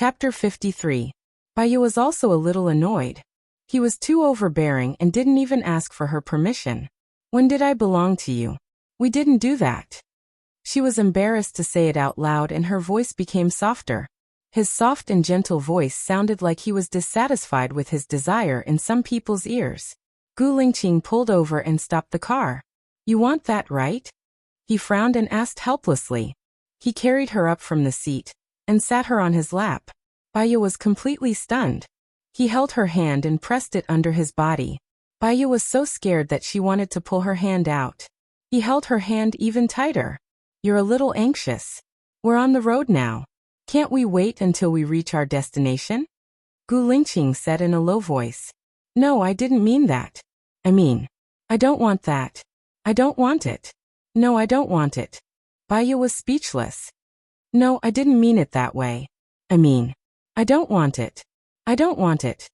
Chapter 53. Baya was also a little annoyed. He was too overbearing and didn't even ask for her permission. When did I belong to you? We didn't do that. She was embarrassed to say it out loud and her voice became softer. His soft and gentle voice sounded like he was dissatisfied with his desire in some people's ears. Gu Lingqing pulled over and stopped the car. You want that, right? He frowned and asked helplessly. He carried her up from the seat and sat her on his lap. Baya was completely stunned. He held her hand and pressed it under his body. Baya was so scared that she wanted to pull her hand out. He held her hand even tighter. You're a little anxious. We're on the road now. Can't we wait until we reach our destination? Gu Lingqing said in a low voice. No, I didn't mean that. I don't want that. I don't want it. No, I don't want it. Baya was speechless. No, I didn't mean it that way. I don't want it. I don't want it.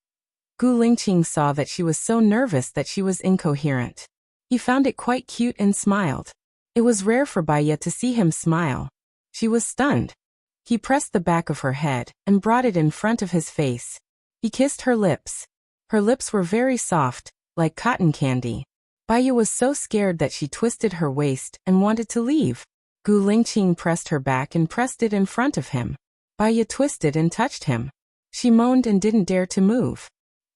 Gu Lingqing saw that she was so nervous that she was incoherent. He found it quite cute and smiled. It was rare for Baya to see him smile. She was stunned. He pressed the back of her head and brought it in front of his face. He kissed her lips. Her lips were very soft, like cotton candy. Baya was so scared that she twisted her waist and wanted to leave. Gu Lingqing pressed her back and pressed it in front of him. Baya twisted and touched him. She moaned and didn't dare to move.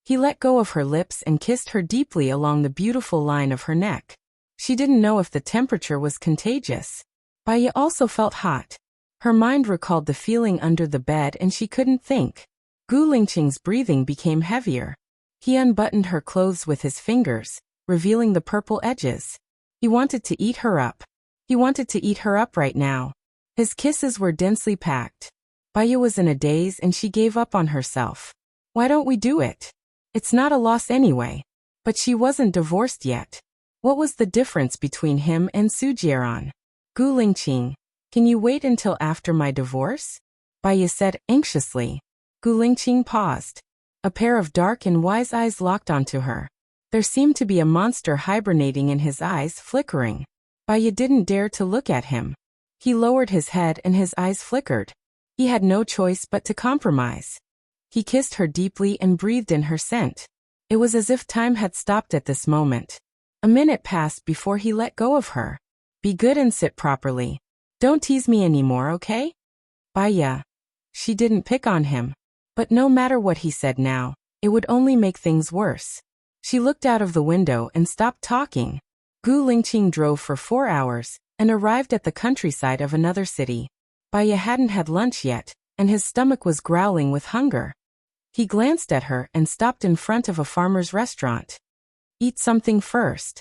He let go of her lips and kissed her deeply along the beautiful line of her neck. She didn't know if the temperature was contagious. Baya also felt hot. Her mind recalled the feeling under the bed and she couldn't think. Gu Lingqing's breathing became heavier. He unbuttoned her clothes with his fingers, revealing the purple edges. He wanted to eat her up. He wanted to eat her up right now. His kisses were densely packed. Baya was in a daze and she gave up on herself. Why don't we do it? It's not a loss anyway. But she wasn't divorced yet. What was the difference between him and Su Jieran? Gu Lingqing, can you wait until after my divorce? Baya said anxiously. Gu Lingqing paused. A pair of dark and wise eyes locked onto her. There seemed to be a monster hibernating in his eyes, flickering. Baya didn't dare to look at him. He lowered his head and his eyes flickered. He had no choice but to compromise. He kissed her deeply and breathed in her scent. It was as if time had stopped at this moment. A minute passed before he let go of her. Be good and sit properly. Don't tease me anymore, okay? Baya. She didn't pick on him. But no matter what he said now, it would only make things worse. She looked out of the window and stopped talking. Gu Lingqing drove for 4 hours and arrived at the countryside of another city. Baya hadn't had lunch yet, and his stomach was growling with hunger. He glanced at her and stopped in front of a farmer's restaurant. Eat something first.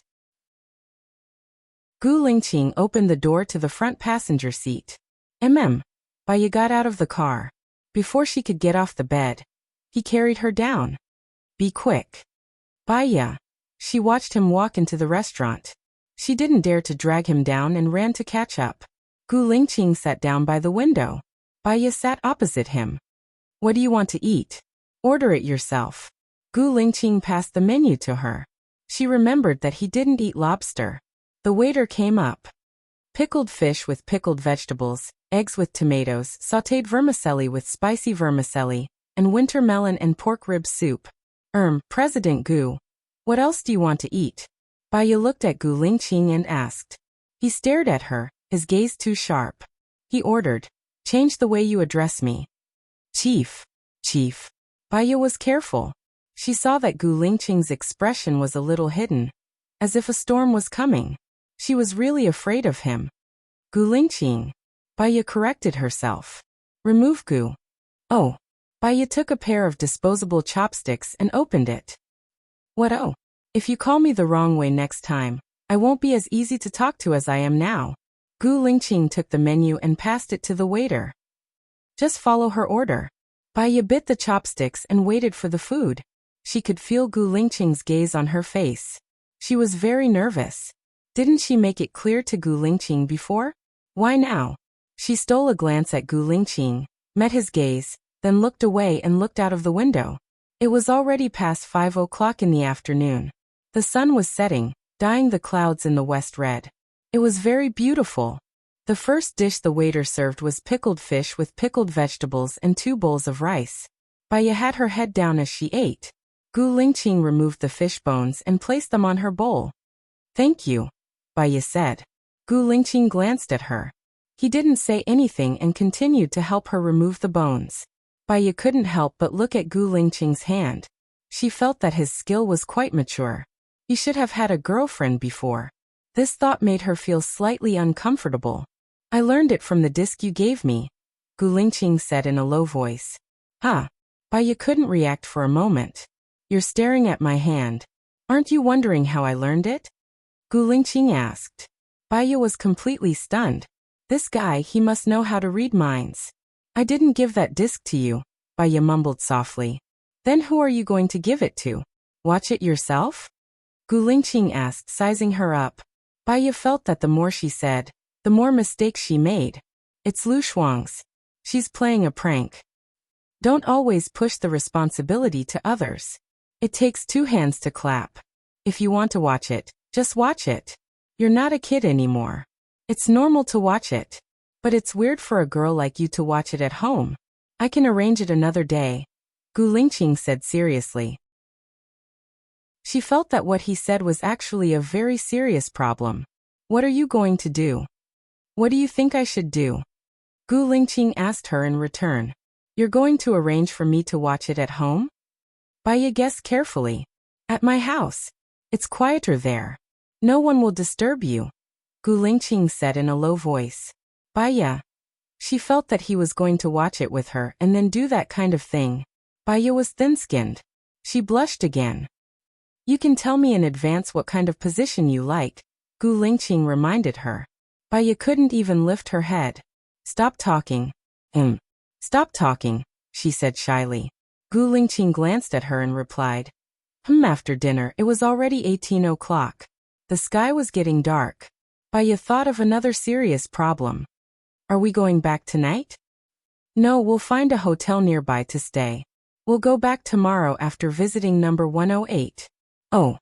Gu Lingqing opened the door to the front passenger seat. Baya got out of the car. Before she could get off the bed, he carried her down. Be quick. Baya. She watched him walk into the restaurant. She didn't dare to drag him down and ran to catch up. Gu Lingqing sat down by the window. Baya sat opposite him. What do you want to eat? Order it yourself. Gu Lingqing passed the menu to her. She remembered that he didn't eat lobster. The waiter came up. Pickled fish with pickled vegetables, eggs with tomatoes, sautéed vermicelli with spicy vermicelli, and winter melon and pork rib soup. President Gu. What else do you want to eat? Baya looked at Gu Lingqing and asked. He stared at her, his gaze too sharp. He ordered, change the way you address me. Chief. Baya was careful. She saw that Gu Lingqing's expression was a little hidden, as if a storm was coming. She was really afraid of him. Gu Lingqing. Baya corrected herself. Remove Gu. Oh. Baya took a pair of disposable chopsticks and opened it. What oh? If you call me the wrong way next time, I won't be as easy to talk to as I am now. Gu Lingqing took the menu and passed it to the waiter. Just follow her order. Baya bit the chopsticks and waited for the food. She could feel Gu Lingqing's gaze on her face. She was very nervous. Didn't she make it clear to Gu Lingqing before? Why now? She stole a glance at Gu Lingqing, met his gaze, then looked away and looked out of the window. It was already past 5 o'clock in the afternoon. The sun was setting, dyeing the clouds in the west red. It was very beautiful. The first dish the waiter served was pickled fish with pickled vegetables and 2 bowls of rice. Baya had her head down as she ate. Gu Lingqing removed the fish bones and placed them on her bowl. "Thank you," Baya said. Gu Lingqing glanced at her. He didn't say anything and continued to help her remove the bones. Baya couldn't help but look at Gu Lingqing's hand. She felt that his skill was quite mature. He should have had a girlfriend before. This thought made her feel slightly uncomfortable. "I learned it from the disc you gave me," Gu Lingqing said in a low voice. "Huh?" Baya couldn't react for a moment. "You're staring at my hand. Aren't you wondering how I learned it?" Gu Lingqing asked. Baya was completely stunned. This guy, he must know how to read minds. "I didn't give that disc to you," Baya mumbled softly. "Then who are you going to give it to? Watch it yourself?" Gu Lingqing asked, sizing her up. Baya felt that the more she said, the more mistakes she made. "It's Lu Shuang's. She's playing a prank. Don't always push the responsibility to others. It takes 2 hands to clap. If you want to watch it, just watch it. You're not a kid anymore. It's normal to watch it. But it's weird for a girl like you to watch it at home. I can arrange it another day," Gu Lingqing said seriously. She felt that what he said was actually a very serious problem. "What are you going to do? What do you think I should do?" Gu Lingqing asked her in return. "You're going to arrange for me to watch it at home?" Baya guessed carefully. "At my house. It's quieter there. No one will disturb you," Gu Lingqing said in a low voice. Baya. She felt that he was going to watch it with her and then do that kind of thing. Baya was thin-skinned. She blushed again. "You can tell me in advance what kind of position you like," Gu Lingqing reminded her. Baya couldn't even lift her head. "Stop talking." Stop talking," she said shyly. Gu Lingqing glanced at her and replied. After dinner, it was already 18 o'clock. The sky was getting dark. Baya thought of another serious problem. "Are we going back tonight?" "No, we'll find a hotel nearby to stay. We'll go back tomorrow after visiting number 108. Oh.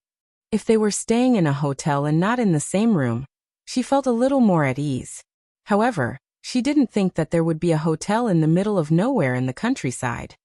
If they were staying in a hotel and not in the same room, she felt a little more at ease. However, she didn't think that there would be a hotel in the middle of nowhere in the countryside.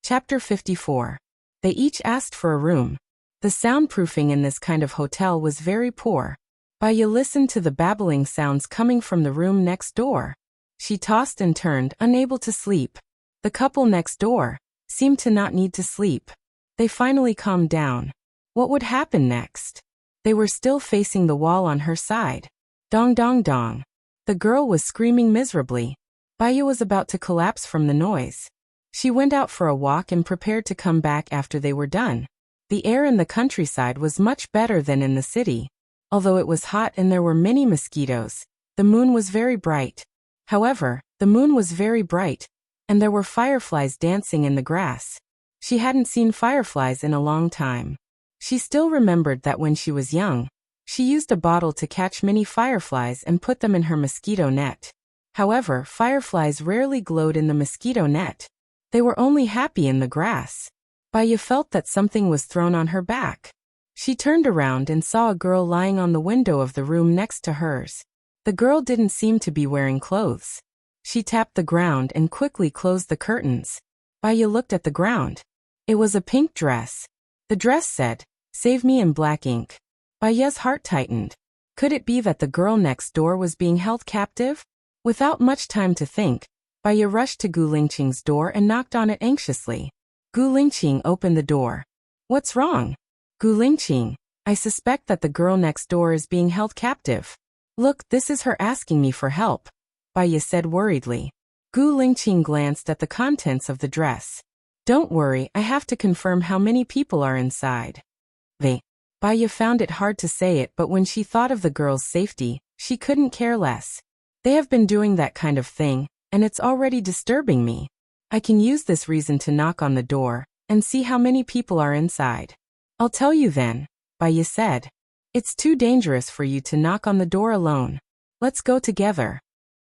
Chapter 54. They each asked for a room. The soundproofing in this kind of hotel was very poor. Baya listened to the babbling sounds coming from the room next door. She tossed and turned, unable to sleep. The couple next door seemed to not need to sleep. They finally calmed down. What would happen next? They were still facing the wall on her side. Dong dong dong. The girl was screaming miserably. Baya was about to collapse from the noise. She went out for a walk and prepared to come back after they were done. The air in the countryside was much better than in the city. Although it was hot and there were many mosquitoes, the moon was very bright. However, the moon was very bright, and there were fireflies dancing in the grass. She hadn't seen fireflies in a long time. She still remembered that when she was young, she used a bottle to catch many fireflies and put them in her mosquito net. However, fireflies rarely glowed in the mosquito net. They were only happy in the grass. Baya felt that something was thrown on her back. She turned around and saw a girl lying on the window of the room next to hers. The girl didn't seem to be wearing clothes. She tapped the ground and quickly closed the curtains. Baya looked at the ground. It was a pink dress. The dress said, "Save me," in black ink. Baya's heart tightened. Could it be that the girl next door was being held captive? Without much time to think, Baya rushed to Gu Lingqing's door and knocked on it anxiously. Gu Lingqing opened the door. "What's wrong?" "Gu Lingqing, I suspect that the girl next door is being held captive." "Look, this is her asking me for help," Baya said worriedly. Gu Lingqing glanced at the contents of the dress. "Don't worry, I have to confirm how many people are inside." Baya found it hard to say it, but when she thought of the girl's safety, she couldn't care less. "They have been doing that kind of thing, and it's already disturbing me. I can use this reason to knock on the door and see how many people are inside. I'll tell you then," Baya said. "It's too dangerous for you to knock on the door alone. Let's go together."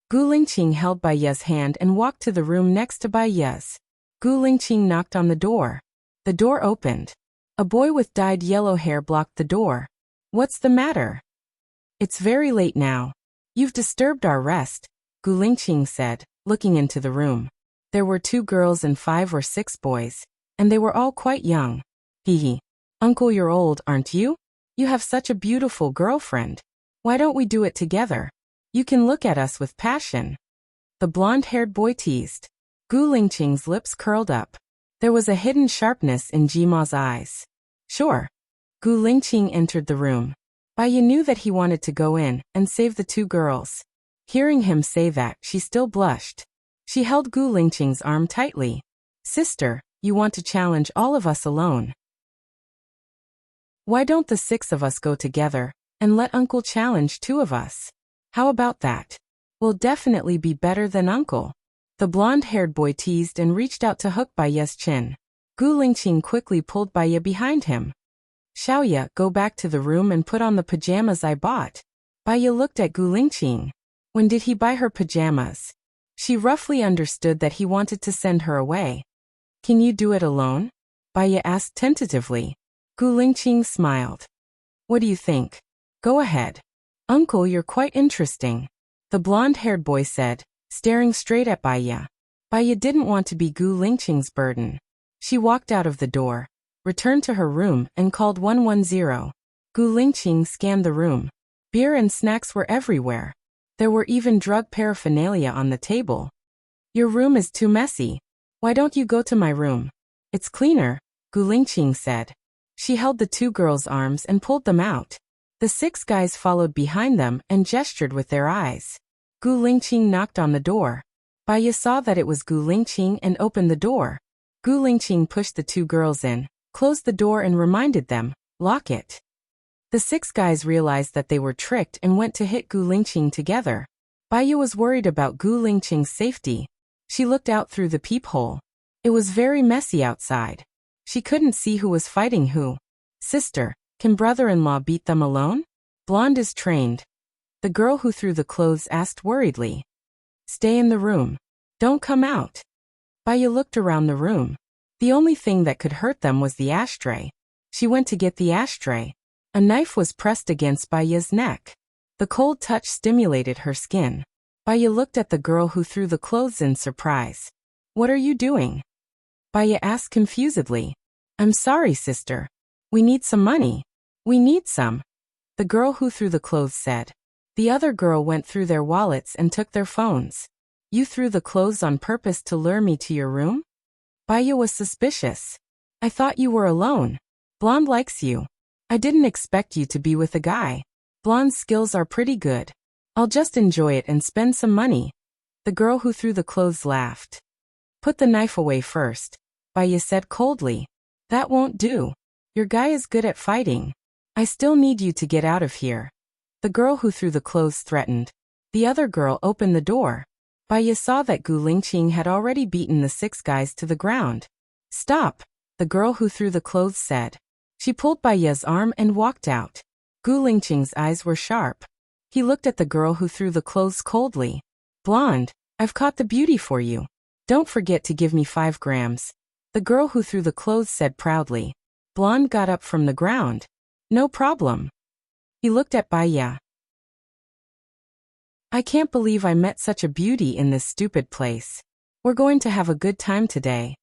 Gu Lingqing held Baya's hand and walked to the room next to Baya's. Gu Lingqing knocked on the door. The door opened. A boy with dyed yellow hair blocked the door. "What's the matter?" It's very late now. You've disturbed our rest, Gu Lingqing said, looking into the room. There were 2 girls and 5 or 6 boys, and they were all quite young. Hee. Uncle, you're old, aren't you? You have such a beautiful girlfriend. Why don't we do it together? You can look at us with passion. The blonde-haired boy teased. Gu Lingqing's lips curled up. There was a hidden sharpness in Jima's eyes. Sure. Gu Lingqing entered the room. Baiya knew that he wanted to go in and save the 2 girls. Hearing him say that, she still blushed. She held Gu Lingqing's arm tightly. Sister, you want to challenge all of us alone. Why don't the 6 of us go together and let Uncle challenge 2 of us? How about that? We'll definitely be better than Uncle. The blonde-haired boy teased and reached out to hook Baiya's chin. Gu Lingqing quickly pulled Baiya behind him. Xiaoya, go back to the room and put on the pajamas I bought. Baiya looked at Gu Lingqing. When did he buy her pajamas? She roughly understood that he wanted to send her away. Can you do it alone? Baiya asked tentatively. Gu Lingqing smiled. What do you think? Go ahead. Uncle, you're quite interesting, the blonde-haired boy said, staring straight at Baiya. Baiya didn't want to be Gu Lingqing's burden. She walked out of the door, returned to her room, and called 110. Gu Lingqing scanned the room. Beer and snacks were everywhere. There were even drug paraphernalia on the table. Your room is too messy. Why don't you go to my room? It's cleaner, Gu Lingqing said. She held the 2 girls' arms and pulled them out. The 6 guys followed behind them and gestured with their eyes. Gu Lingqing knocked on the door. Baiya saw that it was Gu Lingqing and opened the door. Gu Lingqing pushed the 2 girls in, closed the door and reminded them, lock it. The 6 guys realized that they were tricked and went to hit Gu Lingqing together. Baiya was worried about Gu Lingqing's safety. She looked out through the peephole. It was very messy outside. She couldn't see who was fighting who. Sister, can brother-in-law beat them alone? Blonde is trained. The girl who threw the clothes asked worriedly. Stay in the room. Don't come out. Baiya looked around the room. The only thing that could hurt them was the ashtray. She went to get the ashtray. A knife was pressed against Baiya's neck. The cold touch stimulated her skin. Baiya looked at the girl who threw the clothes in surprise. What are you doing? Baiya asked confusedly. I'm sorry, sister. We need some money. We need some. The girl who threw the clothes said. The other girl went through their wallets and took their phones. You threw the clothes on purpose to lure me to your room? Baiya was suspicious. I thought you were alone. Blonde likes you. I didn't expect you to be with a guy. Blonde's skills are pretty good. I'll just enjoy it and spend some money. The girl who threw the clothes laughed. Put the knife away first, Baiya said coldly. That won't do. Your guy is good at fighting. I still need you to get out of here. The girl who threw the clothes threatened. The other girl opened the door. Baiya saw that Gu Lingqing had already beaten the 6 guys to the ground. Stop, the girl who threw the clothes said. She pulled Baiya's arm and walked out. Gu Lingqing's eyes were sharp. He looked at the girl who threw the clothes coldly. Blonde, I've caught the beauty for you. Don't forget to give me 5 grams. The girl who threw the clothes said proudly. Blonde got up from the ground. No problem. He looked at Baiya. I can't believe I met such a beauty in this stupid place. We're going to have a good time today.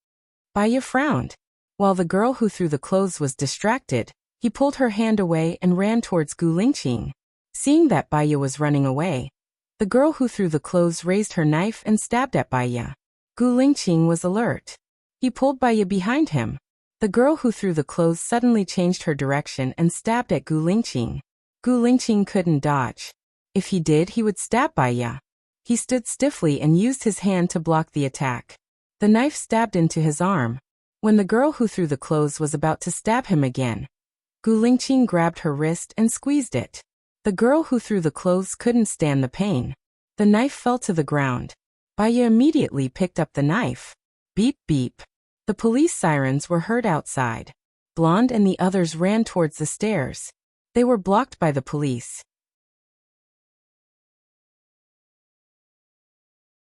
Baiya frowned. While the girl who threw the clothes was distracted, he pulled her hand away and ran towards Gu Lingqing. Seeing that Baiya was running away, the girl who threw the clothes raised her knife and stabbed at Baiya. Gu Lingqing was alert. He pulled Baiya behind him. The girl who threw the clothes suddenly changed her direction and stabbed at Gu Lingqing. Gu Lingqing couldn't dodge. If he did, he would stab Baiya. He stood stiffly and used his hand to block the attack. The knife stabbed into his arm. When the girl who threw the clothes was about to stab him again, Gu Lingqing grabbed her wrist and squeezed it. The girl who threw the clothes couldn't stand the pain. The knife fell to the ground. Baiya immediately picked up the knife. Beep beep. The police sirens were heard outside. Blonde and the others ran towards the stairs. They were blocked by the police.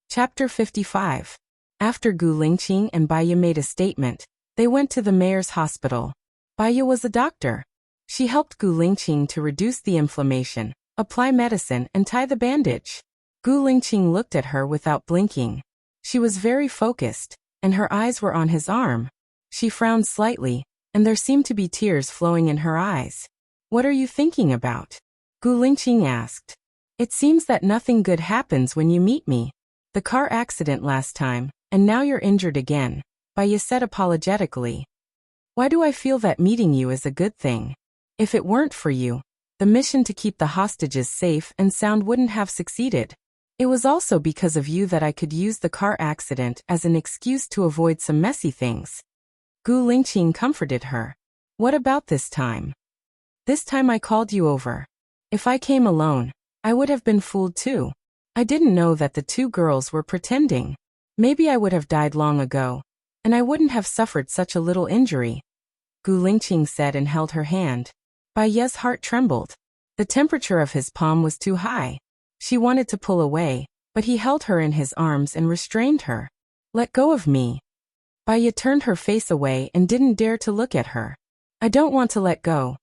Chapter 55. After Gu Lingqing and Baiya made a statement, they went to the mayor's hospital. Baiya was a doctor. She helped Gu Lingqing to reduce the inflammation Apply medicine and tie the bandage. Gu Lingqing looked at her without blinking. She was very focused, and her eyes were on his arm. She frowned slightly, and there seemed to be tears flowing in her eyes. What are you thinking about? Gu Lingqing asked. It seems that nothing good happens when you meet me. The car accident last time, and now you're injured again, Baiya said apologetically. Why do I feel that meeting you is a good thing? If it weren't for you, the mission to keep the hostages safe and sound wouldn't have succeeded. It was also because of you that I could use the car accident as an excuse to avoid some messy things. Gu Lingqing comforted her. What about this time? This time I called you over. If I came alone, I would have been fooled too. I didn't know that the two girls were pretending. Maybe I would have died long ago, and I wouldn't have suffered such a little injury. Gu Lingqing said and held her hand. Baiya's heart trembled. The temperature of his palm was too high. She wanted to pull away, but he held her in his arms and restrained her. Let go of me. Baiya turned her face away and didn't dare to look at her. I don't want to let go,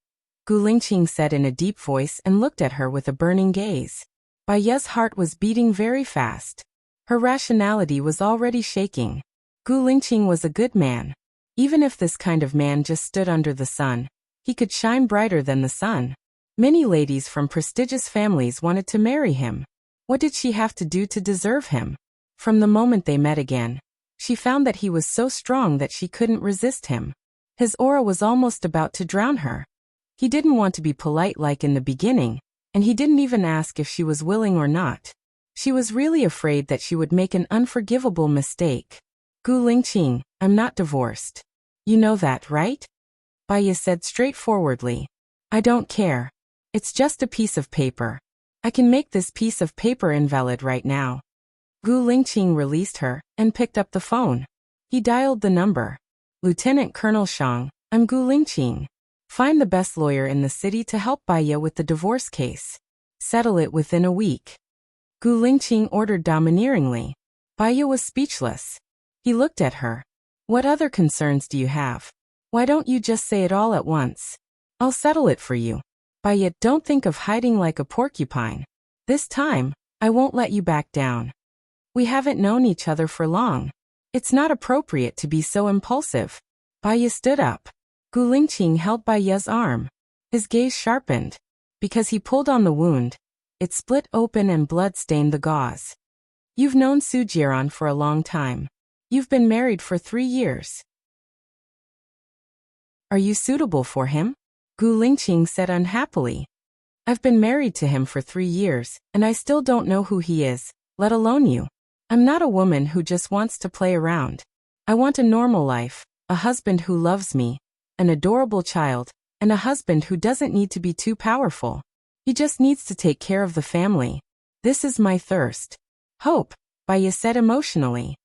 Gu Lingqing said in a deep voice and looked at her with a burning gaze. Baiya's heart was beating very fast. Her rationality was already shaking. Gu Lingqing was a good man. Even if this kind of man just stood under the sun, he could shine brighter than the sun. Many ladies from prestigious families wanted to marry him. What did she have to do to deserve him? From the moment they met again, she found that he was so strong that she couldn't resist him. His aura was almost about to drown her. He didn't want to be polite like in the beginning, and he didn't even ask if she was willing or not. She was really afraid that she would make an unforgivable mistake. Gu Lingqing, I'm not divorced. You know that, right? Baiya said straightforwardly. I don't care. It's just a piece of paper. I can make this piece of paper invalid right now. Gu Lingqing released her and picked up the phone. He dialed the number. Lieutenant Colonel Shang, I'm Gu Lingqing. Find the best lawyer in the city to help Baiya with the divorce case. Settle it within a week. Gu Lingqing ordered domineeringly. Baiya was speechless. He looked at her. What other concerns do you have? Why don't you just say it all at once? I'll settle it for you. Baiya, don't think of hiding like a porcupine. This time, I won't let you back down. We haven't known each other for long. It's not appropriate to be so impulsive. Baiya stood up. Gu Lingqing held Baiya's arm. His gaze sharpened. Because he pulled on the wound, it split open and blood stained the gauze. You've known Su Jiran for a long time. You've been married for 3 years. Are you suitable for him? Gu Lingqing said unhappily. I've been married to him for 3 years, and I still don't know who he is, let alone you. I'm not a woman who just wants to play around. I want a normal life, a husband who loves me, an adorable child, and a husband who doesn't need to be too powerful. He just needs to take care of the family. This is my thirst. Hope, Baiya said emotionally.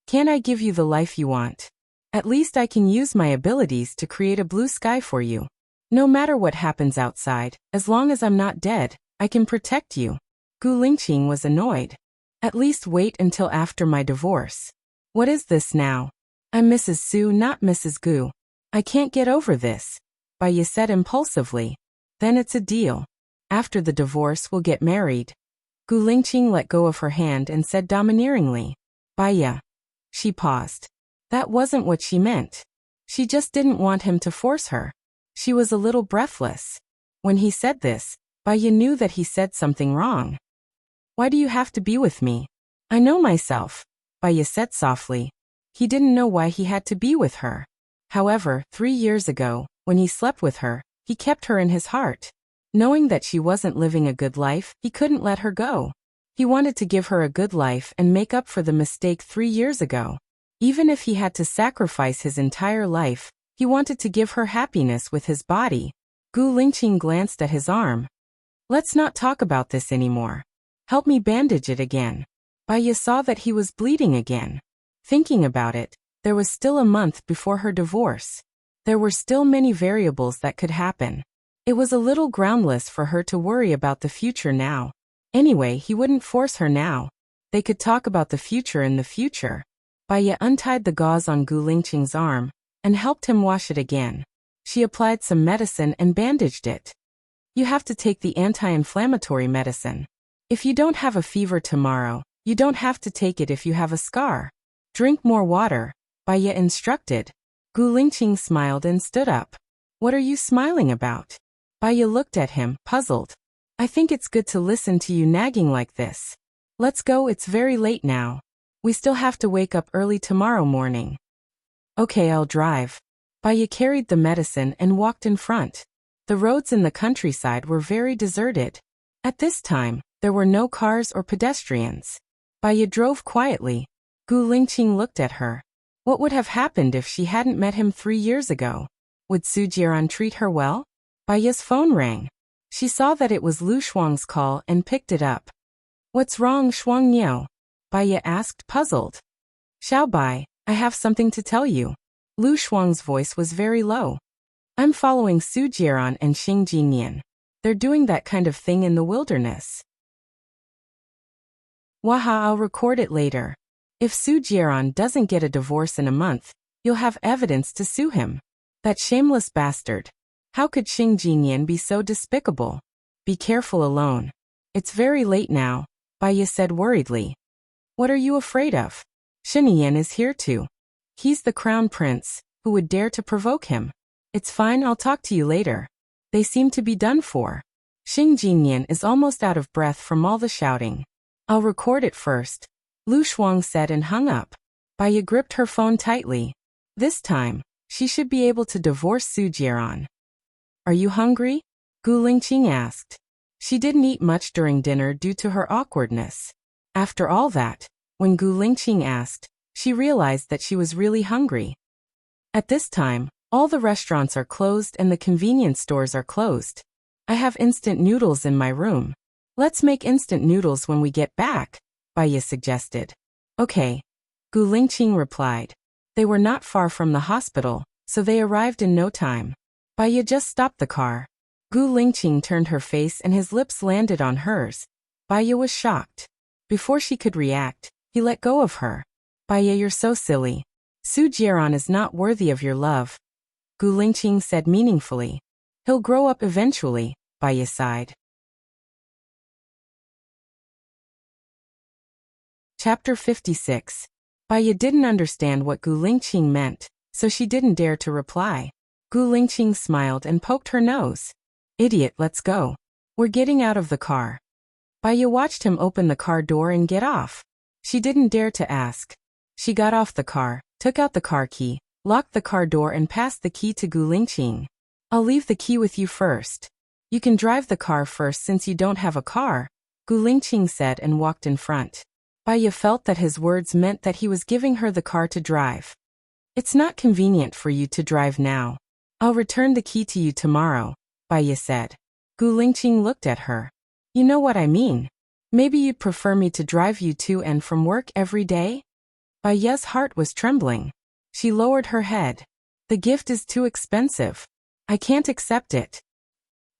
Can I give you the life you want? At least I can use my abilities to create a blue sky for you. No matter what happens outside, as long as I'm not dead, I can protect you. Gu Lingqing was annoyed. At least wait until after my divorce. What is this now? I'm Mrs. Su, not Mrs. Gu. I can't get over this, Baiya said impulsively. Then it's a deal. After the divorce we'll get married. Gu Lingqing let go of her hand and said domineeringly. Baiya. She paused. That wasn't what she meant. She just didn't want him to force her. She was a little breathless. When he said this, Baiya knew that he said something wrong. Why do you have to be with me? I know myself, Baiya said softly. He didn't know why he had to be with her. However, 3 years ago, when he slept with her, he kept her in his heart. Knowing that she wasn't living a good life, he couldn't let her go. He wanted to give her a good life and make up for the mistake 3 years ago. Even if he had to sacrifice his entire life, he wanted to give her happiness with his body. Gu Lingqing glanced at his arm. Let's not talk about this anymore. Help me bandage it again. Baiya saw that he was bleeding again. Thinking about it, there was still a month before her divorce. There were still many variables that could happen. It was a little groundless for her to worry about the future now. Anyway, he wouldn't force her now. They could talk about the future in the future. Baiya untied the gauze on Gu Lingqing's arm and helped him wash it again. She applied some medicine and bandaged it. You have to take the anti-inflammatory medicine. If you don't have a fever tomorrow, you don't have to take it if you have a scar. Drink more water, Baya instructed. Gu Lingqing smiled and stood up. What are you smiling about? Baya looked at him, puzzled. I think it's good to listen to you nagging like this. Let's go, it's very late now. We still have to wake up early tomorrow morning. Okay, I'll drive. Baya carried the medicine and walked in front. The roads in the countryside were very deserted. At this time, there were no cars or pedestrians. Baya drove quietly. Gu Lingqing looked at her. What would have happened if she hadn't met him 3 years ago? Would Su Jiran treat her well? Baya's phone rang. She saw that it was Lu Shuang's call and picked it up. What's wrong, Shuang Niu? Baya asked, puzzled. Xiao Bai, I have something to tell you. Lu Shuang's voice was very low. I'm following Su Jiran and Xing Jingyan. They're doing that kind of thing in the wilderness. Waha, I'll record it later. If Su Jiran doesn't get a divorce in a month, you'll have evidence to sue him. That shameless bastard. How could Xing Jingyan be so despicable? Be careful alone. It's very late now, Baya said worriedly. What are you afraid of? Xinyan is here too. He's the crown prince, who would dare to provoke him? It's fine, I'll talk to you later. They seem to be done for. Xing Jingyan is almost out of breath from all the shouting. I'll record it first, Lu Shuang said and hung up. Baya gripped her phone tightly. This time, she should be able to divorce Su Jiran. Are you hungry? Gu Lingqing asked. She didn't eat much during dinner due to her awkwardness. After all that, when Gu Lingqing asked, she realized that she was really hungry. At this time, all the restaurants are closed and the convenience stores are closed. I have instant noodles in my room. Let's make instant noodles when we get back, Baya suggested. Okay, Gu Lingqing replied. They were not far from the hospital, so they arrived in no time. Baya just stopped the car. Gu Lingqing turned her face and his lips landed on hers. Baya was shocked. Before she could react, he let go of her. Baya, you're so silly. Su Jiran is not worthy of your love, Gu Lingqing said meaningfully. He'll grow up eventually, Baya sighed. Chapter 56. Baya didn't understand what Gu Lingqing meant, so she didn't dare to reply. Gu Lingqing smiled and poked her nose. Idiot, let's go. We're getting out of the car. Baya watched him open the car door and get off. She didn't dare to ask. She got off the car, took out the car key, locked the car door and passed the key to Gu Lingqing. I'll leave the key with you first. You can drive the car first since you don't have a car, Gu Lingqing said and walked in front. Baya felt that his words meant that he was giving her the car to drive. It's not convenient for you to drive now. I'll return the key to you tomorrow, Baya said. Gu Lingqing looked at her. You know what I mean. Maybe you'd prefer me to drive you to and from work every day? Baya's heart was trembling. She lowered her head. The gift is too expensive. I can't accept it.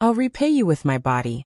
I'll repay you with my body,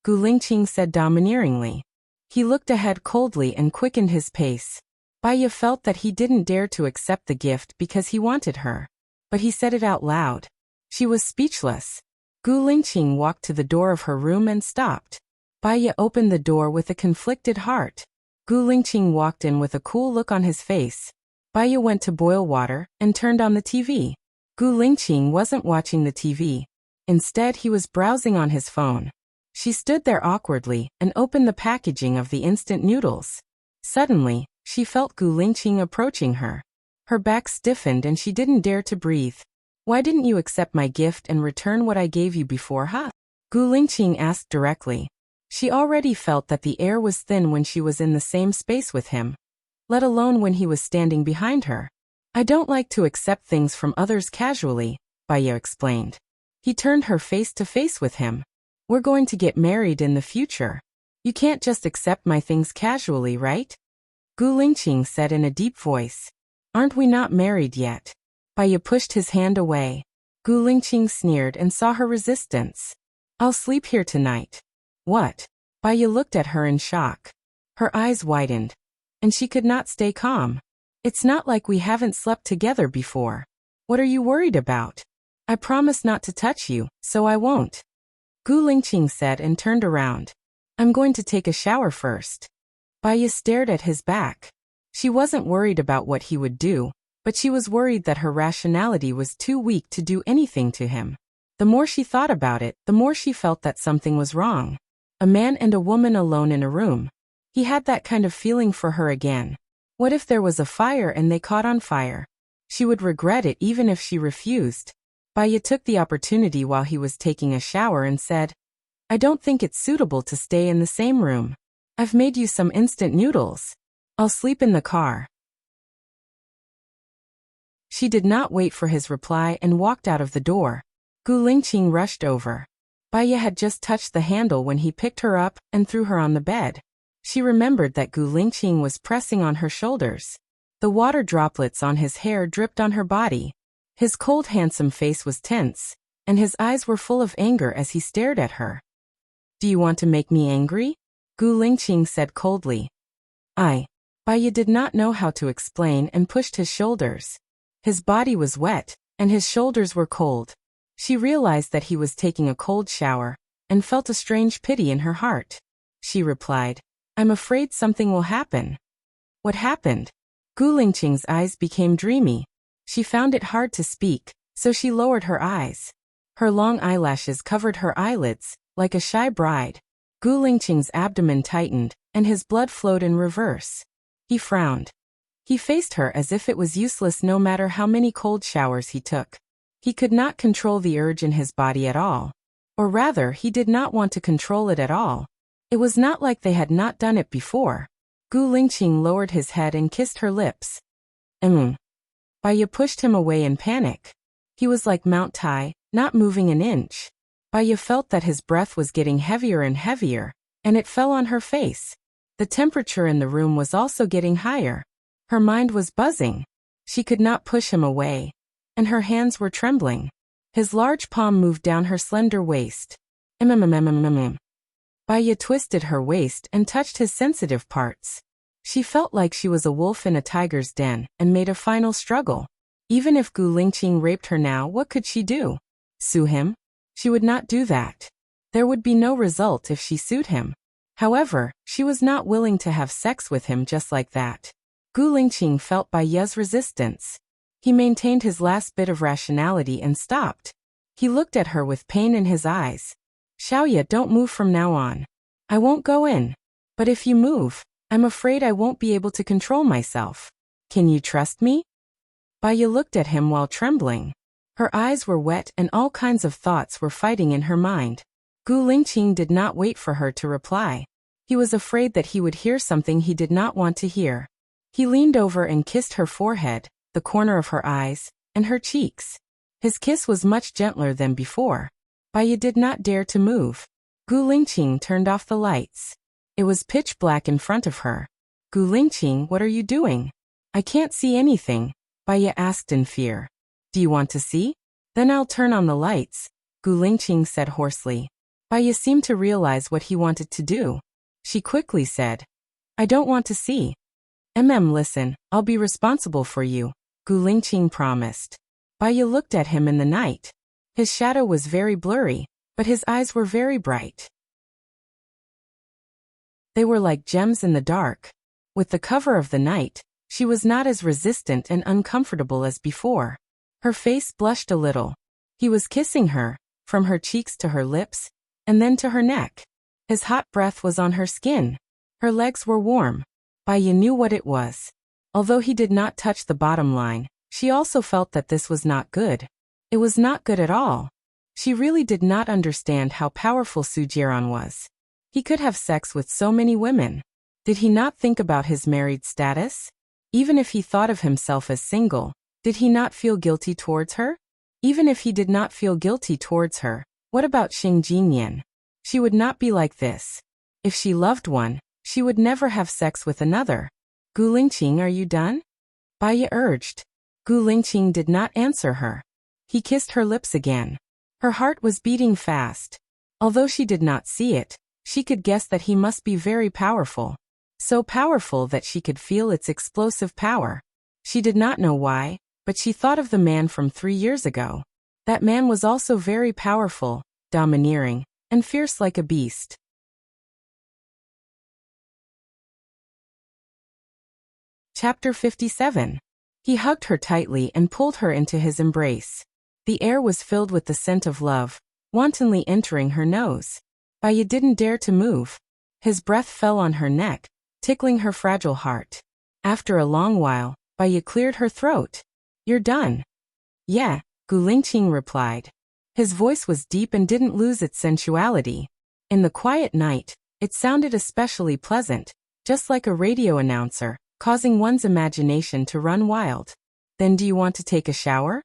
Gu Lingqing said domineeringly. He looked ahead coldly and quickened his pace. Baya felt that he didn't dare to accept the gift because he wanted her. But he said it out loud. She was speechless. Gu Lingqing walked to the door of her room and stopped. Baya opened the door with a conflicted heart. Gu Lingqing walked in with a cool look on his face. Baya went to boil water and turned on the TV. Gu Lingqing wasn't watching the TV. Instead, he was browsing on his phone. She stood there awkwardly and opened the packaging of the instant noodles. Suddenly, she felt Gu Lingqing approaching her. Her back stiffened and she didn't dare to breathe. Why didn't you accept my gift and return what I gave you before, huh? Gu Lingqing asked directly. She already felt that the air was thin when she was in the same space with him, let alone when he was standing behind her. I don't like to accept things from others casually, Baya explained. He turned her face to face with him. We're going to get married in the future. You can't just accept my things casually, right? Gu Lingqing said in a deep voice. Aren't we not married yet? Baya pushed his hand away. Gu Lingqing sneered and saw her resistance. I'll sleep here tonight. What? Baya looked at her in shock. Her eyes widened. And she could not stay calm. It's not like we haven't slept together before. What are you worried about? I promise not to touch you, so I won't. Gu Lingqing said and turned around. I'm going to take a shower first. Baya stared at his back. She wasn't worried about what he would do, but she was worried that her rationality was too weak to do anything to him. The more she thought about it, the more she felt that something was wrong. A man and a woman alone in a room. He had that kind of feeling for her again. What if there was a fire and they caught on fire? She would regret it even if she refused. Baya took the opportunity while he was taking a shower and said, I don't think it's suitable to stay in the same room. I've made you some instant noodles. I'll sleep in the car. She did not wait for his reply and walked out of the door. Gu Lingqing rushed over. Baya had just touched the handle when he picked her up and threw her on the bed. She remembered that Gu Lingqing was pressing on her shoulders. The water droplets on his hair dripped on her body. His cold, handsome face was tense, and his eyes were full of anger as he stared at her. Do you want to make me angry? Gu Lingqing said coldly. Baya did not know how to explain and pushed his shoulders. His body was wet, and his shoulders were cold. She realized that he was taking a cold shower, and felt a strange pity in her heart. She replied, I'm afraid something will happen. What happened? Gu Lingqing's eyes became dreamy. She found it hard to speak, so she lowered her eyes. Her long eyelashes covered her eyelids, like a shy bride. Gu Lingqing's abdomen tightened, and his blood flowed in reverse. He frowned. He faced her as if it was useless no matter how many cold showers he took. He could not control the urge in his body at all. Or rather, he did not want to control it at all. It was not like they had not done it before. Gu Lingqing lowered his head and kissed her lips. Baya pushed him away in panic. He was like Mount Tai, not moving an inch. Baya felt that his breath was getting heavier and heavier, and it fell on her face. The temperature in the room was also getting higher. Her mind was buzzing. She could not push him away, and her hands were trembling. His large palm moved down her slender waist. Baya twisted her waist and touched his sensitive parts. She felt like she was a wolf in a tiger's den and made a final struggle. Even if Gu Lingqing raped her now, what could she do? Sue him? She would not do that. There would be no result if she sued him. However, she was not willing to have sex with him just like that. Gu Lingqing felt Baya's resistance. He maintained his last bit of rationality and stopped. He looked at her with pain in his eyes. Xiaoya, don't move from now on. I won't go in. But if you move, I'm afraid I won't be able to control myself. Can you trust me? Baya looked at him while trembling. Her eyes were wet and all kinds of thoughts were fighting in her mind. Gu Lingqing did not wait for her to reply. He was afraid that he would hear something he did not want to hear. He leaned over and kissed her forehead, the corner of her eyes, and her cheeks. His kiss was much gentler than before. Baya did not dare to move. Gu Lingqing turned off the lights. It was pitch black in front of her. Gu Lingqing, what are you doing? I can't see anything, Baya asked in fear. Do you want to see? Then I'll turn on the lights, Gu Lingqing said hoarsely. Baya seemed to realize what he wanted to do. She quickly said, I don't want to see. Listen, I'll be responsible for you, Gu Lingqing promised. Baya looked at him in the night. His shadow was very blurry, but his eyes were very bright. They were like gems in the dark. With the cover of the night, she was not as resistant and uncomfortable as before. Her face blushed a little. He was kissing her, from her cheeks to her lips, and then to her neck. His hot breath was on her skin. Her legs were warm. Baya knew what it was. Although he did not touch the bottom line, she also felt that this was not good. It was not good at all. She really did not understand how powerful Su Jiran was. He could have sex with so many women. Did he not think about his married status? Even if he thought of himself as single, did he not feel guilty towards her? Even if he did not feel guilty towards her, what about Xing Jinyan? She would not be like this. If she loved one, she would never have sex with another. Gu Lingqing, are you done? Baya urged. Gu Lingqing did not answer her. He kissed her lips again. Her heart was beating fast. Although she did not see it, she could guess that he must be very powerful. So powerful that she could feel its explosive power. She did not know why, but she thought of the man from 3 years ago. That man was also very powerful, domineering, and fierce like a beast. Chapter 57. He hugged her tightly and pulled her into his embrace. The air was filled with the scent of love, wantonly entering her nose. Baya didn't dare to move. His breath fell on her neck, tickling her fragile heart. After a long while, Baya cleared her throat. "You're done." "Yeah," Gu Lingqing replied. His voice was deep and didn't lose its sensuality. In the quiet night, it sounded especially pleasant, just like a radio announcer, causing one's imagination to run wild. "Then do you want to take a shower?"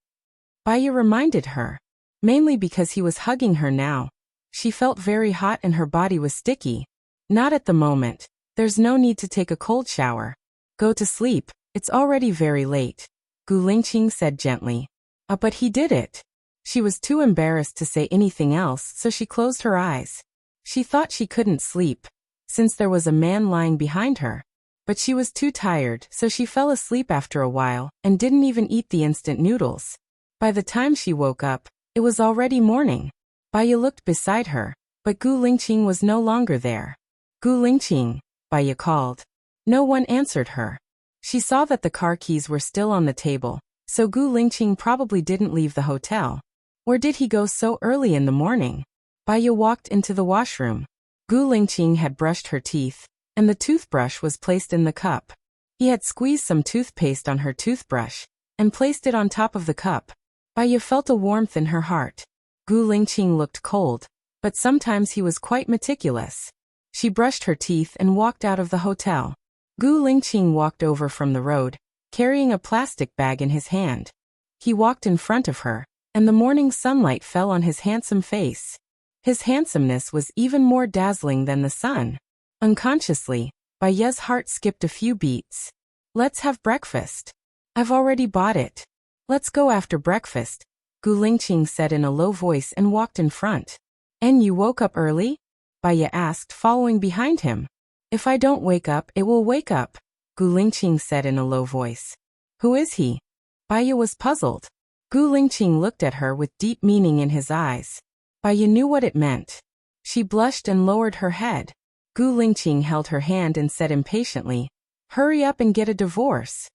Baya reminded her. Mainly because he was hugging her now. She felt very hot and her body was sticky. "Not at the moment. There's no need to take a cold shower. Go to sleep, it's already very late," Gu Lingqing said gently. But he did it. She was too embarrassed to say anything else, so she closed her eyes. She thought she couldn't sleep, since there was a man lying behind her. But she was too tired, so she fell asleep after a while, and didn't even eat the instant noodles. By the time she woke up, it was already morning. Baya looked beside her, but Gu Lingqing was no longer there. "Gu Lingqing," Baya called. No one answered her. She saw that the car keys were still on the table, so Gu Lingqing probably didn't leave the hotel. Where did he go so early in the morning? Baya walked into the washroom. Gu Lingqing had brushed her teeth, and the toothbrush was placed in the cup. He had squeezed some toothpaste on her toothbrush, and placed it on top of the cup. Baya felt a warmth in her heart. Gu Lingqing looked cold, but sometimes he was quite meticulous. She brushed her teeth and walked out of the hotel. Gu Lingqing walked over from the road, carrying a plastic bag in his hand. He walked in front of her, and the morning sunlight fell on his handsome face. His handsomeness was even more dazzling than the sun. Unconsciously, Baya's heart skipped a few beats. "Let's have breakfast." "I've already bought it." "Let's go after breakfast," Gu Lingqing said in a low voice and walked in front. "And you woke up early?" Baya asked, following behind him. "If I don't wake up, it will wake up," Gu Lingqing said in a low voice. "Who is he?" Baya was puzzled. Gu Lingqing looked at her with deep meaning in his eyes. Baya knew what it meant. She blushed and lowered her head. Gu Lingqing held her hand and said impatiently, "Hurry up and get a divorce."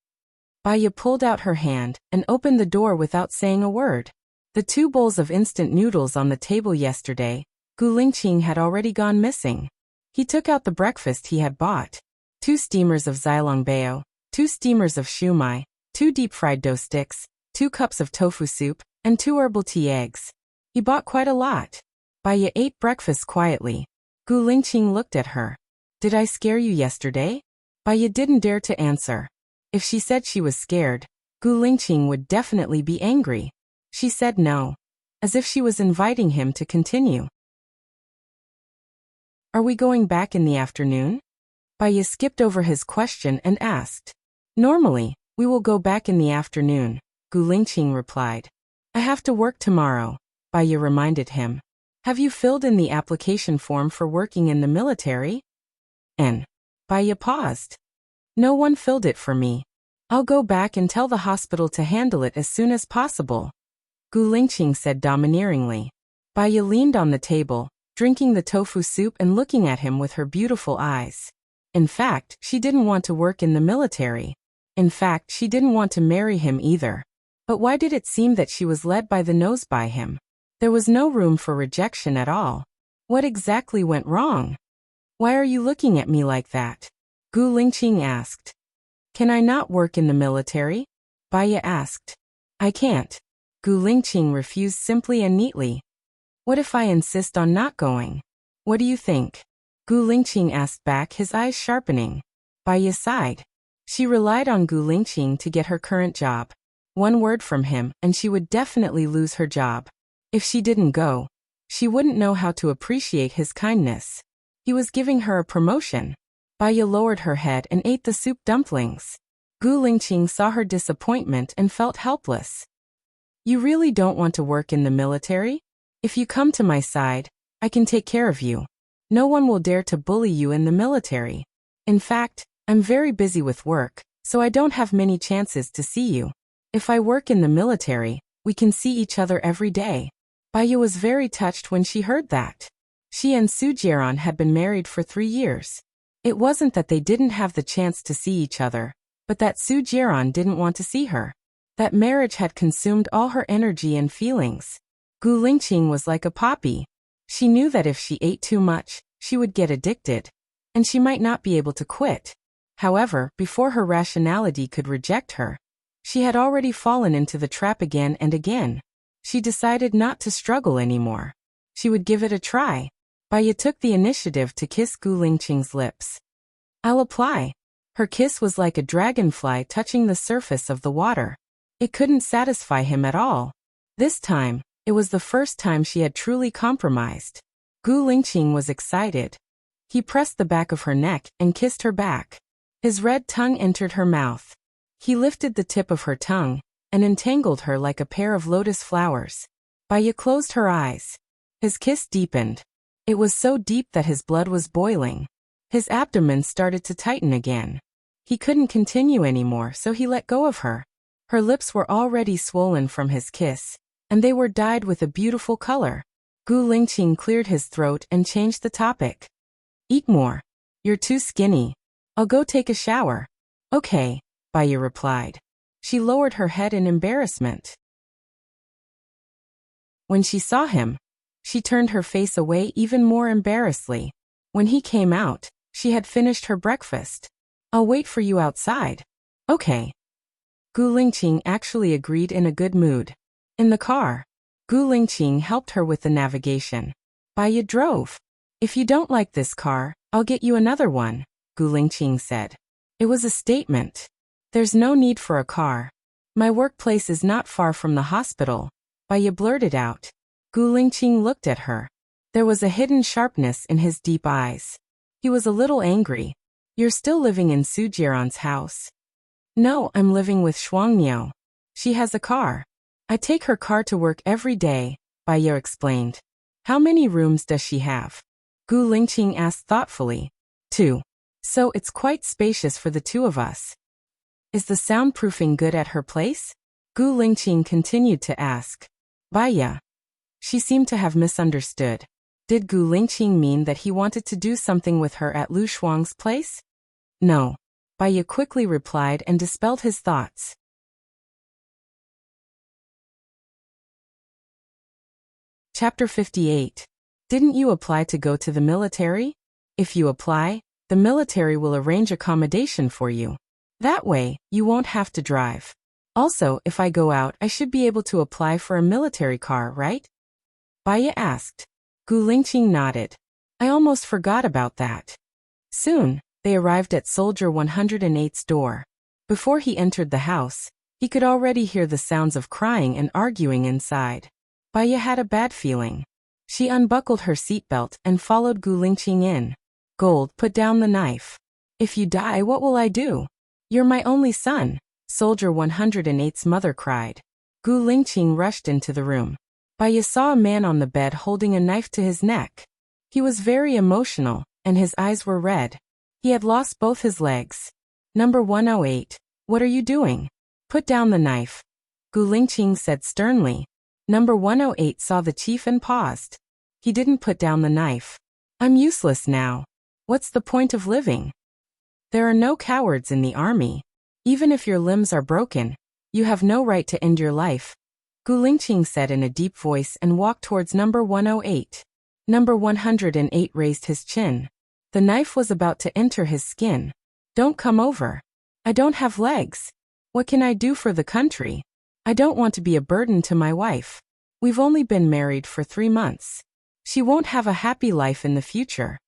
Baya pulled out her hand and opened the door without saying a word. The 2 bowls of instant noodles on the table yesterday, Gu Lingqing had already gone missing. He took out the breakfast he had bought. 2 steamers of zilongbao, 2 steamers of shumai, 2 deep-fried dough sticks, 2 cups of tofu soup, and 2 herbal tea eggs. He bought quite a lot. Baya ate breakfast quietly. Gu Lingqing looked at her. "Did I scare you yesterday?" Baya didn't dare to answer. If she said she was scared, Gu Lingqing would definitely be angry. She said no, as if she was inviting him to continue. "Are we going back in the afternoon?" Baya skipped over his question and asked. "Normally, we will go back in the afternoon," Gu Lingqing replied. "I have to work tomorrow," Baya reminded him. "Have you filled in the application form for working in the military?" Baya paused. "No one filled it for me. I'll go back and tell the hospital to handle it as soon as possible," Gu Lingqing said domineeringly. Baya leaned on the table, drinking the tofu soup and looking at him with her beautiful eyes. In fact, she didn't want to work in the military. In fact, she didn't want to marry him either. But why did it seem that she was led by the nose by him? There was no room for rejection at all. What exactly went wrong? "Why are you looking at me like that?" Gu Lingqing asked. "Can I not work in the military?" Baya asked. "I can't." Gu Lingqing refused simply and neatly. "What if I insist on not going? What do you think?" Gu Lingqing asked back, his eyes sharpening. Baya sighed. She relied on Gu Lingqing to get her current job. One word from him, and she would definitely lose her job. If she didn't go, she wouldn't know how to appreciate his kindness. He was giving her a promotion. Baya lowered her head and ate the soup dumplings. Gu Lingqing saw her disappointment and felt helpless. "You really don't want to work in the military? If you come to my side, I can take care of you. No one will dare to bully you in the military. In fact, I'm very busy with work, so I don't have many chances to see you. If I work in the military, we can see each other every day." Baya was very touched when she heard that. She and Sujeon had been married for 3 years. It wasn't that they didn't have the chance to see each other, but that Sujeon didn't want to see her. That marriage had consumed all her energy and feelings. Gu Lingqing was like a poppy. She knew that if she ate too much, she would get addicted, and she might not be able to quit. However, before her rationality could reject her, she had already fallen into the trap again and again. She decided not to struggle anymore. She would give it a try. Baya took the initiative to kiss Gu Lingqing's lips. "I'll apply." Her kiss was like a dragonfly touching the surface of the water. It couldn't satisfy him at all. This time, it was the first time she had truly compromised. Gu Lingqing was excited. He pressed the back of her neck and kissed her back. His red tongue entered her mouth. He lifted the tip of her tongue and entangled her like a pair of lotus flowers. Baya closed her eyes. His kiss deepened. It was so deep that his blood was boiling. His abdomen started to tighten again. He couldn't continue anymore, so he let go of her. Her lips were already swollen from his kiss, and they were dyed with a beautiful color. Gu Lingqing cleared his throat and changed the topic. "Eat more. You're too skinny. I'll go take a shower." "Okay," Baya replied. She lowered her head in embarrassment. When she saw him, she turned her face away even more embarrassedly. When he came out, she had finished her breakfast. "I'll wait for you outside." "Okay." Gu Lingqing actually agreed in a good mood. In the car, Gu Lingqing helped her with the navigation. Baya drove. "If you don't like this car, I'll get you another one," Gu Lingqing said. It was a statement. "There's no need for a car. My workplace is not far from the hospital," Baya blurted out. Gu Lingqing looked at her. There was a hidden sharpness in his deep eyes. He was a little angry. "You're still living in Sujeon's house?" "No, I'm living with Shuangniao. She has a car. I take her car to work every day," Baya explained. "How many rooms does she have?" Gu Lingqing asked thoughtfully. 2. "So it's quite spacious for the two of us." "Is the soundproofing good at her place?" Gu Lingqing continued to ask. Baya. She seemed to have misunderstood. Did Gu Lingqing mean that he wanted to do something with her at Lu Shuang's place? "No," Baya quickly replied and dispelled his thoughts. Chapter 58. Didn't you apply to go to the military? If you apply, the military will arrange accommodation for you. That way, you won't have to drive. Also, if I go out, I should be able to apply for a military car, right? Baya asked. Gu Lingqing nodded. "I almost forgot about that." Soon, they arrived at Soldier 108's door. Before he entered the house, he could already hear the sounds of crying and arguing inside. Baya had a bad feeling. She unbuckled her seatbelt and followed Gu Lingqing in. "Gold, put down the knife. If you die, what will I do? You're my only son," Soldier 108's mother cried. Gu Lingqing rushed into the room. Baya saw a man on the bed holding a knife to his neck. He was very emotional, and his eyes were red. He had lost both his legs. "Number 108, what are you doing? Put down the knife," Gu Lingqing said sternly. Number 108 saw the chief and paused. He didn't put down the knife. "I'm useless now. What's the point of living? There are no cowards in the army. Even if your limbs are broken, you have no right to end your life," Gu Lingqing said in a deep voice and walked towards number 108. Number 108 raised his chin. The knife was about to enter his skin. "Don't come over. I don't have legs. What can I do for the country? I don't want to be a burden to my wife. We've only been married for 3 months. She won't have a happy life in the future.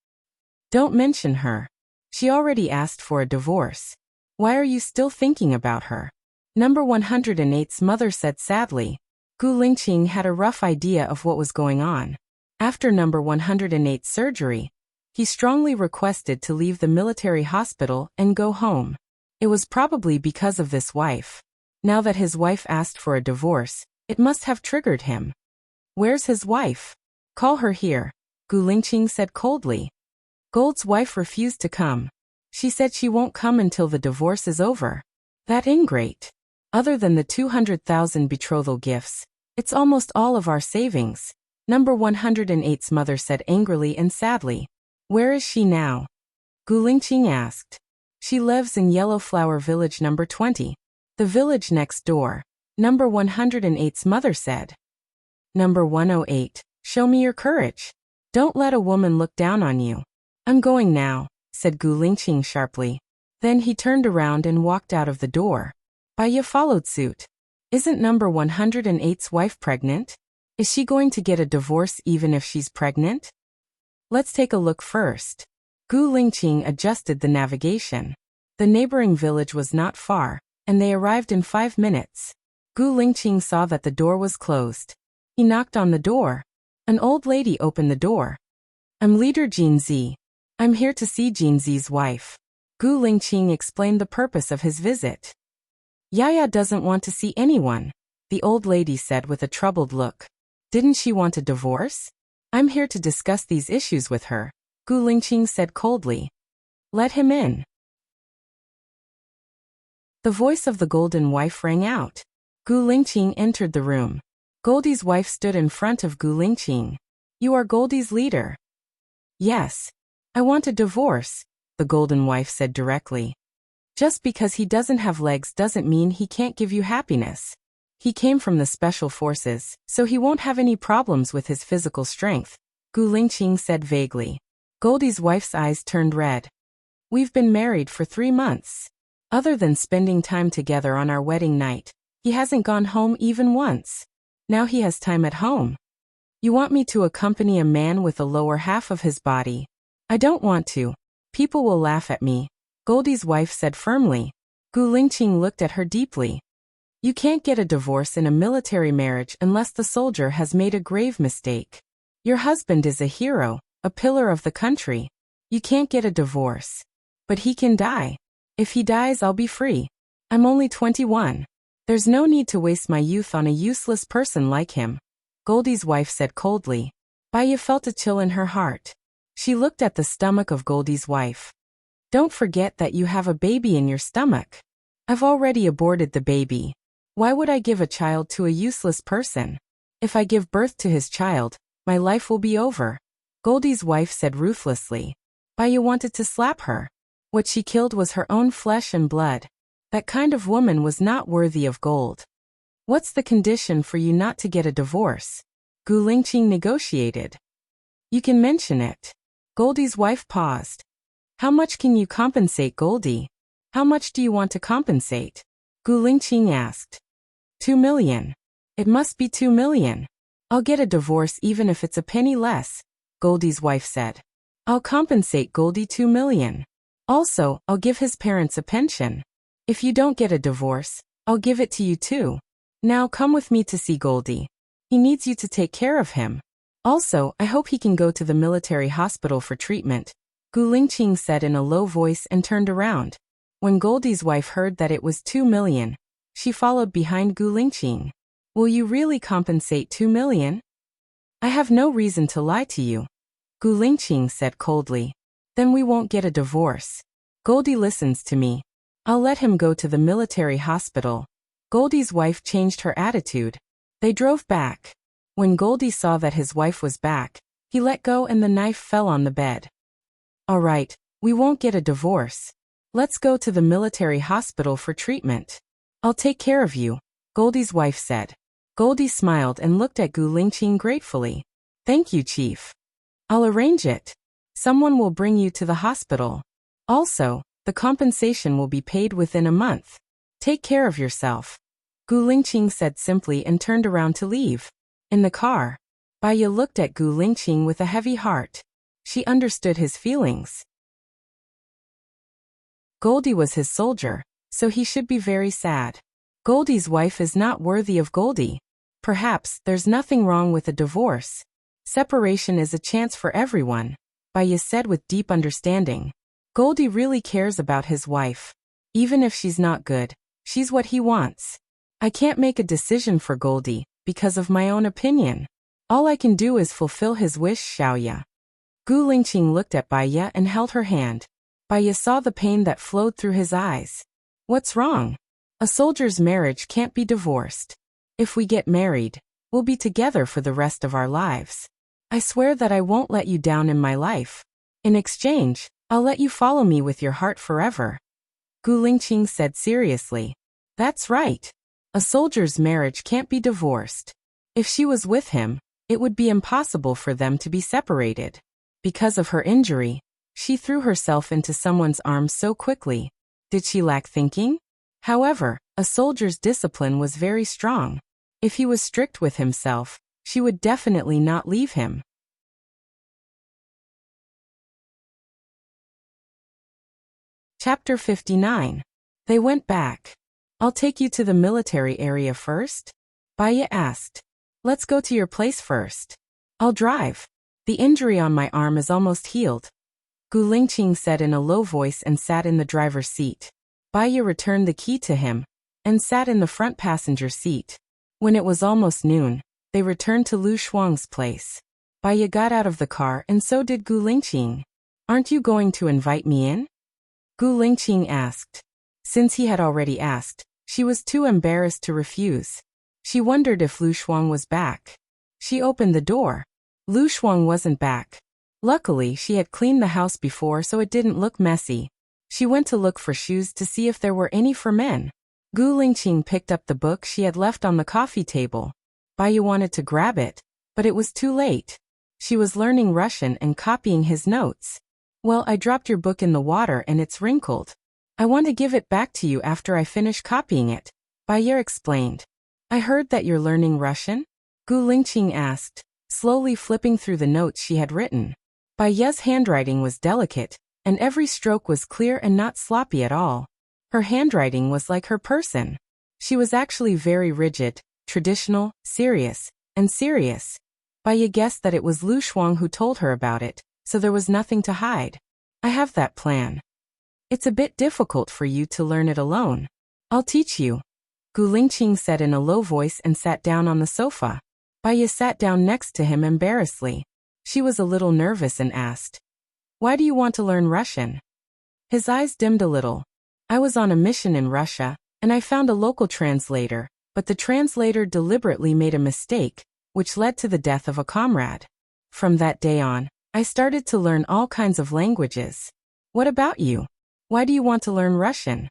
Don't mention her. She already asked for a divorce. Why are you still thinking about her?" Number 108's mother said sadly. Gu Lingqing had a rough idea of what was going on. After number 108's surgery, he strongly requested to leave the military hospital and go home. It was probably because of this wife. Now that his wife asked for a divorce, it must have triggered him. "Where's his wife? Call her here," Gu Lingqing said coldly. Gold's wife refused to come. She said she won't come until the divorce is over. That ingrate. Other than the 200,000 betrothal gifts, it's almost all of our savings. Number 108's mother said angrily and sadly. Where is she now? Gu Lingqing asked. She lives in Yellow Flower Village number 20. The village next door. Number 108's mother said. Number 108, show me your courage. Don't let a woman look down on you. I'm going now, said Gu Lingqing sharply. Then he turned around and walked out of the door. Baiya followed suit. Isn't number 108's wife pregnant? Is she going to get a divorce even if she's pregnant? Let's take a look first. Gu Lingqing adjusted the navigation. The neighboring village was not far, and they arrived in 5 minutes. Gu Lingqing saw that the door was closed. He knocked on the door. An old lady opened the door. I'm leader Jinzi. I'm here to see Jinzi's wife. Gu Lingqing explained the purpose of his visit. Yaya doesn't want to see anyone, the old lady said with a troubled look. Didn't she want a divorce? I'm here to discuss these issues with her, Gu Lingqing said coldly. Let him in. The voice of the golden wife rang out. Gu Lingqing entered the room. Goldie's wife stood in front of Gu Lingqing. You are Goldie's leader. Yes. I want a divorce, the golden wife said directly. Just because he doesn't have legs doesn't mean he can't give you happiness. He came from the special forces, so he won't have any problems with his physical strength, Gu Lingqing said vaguely. Goldie's wife's eyes turned red. We've been married for 3 months. Other than spending time together on our wedding night, he hasn't gone home even once. Now he has time at home. You want me to accompany a man with the lower half of his body? I don't want to. People will laugh at me, Goldie's wife said firmly. Gu Lingqing looked at her deeply. You can't get a divorce in a military marriage unless the soldier has made a grave mistake. Your husband is a hero, a pillar of the country. You can't get a divorce. But he can die. If he dies, I'll be free. I'm only 21. There's no need to waste my youth on a useless person like him, Goldie's wife said coldly. Baiya felt a chill in her heart. She looked at the stomach of Goldie's wife. Don't forget that you have a baby in your stomach. I've already aborted the baby. Why would I give a child to a useless person? If I give birth to his child, my life will be over, Goldie's wife said ruthlessly. Baiya wanted to slap her. What she killed was her own flesh and blood. That kind of woman was not worthy of gold. What's the condition for you not to get a divorce? Gu Lingqing negotiated. You can mention it. Goldie's wife paused. How much can you compensate Goldie? How much do you want to compensate? Gu Lingqing asked. 2 million. It must be 2 million. I'll get a divorce even if it's a penny less, Goldie's wife said. I'll compensate Goldie 2 million. Also, I'll give his parents a pension. If you don't get a divorce, I'll give it to you too. Now come with me to see Goldie. He needs you to take care of him. Also, I hope he can go to the military hospital for treatment, Gu Lingqing said in a low voice and turned around. When Goldie's wife heard that it was 2 million, she followed behind Gu Lingqing. Will you really compensate 2 million? I have no reason to lie to you, Gu Lingqing said coldly. Then we won't get a divorce. Goldie listens to me. I'll let him go to the military hospital. Goldie's wife changed her attitude. They drove back. When Goldie saw that his wife was back, he let go and the knife fell on the bed. All right, we won't get a divorce. Let's go to the military hospital for treatment. I'll take care of you, Goldie's wife said. Goldie smiled and looked at Gu Lingqing gratefully. Thank you, Chief. I'll arrange it. Someone will bring you to the hospital. Also, the compensation will be paid within a month. Take care of yourself, Gu Lingqing said simply and turned around to leave. In the car, Baiya looked at Gu Lingqing with a heavy heart. She understood his feelings. Goldie was his soldier, so he should be very sad. Goldie's wife is not worthy of Goldie. Perhaps there's nothing wrong with a divorce. Separation is a chance for everyone, Baiya said with deep understanding. Goldie really cares about his wife. Even if she's not good, she's what he wants. I can't make a decision for Goldie because of my own opinion. All I can do is fulfill his wish, Xiaoya. Gu Lingqing looked at Baiya and held her hand. Baiya saw the pain that flowed through his eyes. What's wrong? A soldier's marriage can't be divorced. If we get married, We'll be together for the rest of our lives. I swear that I won't let you down in my life. In exchange, I'll let you follow me with your heart forever. Gu Lingqing said seriously. That's right. A soldier's marriage can't be divorced. If she was with him, it would be impossible for them to be separated. Because of her injury, she threw herself into someone's arms so quickly. Did she lack thinking? However, a soldier's discipline was very strong. If he was strict with himself, she would definitely not leave him. Chapter 59. They went back. I'll take you to the military area first? Baya asked. Let's go to your place first. I'll drive. The injury on my arm is almost healed. Gu Lingqing said in a low voice and sat in the driver's seat. Baya returned the key to him and sat in the front passenger seat. When it was almost noon, they returned to Lu Shuang's place. Baya got out of the car and so did Gu Lingqing. Aren't you going to invite me in? Gu Lingqing asked. Since he had already asked, she was too embarrassed to refuse. She wondered if Lu Shuang was back. She opened the door. Lu Shuang wasn't back. Luckily, she had cleaned the house before so it didn't look messy. She went to look for shoes to see if there were any for men. Gu Lingqing picked up the book she had left on the coffee table. Baya wanted to grab it, but it was too late. She was learning Russian and copying his notes. Well, I dropped your book in the water and it's wrinkled. I want to give it back to you after I finish copying it, Baya explained. I heard that you're learning Russian? Gu Lingqing asked, slowly flipping through the notes she had written. Baya's handwriting was delicate, and every stroke was clear and not sloppy at all. Her handwriting was like her person. She was actually very rigid, traditional, serious, and serious. Baya guessed that it was Lu Shuang who told her about it, so there was nothing to hide. I have that plan. It's a bit difficult for you to learn it alone. I'll teach you. Gu Lingqing said in a low voice and sat down on the sofa. Baya sat down next to him embarrassedly. She was a little nervous and asked, Why do you want to learn Russian? His eyes dimmed a little. I was on a mission in Russia, and I found a local translator, but the translator deliberately made a mistake, which led to the death of a comrade. From that day on, I started to learn all kinds of languages. What about you? Why do you want to learn Russian?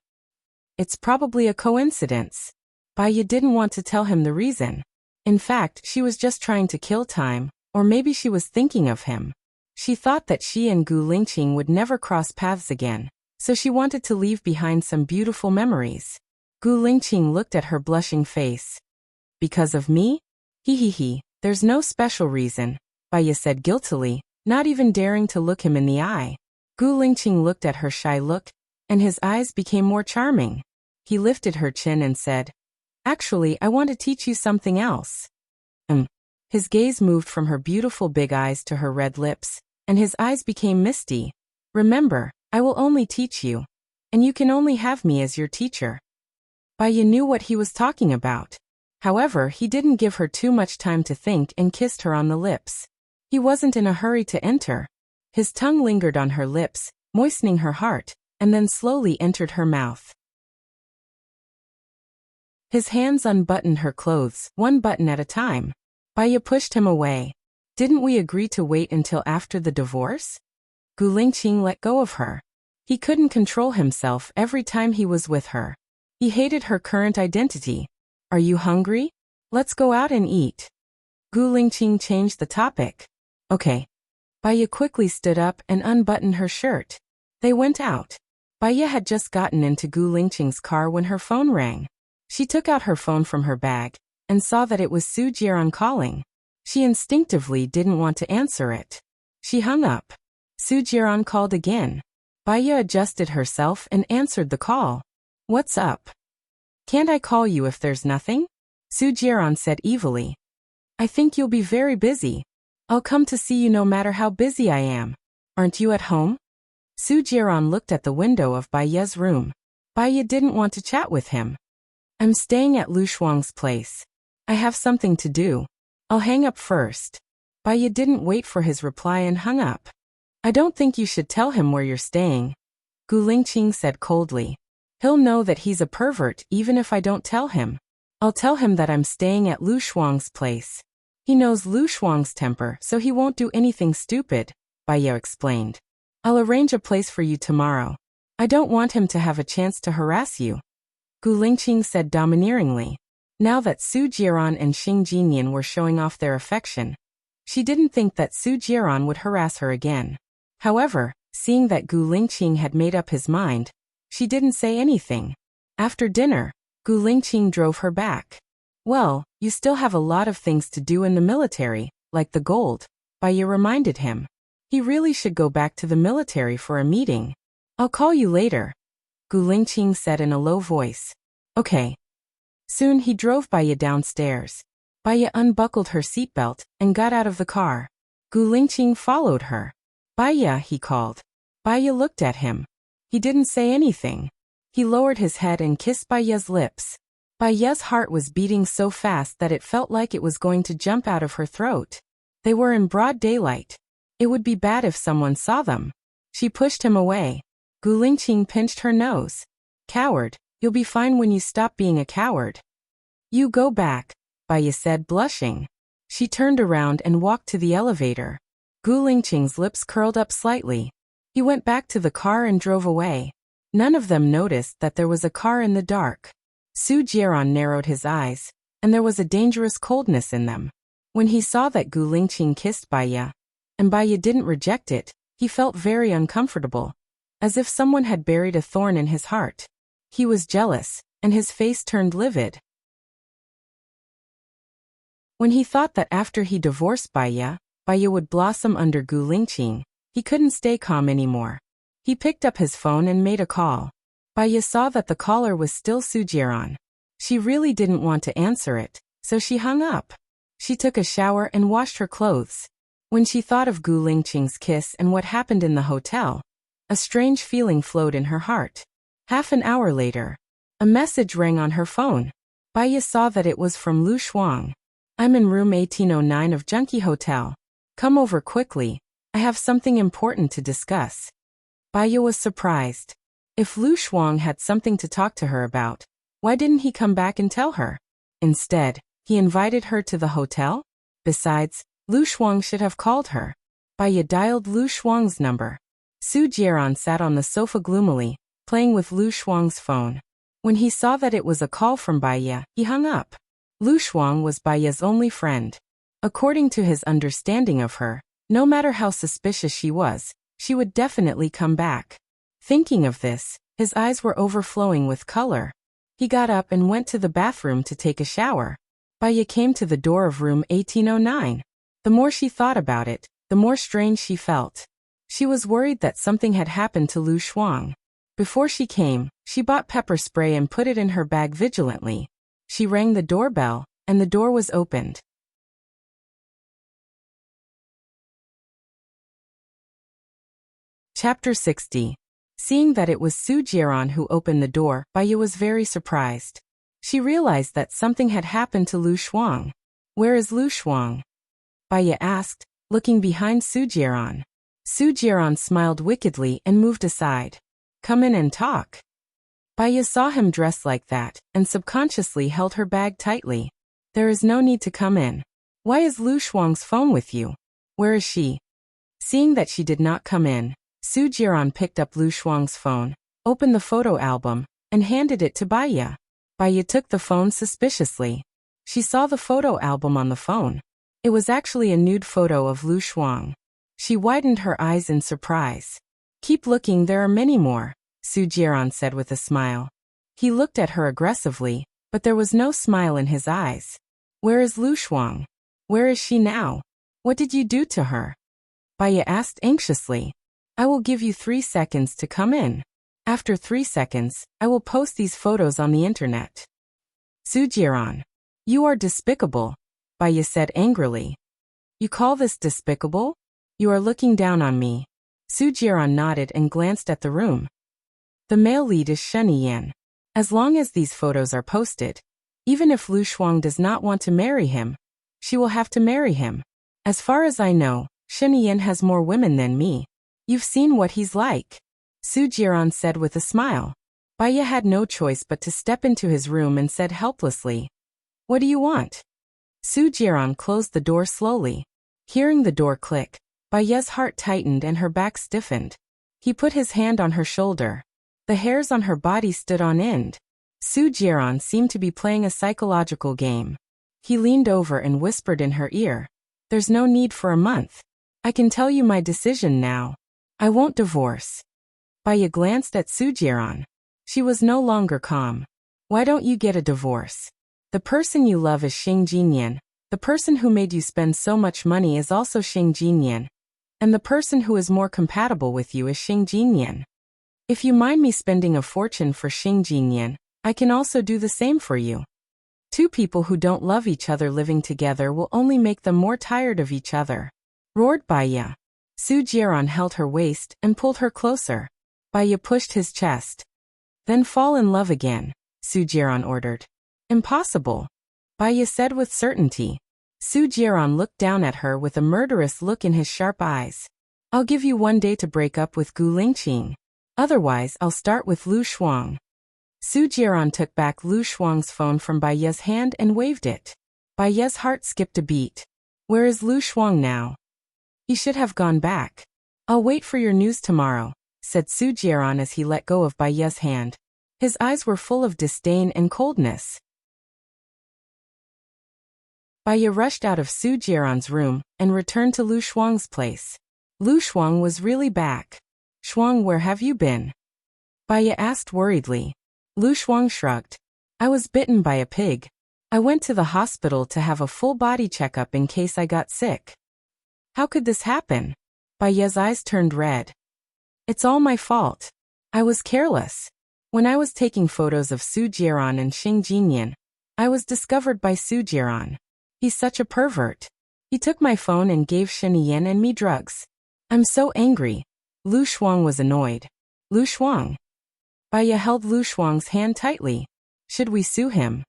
It's probably a coincidence. Baya didn't want to tell him the reason. In fact, she was just trying to kill time, or maybe she was thinking of him. She thought that she and Gu Lingqing would never cross paths again, so she wanted to leave behind some beautiful memories. Gu Lingqing looked at her blushing face. Because of me? He, there's no special reason, Baya said guiltily, not even daring to look him in the eye. Gu Lingqing looked at her shy look, and his eyes became more charming. He lifted her chin and said, Actually, I want to teach you something else. His gaze moved from her beautiful big eyes to her red lips, and his eyes became misty. Remember, I will only teach you, and you can only have me as your teacher. Baya knew what he was talking about. However, he didn't give her too much time to think and kissed her on the lips. He wasn't in a hurry to enter. His tongue lingered on her lips, moistening her heart, and then slowly entered her mouth. His hands unbuttoned her clothes, one button at a time. Baya pushed him away. Didn't we agree to wait until after the divorce? Gu Lingqing let go of her. He couldn't control himself every time he was with her. He hated her current identity. Are you hungry? Let's go out and eat. Gu Lingqing changed the topic. Okay. Baya quickly stood up and unbuttoned her shirt. They went out. Baya had just gotten into Gu Lingqing's car when her phone rang. She took out her phone from her bag and saw that it was Su Jiran calling. She instinctively didn't want to answer it. She hung up. Su Jiran called again. Baya adjusted herself and answered the call. What's up? Can't I call you if there's nothing? Su Jiran said evilly. I think you'll be very busy. I'll come to see you no matter how busy I am. Aren't you at home? Su Jiran looked at the window of Baya's room. Baya didn't want to chat with him. I'm staying at Lu Shuang's place. I have something to do. I'll hang up first. Baya didn't wait for his reply and hung up. I don't think you should tell him where you're staying, Gu Lingqing said coldly. He'll know that he's a pervert even if I don't tell him. I'll tell him that I'm staying at Lu Shuang's place. He knows Lu Shuang's temper, so he won't do anything stupid, Bai Ye explained. I'll arrange a place for you tomorrow. I don't want him to have a chance to harass you, Gu Lingqing said domineeringly. Now that Su Jiran and Xing Jinyan were showing off their affection, she didn't think that Su Jiran would harass her again. However, seeing that Gu Lingqing had made up his mind, she didn't say anything. After dinner, Gu Lingqing drove her back. Well, you still have a lot of things to do in the military, like the gold, Bai Ye reminded him. He really should go back to the military for a meeting. I'll call you later, Gu Lingqing said in a low voice. Okay. Soon he drove Bai Ye downstairs. Bai Ye unbuckled her seatbelt and got out of the car. Gu Lingqing followed her. Bai Ye, he called. Bai Ye looked at him. He didn't say anything. He lowered his head and kissed Bai Ye's lips. Bai Ye's heart was beating so fast that it felt like it was going to jump out of her throat. They were in broad daylight. It would be bad if someone saw them. She pushed him away. Gu Lingqing pinched her nose. Coward, you'll be fine when you stop being a coward. You go back, Bai Ye said, blushing. She turned around and walked to the elevator. Gu Lingqing's lips curled up slightly. He went back to the car and drove away. None of them noticed that there was a car in the dark. Su Jiran narrowed his eyes, and there was a dangerous coldness in them. When he saw that Gu Lingqing kissed Bai Ye, and Bai Ye didn't reject it, he felt very uncomfortable, as if someone had buried a thorn in his heart. He was jealous, and his face turned livid. When he thought that after he divorced Bai Ye would blossom under Gu Lingqing, he couldn't stay calm anymore. He picked up his phone and made a call. Bai Ye saw that the caller was still Su Jiran. She really didn't want to answer it, so she hung up. She took a shower and washed her clothes. When she thought of Gu Lingqing's kiss and what happened in the hotel, a strange feeling flowed in her heart. Half an hour later, a message rang on her phone. Bai Ye saw that it was from Lu Shuang. I'm in room 1809 of Junkie Hotel. Come over quickly. I have something important to discuss. Bai Ye was surprised. If Lu Shuang had something to talk to her about, why didn't he come back and tell her? Instead, he invited her to the hotel? Besides, Lu Shuang should have called her. Bai Ye dialed Lu Shuang's number. Su Jiran sat on the sofa gloomily, playing with Lu Shuang's phone. When he saw that it was a call from Bai Ye, he hung up. Lu Shuang was Bai Ye's only friend. According to his understanding of her, no matter how suspicious she would definitely come back. Thinking of this, his eyes were overflowing with color. He got up and went to the bathroom to take a shower. Bai Ye came to the door of room 1809. The more she thought about it, the more strange she felt. She was worried that something had happened to Lu Shuang. Before she came, she bought pepper spray and put it in her bag vigilantly. She rang the doorbell, and the door was opened. Chapter 60. Seeing that it was Su Jiran who opened the door, Bai Ye was very surprised. She realized that something had happened to Lu Shuang. Where is Lu Shuang? Bai Ye asked, looking behind Su Jiran. Su Jiran smiled wickedly and moved aside. Come in and talk. Bai Ye saw him dressed like that, and subconsciously held her bag tightly. There is no need to come in. Why is Lu Shuang's phone with you? Where is she? Seeing that she did not come in, Su Jiran picked up Lu Shuang's phone, opened the photo album, and handed it to Bai Ye. Bai Ye took the phone suspiciously. She saw the photo album on the phone. It was actually a nude photo of Lu Shuang. She widened her eyes in surprise. Keep looking, there are many more, Su Jiran said with a smile. He looked at her aggressively, but there was no smile in his eyes. Where is Lu Shuang? Where is she now? What did you do to her? Bai Ye asked anxiously. I will give you 3 seconds to come in. After 3 seconds, I will post these photos on the internet. Su Jiran. You are despicable, Bai Ye said angrily. You call this despicable? You are looking down on me. Su Jiran nodded and glanced at the room. The male lead is Shen Yan. As long as these photos are posted, even if Lu Shuang does not want to marry him, she will have to marry him. As far as I know, Shen Yan has more women than me. You've seen what he's like, Su Jiran said with a smile. Bai Ye had no choice but to step into his room and said helplessly, What do you want? Su Jiran closed the door slowly. Hearing the door click, Baye's heart tightened and her back stiffened. He put his hand on her shoulder. The hairs on her body stood on end. Su Jiran seemed to be playing a psychological game. He leaned over and whispered in her ear, "There's no need for a month. I can tell you my decision now. I won't divorce." Baye glanced at Su Jiran. She was no longer calm. "Why don't you get a divorce? The person you love is Xing Jinyan. The person who made you spend so much money is also Xing Jinyan. And the person who is more compatible with you is Xing Jinyan. If you mind me spending a fortune for Xing Jinyan, I can also do the same for you. Two people who don't love each other living together will only make them more tired of each other," roared Baye. Su Jiran held her waist and pulled her closer. Baye pushed his chest. "Then fall in love again," Su Jiran ordered. "Impossible," Baye said with certainty. Su Jiran looked down at her with a murderous look in his sharp eyes. "I'll give you 1 day to break up with Gu Lingqing. Otherwise, I'll start with Lu Shuang." Su Jiran took back Lu Shuang's phone from Baye's hand and waved it. Baye's heart skipped a beat. "Where is Lu Shuang now?" "He should have gone back." "I'll wait for your news tomorrow," said Su Jiran as he let go of Baye's hand. His eyes were full of disdain and coldness. Baye rushed out of Su Jiran's room and returned to Lu Shuang's place. Lu Shuang was really back. "Shuang, where have you been?" Baye asked worriedly. Lu Shuang shrugged. "I was bitten by a pig. I went to the hospital to have a full body checkup in case I got sick." "How could this happen?" Baye's eyes turned red. "It's all my fault. I was careless. When I was taking photos of Su Jiran and Xing Jinyan, I was discovered by Su Jiran. He's such a pervert. He took my phone and gave Shiniyan and me drugs. I'm so angry." Lu Shuang was annoyed. "Lu Shuang?" Baye held Lu Shuang's hand tightly. "Should we sue him?"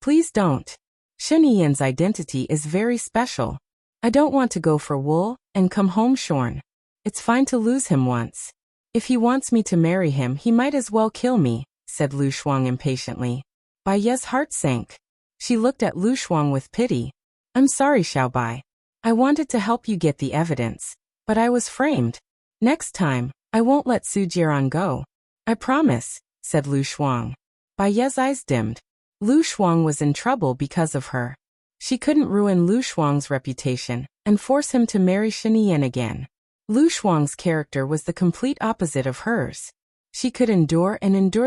"Please don't. Shiniyan's identity is very special. I don't want to go for wool and come home shorn. It's fine to lose him once. If he wants me to marry him, he might as well kill me," said Lu Shuang impatiently. Baye's heart sank. She looked at Lu Shuang with pity. "I'm sorry, Xiaobai. I wanted to help you get the evidence, but I was framed. Next time, I won't let Su Jiran go. I promise," said Lu Shuang. Baye's eyes dimmed. Lu Shuang was in trouble because of her. She couldn't ruin Lu Shuang's reputation and force him to marry Shiniyan again. Lu Shuang's character was the complete opposite of hers. She could endure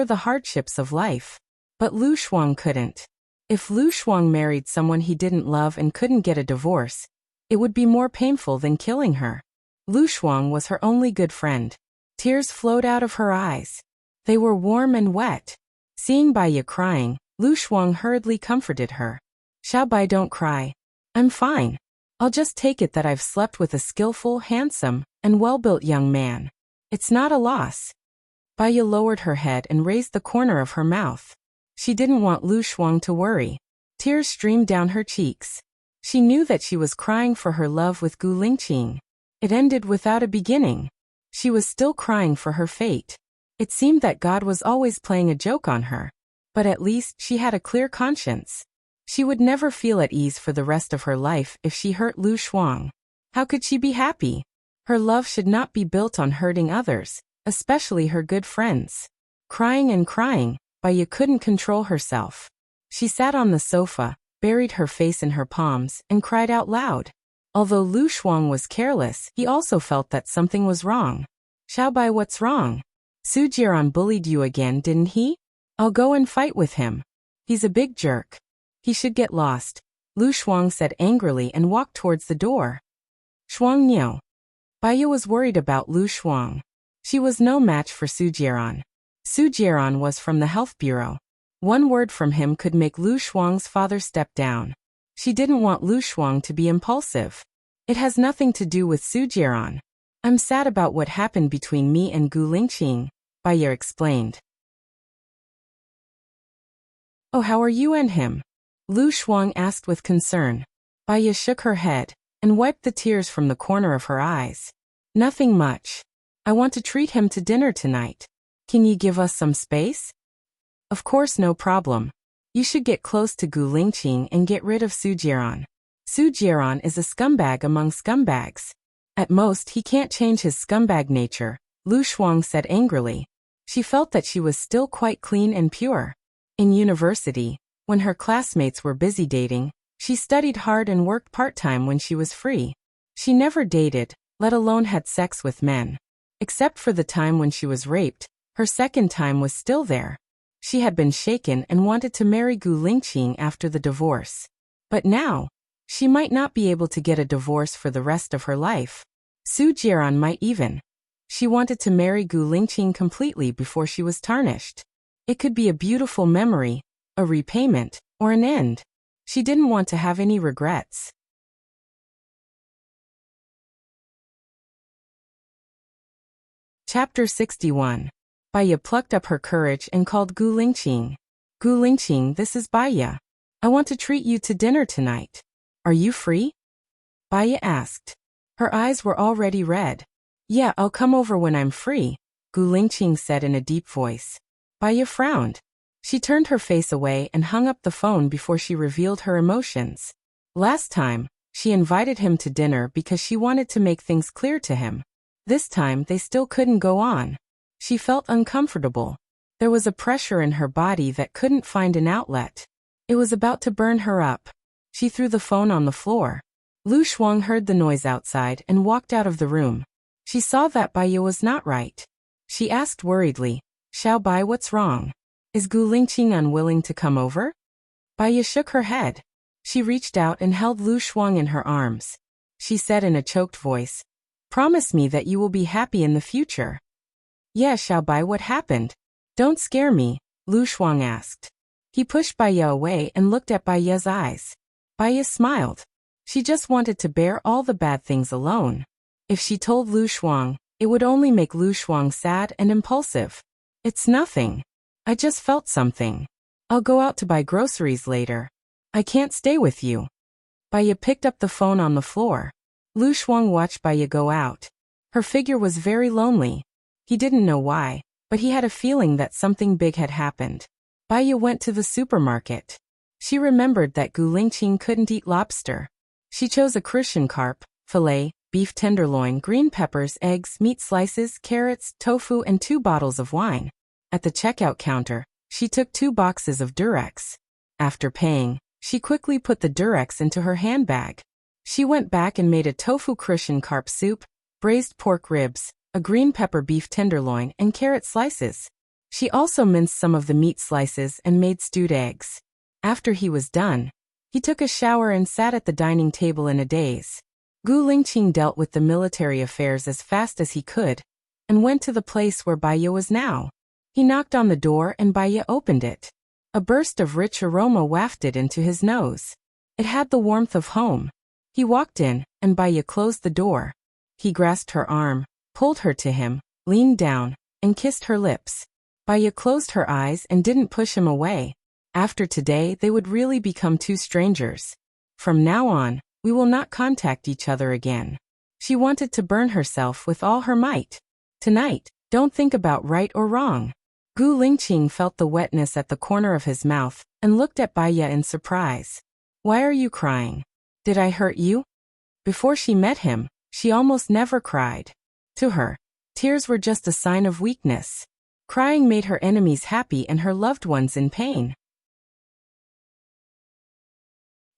the hardships of life. But Lu Shuang couldn't. If Lu Shuang married someone he didn't love and couldn't get a divorce, it would be more painful than killing her. Lu Shuang was her only good friend. Tears flowed out of her eyes. They were warm and wet. Seeing Baye crying, Lu Shuang hurriedly comforted her. "Xiaobai, don't cry. I'm fine. I'll just take it that I've slept with a skillful, handsome, and well-built young man. It's not a loss." Baye lowered her head and raised the corner of her mouth. She didn't want Lu Shuang to worry. Tears streamed down her cheeks. She knew that she was crying for her love with Gu Lingqing. It ended without a beginning. She was still crying for her fate. It seemed that God was always playing a joke on her. But at least she had a clear conscience. She would never feel at ease for the rest of her life if she hurt Lu Shuang. How could she be happy? Her love should not be built on hurting others, especially her good friends. Crying and crying, Baye couldn't control herself. She sat on the sofa, buried her face in her palms, and cried out loud. Although Lu Shuang was careless, he also felt that something was wrong. "Xiaobai, what's wrong? Su Jiran bullied you again, didn't he? I'll go and fight with him. He's a big jerk. He should get lost," Lu Shuang said angrily and walked towards the door. "Shuang Niu." Baye was worried about Lu Shuang. She was no match for Su Jiran. Su Jiran was from the health bureau. One word from him could make Lu Shuang's father step down. She didn't want Lu Shuang to be impulsive. "It has nothing to do with Su Jiran. I'm sad about what happened between me and Gu Lingqing," Baye explained. "Oh, how are you and him?" Lu Shuang asked with concern. Baye shook her head and wiped the tears from the corner of her eyes. "Nothing much. I want to treat him to dinner tonight. Can you give us some space?" "Of course, no problem." You should get close to Gu Lingqing and get rid of Su Jiran. Su Jiran is a scumbag among scumbags. At most, he can't change his scumbag nature, Lu Shuang said angrily. She felt that she was still quite clean and pure. In university, when her classmates were busy dating, she studied hard and worked part-time when she was free. She never dated, let alone had sex with men. Except for the time when she was raped, her second time was still there. She had been shaken and wanted to marry Gu Lingqing after the divorce. But now, she might not be able to get a divorce for the rest of her life. Su Jiran might even. She wanted to marry Gu Lingqing completely before she was tarnished. It could be a beautiful memory, a repayment, or an end. She didn't want to have any regrets. Chapter 61. Baya plucked up her courage and called Gu Lingqing. Gu Lingqing, this is Baya. I want to treat you to dinner tonight. Are you free? Baya asked. Her eyes were already red. Yeah, I'll come over when I'm free, Gu Lingqing said in a deep voice. Baya frowned. She turned her face away and hung up the phone before she revealed her emotions. Last time, she invited him to dinner because she wanted to make things clear to him. This time, they still couldn't go on. She felt uncomfortable. There was a pressure in her body that couldn't find an outlet. It was about to burn her up. She threw the phone on the floor. Lu Shuang heard the noise outside and walked out of the room. She saw that Baya was not right. She asked worriedly, Xiao Bai, what's wrong? Is Gu Lingqing unwilling to come over? Baya shook her head. She reached out and held Lu Shuang in her arms. She said in a choked voice, Promise me that you will be happy in the future. Yeah, Xiao Bai, what happened? Don't scare me, Lu Shuang asked. He pushed Baya away and looked at Baya's eyes. Baya smiled. She just wanted to bear all the bad things alone. If she told Lu Shuang, it would only make Lu Shuang sad and impulsive. It's nothing. I just felt something. I'll go out to buy groceries later. I can't stay with you. Baya picked up the phone on the floor. Lu Shuang watched Baya go out. Her figure was very lonely. He didn't know why, but he had a feeling that something big had happened. Baya went to the supermarket. She remembered that Gu Lingqing couldn't eat lobster. She chose a crucian carp, fillet, beef tenderloin, green peppers, eggs, meat slices, carrots, tofu, and 2 bottles of wine. At the checkout counter, she took 2 boxes of Durex. After paying, she quickly put the Durex into her handbag. She went back and made a tofu crucian carp soup, braised pork ribs, a green pepper beef tenderloin, and carrot slices. She also minced some of the meat slices and made stewed eggs. After he was done, he took a shower and sat at the dining table in a daze. Gu Lingqing dealt with the military affairs as fast as he could, and went to the place where Baya was now. He knocked on the door and Baya opened it. A burst of rich aroma wafted into his nose. It had the warmth of home. He walked in, and Baya closed the door. He grasped her arm, pulled her to him, leaned down, and kissed her lips. Baya closed her eyes and didn't push him away. After today, they would really become 2 strangers. From now on, we will not contact each other again. She wanted to burn herself with all her might. Tonight, don't think about right or wrong. Gu Lingqing felt the wetness at the corner of his mouth and looked at Baya in surprise. Why are you crying? Did I hurt you? Before she met him, she almost never cried. To her, tears were just a sign of weakness. Crying made her enemies happy and her loved ones in pain.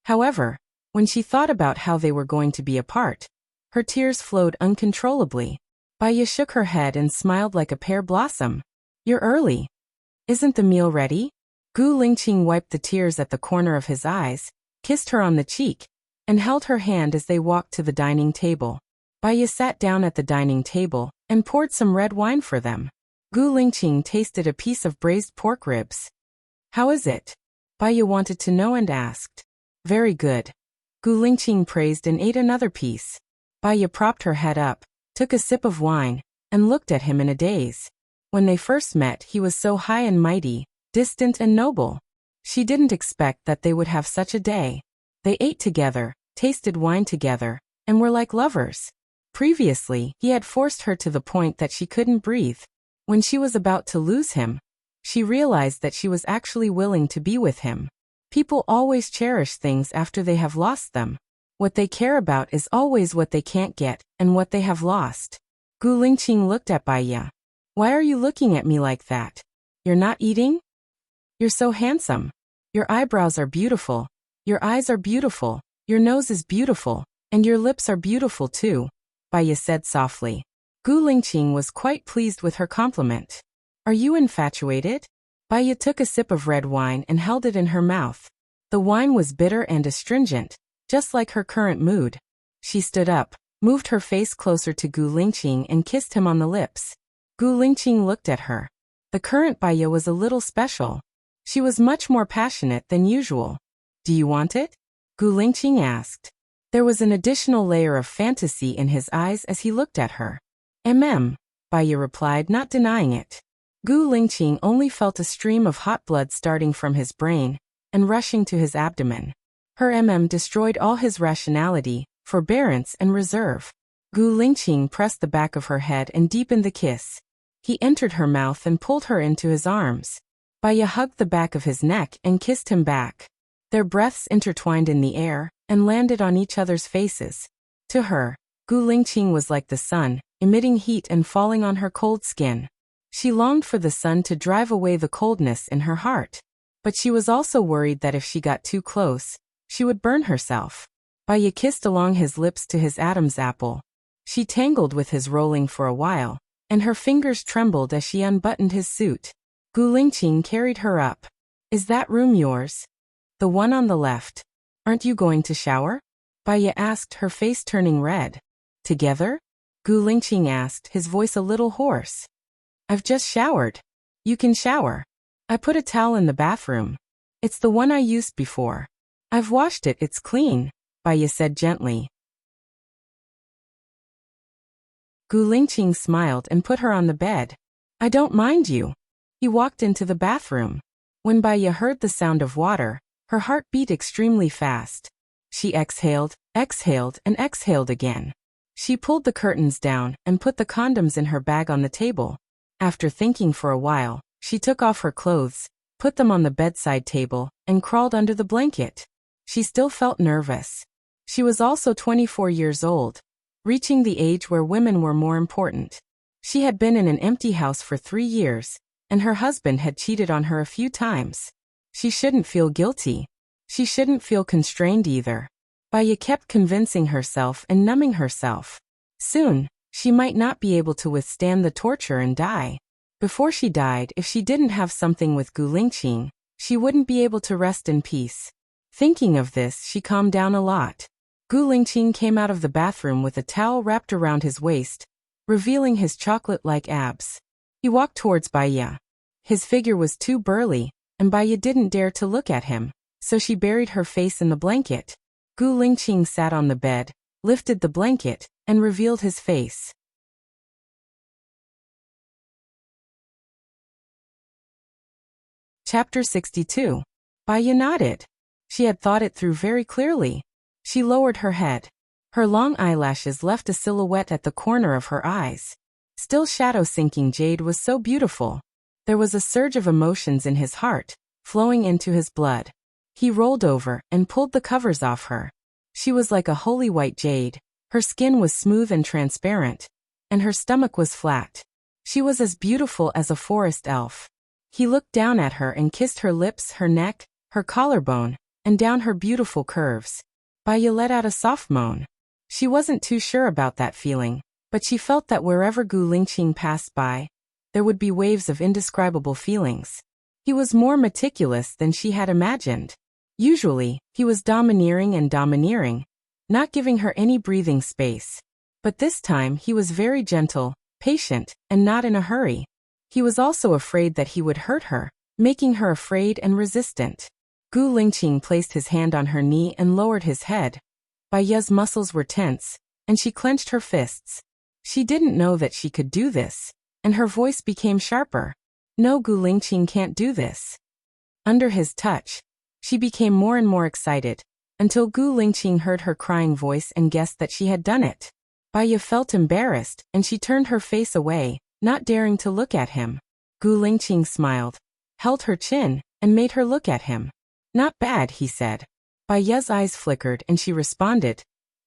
However, when she thought about how they were going to be apart, her tears flowed uncontrollably. Baya shook her head and smiled like a pear blossom. You're early. Isn't the meal ready? Gu Lingqing wiped the tears at the corner of his eyes, kissed her on the cheek, and held her hand as they walked to the dining table. Baya sat down at the dining table and poured some red wine for them. Gu Lingqing tasted a piece of braised pork ribs. How is it? Baya wanted to know and asked. Very good. Gu Lingqing praised and ate another piece. Baya propped her head up, took a sip of wine, and looked at him in a daze. When they first met, he was so high and mighty, distant and noble. She didn't expect that they would have such a day. They ate together, tasted wine together, and were like lovers. Previously, he had forced her to the point that she couldn't breathe. When she was about to lose him, She realized that she was actually willing to be with him. People always cherish things after they have lost them. What they care about is always what they can't get and what they have lost. Gu Lingqing looked at Bai Ye. Why are you looking at me like that? You're not eating? You're so handsome. Your eyebrows are beautiful. Your eyes are beautiful. Your nose is beautiful. And your lips are beautiful too, Bai Ye said softly. Gu Lingqing was quite pleased with her compliment. Are you infatuated? Bai Ye took a sip of red wine and held it in her mouth. The wine was bitter and astringent, just like her current mood. She stood up, moved her face closer to Gu Lingqing and kissed him on the lips. Gu Lingqing looked at her. The current Bai Ye was a little special. She was much more passionate than usual. Do you want it? Gu Lingqing asked. There was an additional layer of fantasy in his eyes as he looked at her. Bai Ye replied, not denying it. Gu Lingqing only felt a stream of hot blood starting from his brain and rushing to his abdomen. Her destroyed all his rationality, forbearance and reserve. Gu Lingqing pressed the back of her head and deepened the kiss. He entered her mouth and pulled her into his arms. Bai Ye hugged the back of his neck and kissed him back. Their breaths intertwined in the air and landed on each other's faces. To her, Gu Lingqing was like the sun, emitting heat and falling on her cold skin. She longed for the sun to drive away the coldness in her heart. But she was also worried that if she got too close, she would burn herself. Bai Ye kissed along his lips to his Adam's apple. She tangled with his rolling for a while, and her fingers trembled as she unbuttoned his suit. Gu Lingqing carried her up. Is that room yours? The one on the left. Aren't you going to shower? Bai Ye asked, her face turning red. Together? Gu Lingqing asked, his voice a little hoarse. I've just showered. You can shower. I put a towel in the bathroom. It's the one I used before. I've washed it, it's clean, Bai Ye said gently. Gu Lingqing smiled and put her on the bed. I don't mind you. He walked into the bathroom. When Bai Ye heard the sound of water, her heart beat extremely fast. She exhaled, exhaled, and exhaled again. She pulled the curtains down and put the condoms in her bag on the table. After thinking for a while, she took off her clothes, put them on the bedside table, and crawled under the blanket. She still felt nervous. She was also 24 years old, reaching the age where women were more important. She had been in an empty house for 3 years, and her husband had cheated on her a few times. She shouldn't feel guilty. She shouldn't feel constrained either. Bai Ye kept convincing herself and numbing herself. Soon, she might not be able to withstand the torture and die. Before she died, if she didn't have something with Gu Lingqing, she wouldn't be able to rest in peace. Thinking of this, she calmed down a lot. Gu Lingqing came out of the bathroom with a towel wrapped around his waist, revealing his chocolate-like abs. He walked towards Bai Ye. His figure was too burly, and Bai Ye didn't dare to look at him, so she buried her face in the blanket. Gu Lingqing sat on the bed, lifted the blanket, and revealed his face. Chapter 62. Bai Ye nodded. She had thought it through very clearly. She lowered her head. Her long eyelashes left a silhouette at the corner of her eyes. Still shadow-sinking jade was so beautiful. There was a surge of emotions in his heart, flowing into his blood. He rolled over and pulled the covers off her. She was like a holy white jade. Her skin was smooth and transparent, and her stomach was flat. She was as beautiful as a forest elf. He looked down at her and kissed her lips, her neck, her collarbone, and down her beautiful curves. Bai Ye let out a soft moan. She wasn't too sure about that feeling, but she felt that wherever Gu Lingqing passed by, there would be waves of indescribable feelings. He was more meticulous than she had imagined. Usually, he was domineering, not giving her any breathing space. But this time he was very gentle, patient, and not in a hurry. He was also afraid that he would hurt her, making her afraid and resistant. Gu Lingqing placed his hand on her knee and lowered his head. Bai Ye's muscles were tense, and she clenched her fists. She didn't know that she could do this, and her voice became sharper. No, Gu Lingqing can't do this. Under his touch, she became more and more excited, until Gu Lingqing heard her crying voice and guessed that she had done it. Bai Ye felt embarrassed, and she turned her face away, not daring to look at him. Gu Lingqing smiled. held her chin, and made her look at him. Not bad, he said. Bai Ye's eyes flickered and she responded,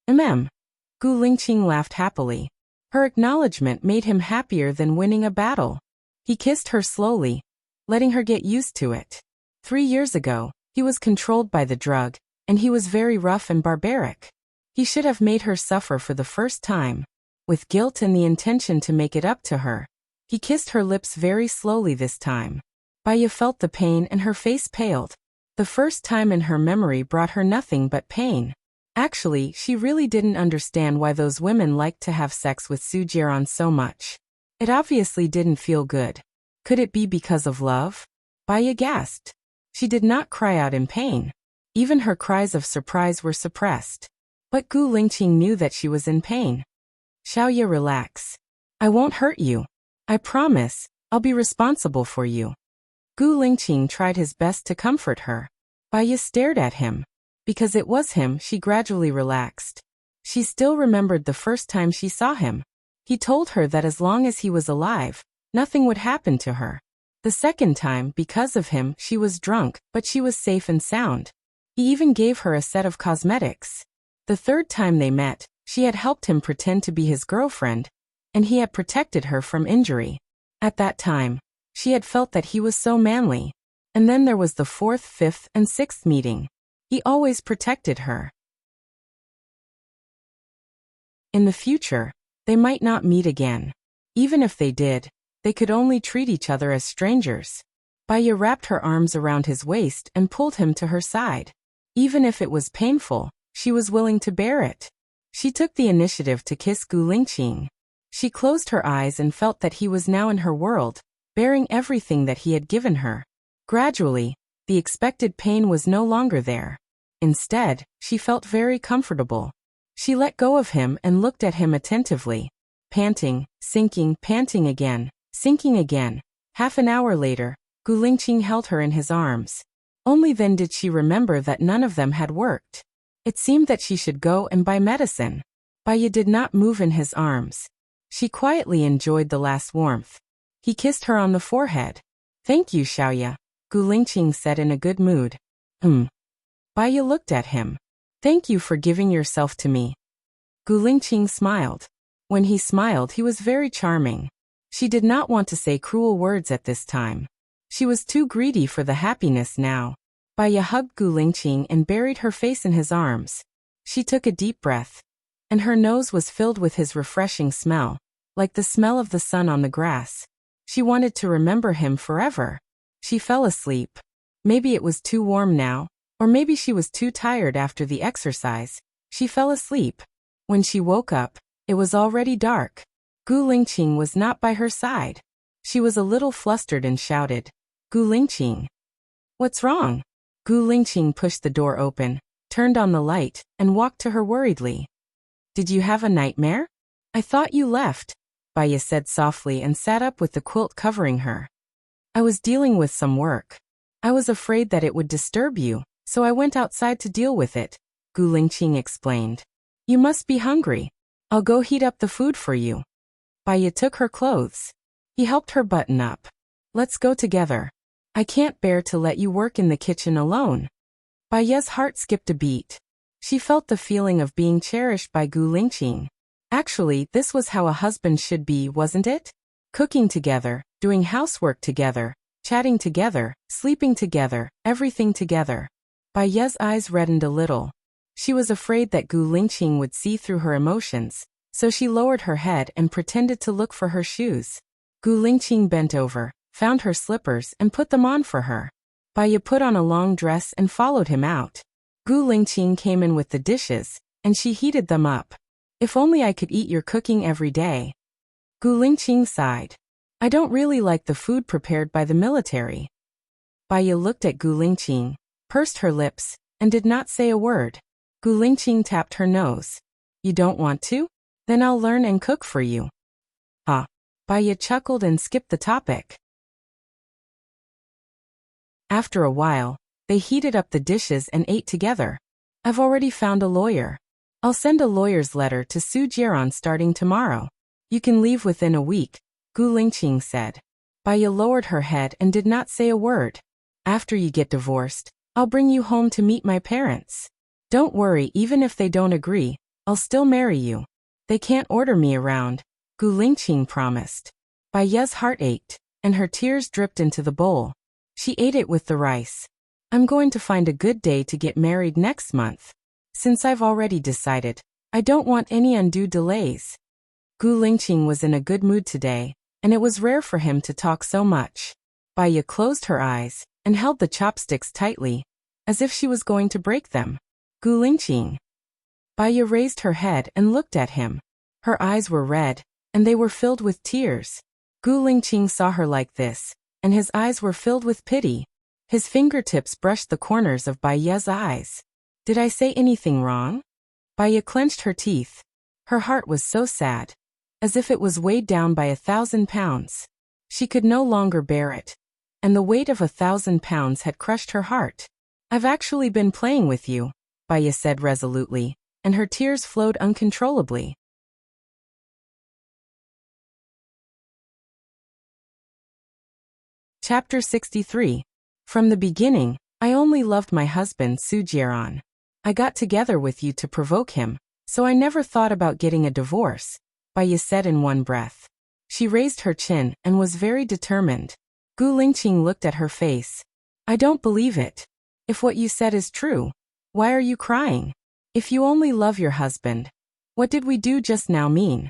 Gu Lingqing laughed happily. Her acknowledgement made him happier than winning a battle. He kissed her slowly, letting her get used to it. 3 years ago, he was controlled by the drug, and he was very rough and barbaric. He should have made her suffer for the first time. With guilt and the intention to make it up to her, he kissed her lips very slowly this time. Bai Ye felt the pain and her face paled. The first time in her memory brought her nothing but pain. Actually, she really didn't understand why those women liked to have sex with Su Jiran so much. It obviously didn't feel good. Could it be because of love? Bai Ye gasped. She did not cry out in pain. Even her cries of surprise were suppressed. But Gu Lingqing knew that she was in pain. Xiaoye, relax. I won't hurt you. I promise, I'll be responsible for you. Gu Lingqing tried his best to comfort her. Bai Ye stared at him. Because it was him, she gradually relaxed. She still remembered the first time she saw him. He told her that as long as he was alive, nothing would happen to her. The second time, because of him, she was drunk, but she was safe and sound. He even gave her a set of cosmetics. The third time they met, she had helped him pretend to be his girlfriend, and he had protected her from injury. At that time, she had felt that he was so manly. And then there was the 4th, 5th, and 6th meeting. He always protected her. In the future, they might not meet again. Even if they did, they could only treat each other as strangers. Bai Ye wrapped her arms around his waist and pulled him to her side. Even if it was painful, she was willing to bear it. She took the initiative to kiss Gu Lingqing. She closed her eyes and felt that he was now in her world, bearing everything that he had given her. Gradually, the expected pain was no longer there. Instead, she felt very comfortable. She let go of him and looked at him attentively. Panting, sinking, panting again, sinking again. Half an hour later, Gu Lingqing held her in his arms. Only then did she remember that none of them had worked. It seemed that she should go and buy medicine. Bai Ye did not move in his arms. She quietly enjoyed the last warmth. He kissed her on the forehead. Thank you, Xiaoye, Gu Lingqing said in a good mood. Bai Ye looked at him. Thank you for giving yourself to me. Gu Lingqing smiled. When he smiled, he was very charming. She did not want to say cruel words at this time. She was too greedy for the happiness now. Bai Ye hugged Gu Lingqing and buried her face in his arms. She took a deep breath, and her nose was filled with his refreshing smell, like the smell of the sun on the grass. She wanted to remember him forever. She fell asleep. Maybe it was too warm now, or maybe she was too tired after the exercise. She fell asleep. When she woke up, it was already dark. Gu Lingqing was not by her side. She was a little flustered and shouted, Gu Lingqing. What's wrong? Gu Lingqing pushed the door open, turned on the light, and walked to her worriedly. Did you have a nightmare? I thought you left, Bai Ye said softly and sat up with the quilt covering her. I was dealing with some work. I was afraid that it would disturb you, so I went outside to deal with it, Gu Lingqing explained. You must be hungry. I'll go heat up the food for you. Bai Ye took her clothes. He helped her button up. Let's go together. I can't bear to let you work in the kitchen alone. Bai Ye's heart skipped a beat. She felt the feeling of being cherished by Gu Lingqing. Actually, this was how a husband should be, wasn't it? Cooking together, doing housework together, chatting together, sleeping together, everything together. Bai Ye's eyes reddened a little. She was afraid that Gu Lingqing would see through her emotions, so she lowered her head and pretended to look for her shoes. Gu Lingqing bent over, found her slippers and put them on for her. Bai Ye put on a long dress and followed him out. Gu Lingqing came in with the dishes, and she heated them up. If only I could eat your cooking every day. Gu Lingqing sighed. I don't really like the food prepared by the military. Bai Ye looked at Gu Lingqing, pursed her lips, and did not say a word. Gu Lingqing tapped her nose. You don't want to? Then I'll learn and cook for you. Ah. Bai Ye chuckled and skipped the topic. After a while, they heated up the dishes and ate together. I've already found a lawyer. I'll send a lawyer's letter to Su Jiran starting tomorrow. You can leave within a week, Gu Lingqing said. Baya lowered her head and did not say a word. After you get divorced, I'll bring you home to meet my parents. Don't worry, even if they don't agree, I'll still marry you. They can't order me around, Gu Lingqing promised. Baya's heart ached, and her tears dripped into the bowl. She ate it with the rice. I'm going to find a good day to get married next month. Since I've already decided, I don't want any undue delays. Gu Lingqing was in a good mood today, and it was rare for him to talk so much. Baya closed her eyes and held the chopsticks tightly, as if she was going to break them. Gu Lingqing. Baya raised her head and looked at him. Her eyes were red, and they were filled with tears. Gu Lingqing saw her like this, and his eyes were filled with pity. His fingertips brushed the corners of Baya's eyes. Did I say anything wrong? Baya clenched her teeth. Her heart was so sad, as if it was weighed down by 1,000 pounds. She could no longer bear it, and the weight of 1,000 pounds had crushed her heart. I've actually been playing with you, Baya said resolutely, and her tears flowed uncontrollably. Chapter 63. From the beginning, I only loved my husband Su Jieran. I got together with you to provoke him, so I never thought about getting a divorce, Baya said in one breath. She raised her chin and was very determined. Gu Lingqing looked at her face. I don't believe it. If what you said is true, why are you crying? If you only love your husband, what did we do just now mean?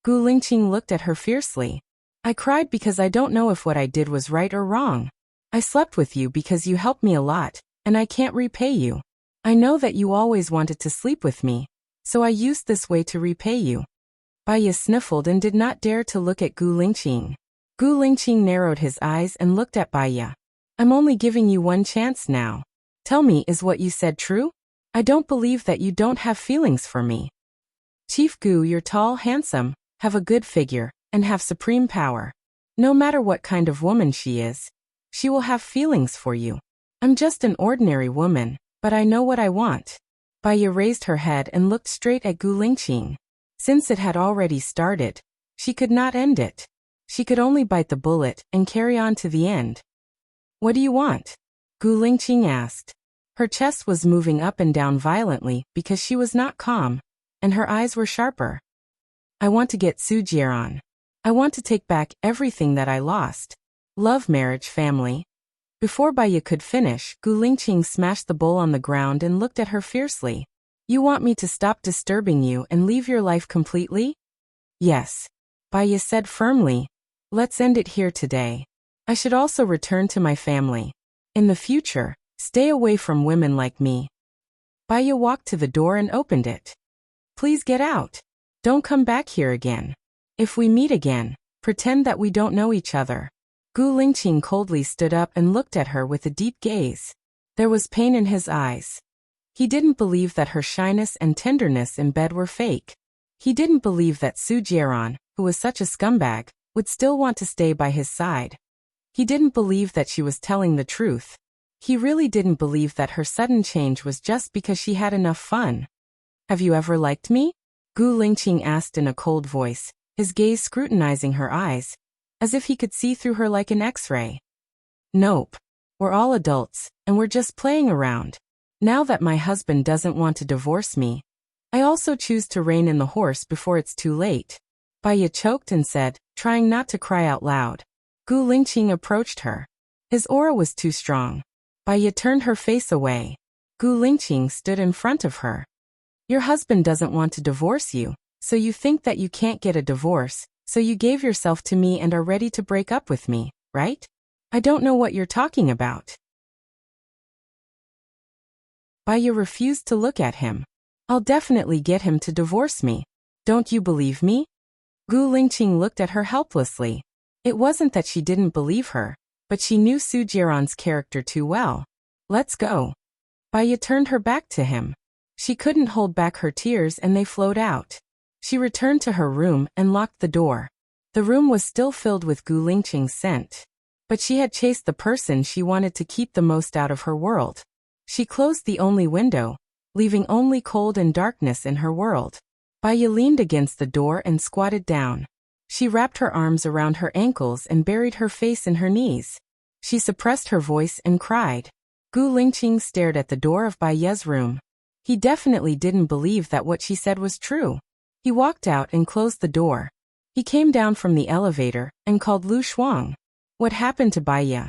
Gu Lingqing looked at her fiercely. I cried because I don't know if what I did was right or wrong. I slept with you because you helped me a lot, and I can't repay you. I know that you always wanted to sleep with me, so I used this way to repay you. Baya sniffled and did not dare to look at Gu Lingqing. Gu Lingqing narrowed his eyes and looked at Baya. I'm only giving you one chance now. Tell me, is what you said true? I don't believe that you don't have feelings for me. Chief Gu, you're tall, handsome, have a good figure, and have supreme power. No matter what kind of woman she is, she will have feelings for you. I'm just an ordinary woman, but I know what I want. Baya raised her head and looked straight at Gu Lingqing. Since it had already started, she could not end it. She could only bite the bullet and carry on to the end. What do you want? Gu Lingqing asked. Her chest was moving up and down violently because she was not calm, and her eyes were sharper. I want to get Su Jieran. I want to take back everything that I lost. Love, marriage, family. Before Baya could finish, Gu Lingqing smashed the bowl on the ground and looked at her fiercely. You want me to stop disturbing you and leave your life completely? Yes. Baya said firmly. Let's end it here today. I should also return to my family. In the future, stay away from women like me. Baya walked to the door and opened it. Please get out. Don't come back here again. If we meet again, pretend that we don't know each other. Gu Lingqing coldly stood up and looked at her with a deep gaze. There was pain in his eyes. He didn't believe that her shyness and tenderness in bed were fake. He didn't believe that Su Jieran, who was such a scumbag, would still want to stay by his side. He didn't believe that she was telling the truth. He really didn't believe that her sudden change was just because she had enough fun. Have you ever liked me? Gu Lingqing asked in a cold voice, his gaze scrutinizing her eyes, as if he could see through her like an X-ray. Nope. We're all adults, and we're just playing around. Now that my husband doesn't want to divorce me, I also choose to rein in the horse before it's too late. Baya choked and said, trying not to cry out loud. Gu Lingqing approached her. His aura was too strong. Baya turned her face away. Gu Lingqing stood in front of her. Your husband doesn't want to divorce you, so you think that you can't get a divorce, so you gave yourself to me and are ready to break up with me, right? I don't know what you're talking about. Baya refused to look at him. I'll definitely get him to divorce me. Don't you believe me? Gu Lingqing looked at her helplessly. It wasn't that she didn't believe her, but she knew Su Jieran's character too well. Let's go. Baya turned her back to him. She couldn't hold back her tears and they flowed out. She returned to her room and locked the door. The room was still filled with Gu Lingqing's scent. But she had chased the person she wanted to keep the most out of her world. She closed the only window, leaving only cold and darkness in her world. Baya leaned against the door and squatted down. She wrapped her arms around her ankles and buried her face in her knees. She suppressed her voice and cried. Gu Lingqing stared at the door of Bai Ye's room. He definitely didn't believe that what she said was true. He walked out and closed the door. He came down from the elevator and called Lu Shuang. What happened to Bai Ye?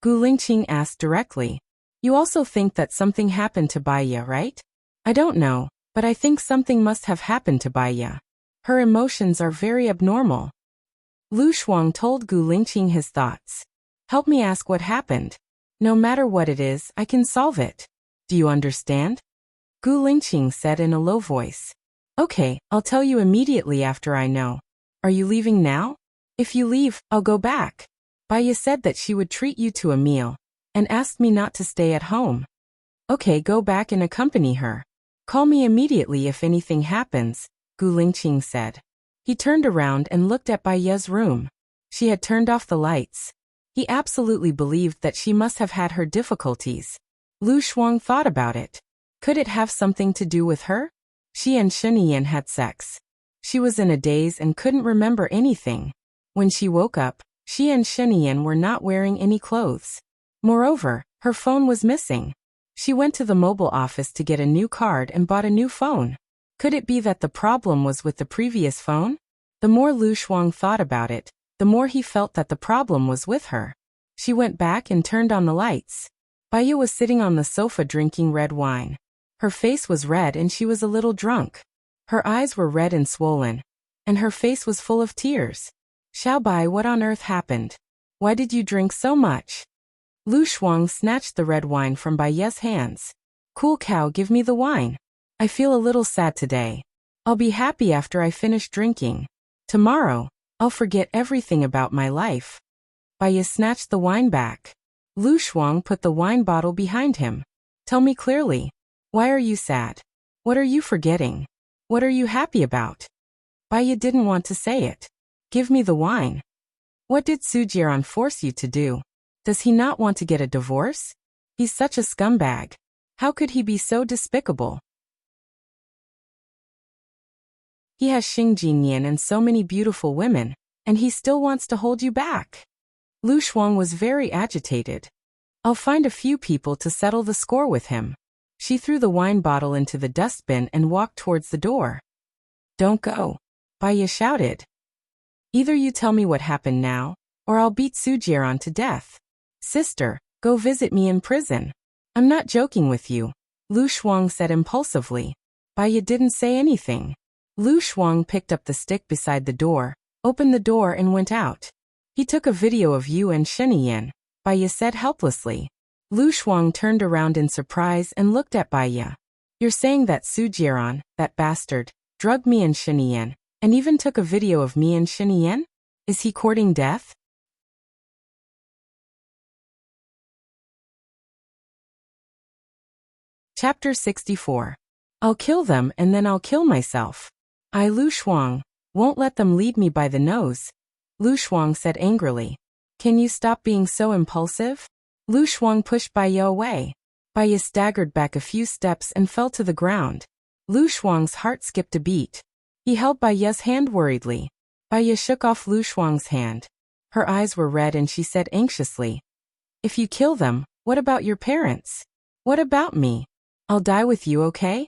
Gu Lingqing asked directly. You also think that something happened to Bai Ye, right? I don't know, but I think something must have happened to Bai Ye. Her emotions are very abnormal. Lu Shuang told Gu Lingqing his thoughts. Help me ask what happened. No matter what it is, I can solve it. Do you understand? Gu Lingqing said in a low voice. Okay, I'll tell you immediately after I know. Are you leaving now? If you leave, I'll go back. Bai Ye said that she would treat you to a meal, and asked me not to stay at home. Okay, go back and accompany her. Call me immediately if anything happens, Gu Lingqing said. He turned around and looked at Bai Ye's room. She had turned off the lights. He absolutely believed that she must have had her difficulties. Lu Shuang thought about it. Could it have something to do with her? She and Sheniyan had sex. She was in a daze and couldn't remember anything. When she woke up, she and Sheniyan were not wearing any clothes. Moreover, her phone was missing. She went to the mobile office to get a new card and bought a new phone. Could it be that the problem was with the previous phone? The more Lu Shuang thought about it, the more he felt that the problem was with her. She went back and turned on the lights. Bai Ye was sitting on the sofa drinking red wine. Her face was red and she was a little drunk. Her eyes were red and swollen, and her face was full of tears. Xiao Bai, what on earth happened? Why did you drink so much? Lu Shuang snatched the red wine from Bai Ye's hands. Cool cow, give me the wine. I feel a little sad today. I'll be happy after I finish drinking. Tomorrow, I'll forget everything about my life. Bai Ye snatched the wine back. Lu Shuang put the wine bottle behind him. Tell me clearly. Why are you sad? What are you forgetting? What are you happy about? Bai Ye didn't want to say it. Give me the wine. What did Su Jiran force you to do? Does he not want to get a divorce? He's such a scumbag. How could he be so despicable? He has Xing Jinyan and so many beautiful women, and he still wants to hold you back. Lu Shuang was very agitated. I'll find a few people to settle the score with him. She threw the wine bottle into the dustbin and walked towards the door. Don't go, Bai Ye shouted. Either you tell me what happened now, or I'll beat Su Jiran to death. Sister, go visit me in prison. I'm not joking with you, Lu Shuang said impulsively. Bai Ye didn't say anything. Lu Shuang picked up the stick beside the door, opened the door and went out. He took a video of you and Sheniyan, Bai Ye said helplessly. Lu Shuang turned around in surprise and looked at Bai Ye. You're saying that Su Jiran, that bastard, drugged me and Sheniyan, and even took a video of me and Sheniyan? Is he courting death? Chapter 64. I'll kill them and then I'll kill myself. I, Lu Shuang, won't let them lead me by the nose. Lu Shuang said angrily. Can you stop being so impulsive? Lu Shuang pushed Bai Ye away. Bai Ye staggered back a few steps and fell to the ground. Lu Shuang's heart skipped a beat. He held Bai Ye's hand worriedly. Bai Ye shook off Lu Shuang's hand. Her eyes were red and she said anxiously. If you kill them, what about your parents? What about me? I'll die with you, okay?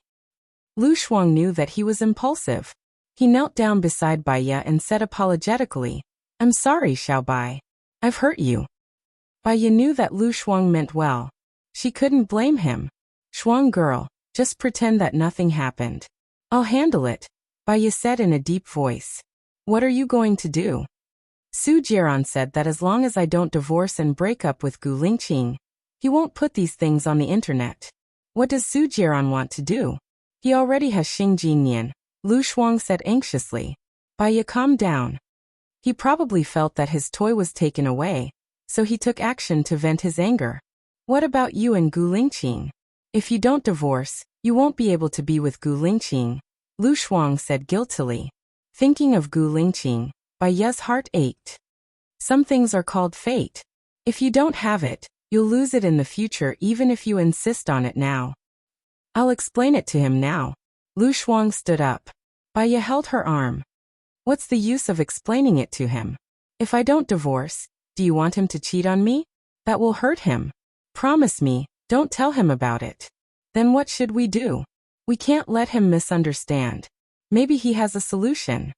Lu Shuang knew that he was impulsive. He knelt down beside Bai Ye and said apologetically, I'm sorry, Xiao Bai. I've hurt you. Bai Ye knew that Lu Shuang meant well. She couldn't blame him. Shuang girl, just pretend that nothing happened. I'll handle it, Bai Ye said in a deep voice. What are you going to do? Su Jiran said that as long as I don't divorce and break up with Gu Lingqing, he won't put these things on the internet. What does Su Jiran want to do? He already has Xing Jinyan, Lu Shuang said anxiously. Bai Ye calmed down. He probably felt that his toy was taken away, so he took action to vent his anger. What about you and Gu Lingqing? If you don't divorce, you won't be able to be with Gu Lingqing, Lu Shuang said guiltily. Thinking of Gu Lingqing, Bai Ye's heart ached. Some things are called fate. If you don't have it, you'll lose it in the future even if you insist on it now. I'll explain it to him now. Lu Shuang stood up. Bai Ye held her arm. What's the use of explaining it to him? If I don't divorce, do you want him to cheat on me? That will hurt him. Promise me, don't tell him about it. Then what should we do? We can't let him misunderstand. Maybe he has a solution.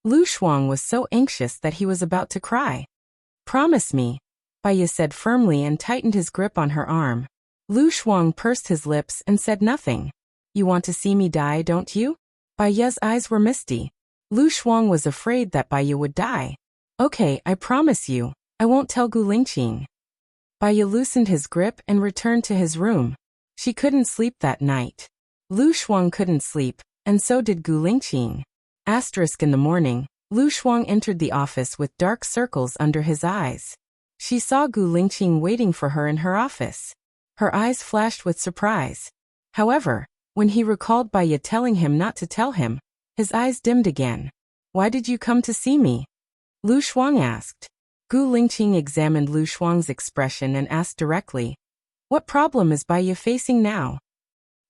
Lu Shuang was so anxious that he was about to cry. Promise me, Baiya said firmly and tightened his grip on her arm. Lu Shuang pursed his lips and said nothing. You want to see me die, don't you? Baiya's eyes were misty. Lu Shuang was afraid that Baiya would die. Okay, I promise you, I won't tell Gu Lingqing. Baiya loosened his grip and returned to his room. She couldn't sleep that night. Lu Shuang couldn't sleep, and so did Gu Lingqing. In the morning, Lu Shuang entered the office with dark circles under his eyes. She saw Gu Lingqing waiting for her in her office. Her eyes flashed with surprise. However, when he recalled Baiya telling him not to tell him, his eyes dimmed again. Why did you come to see me? Lu Shuang asked. Gu Lingqing examined Lu Shuang's expression and asked directly, what problem is Baiya facing now?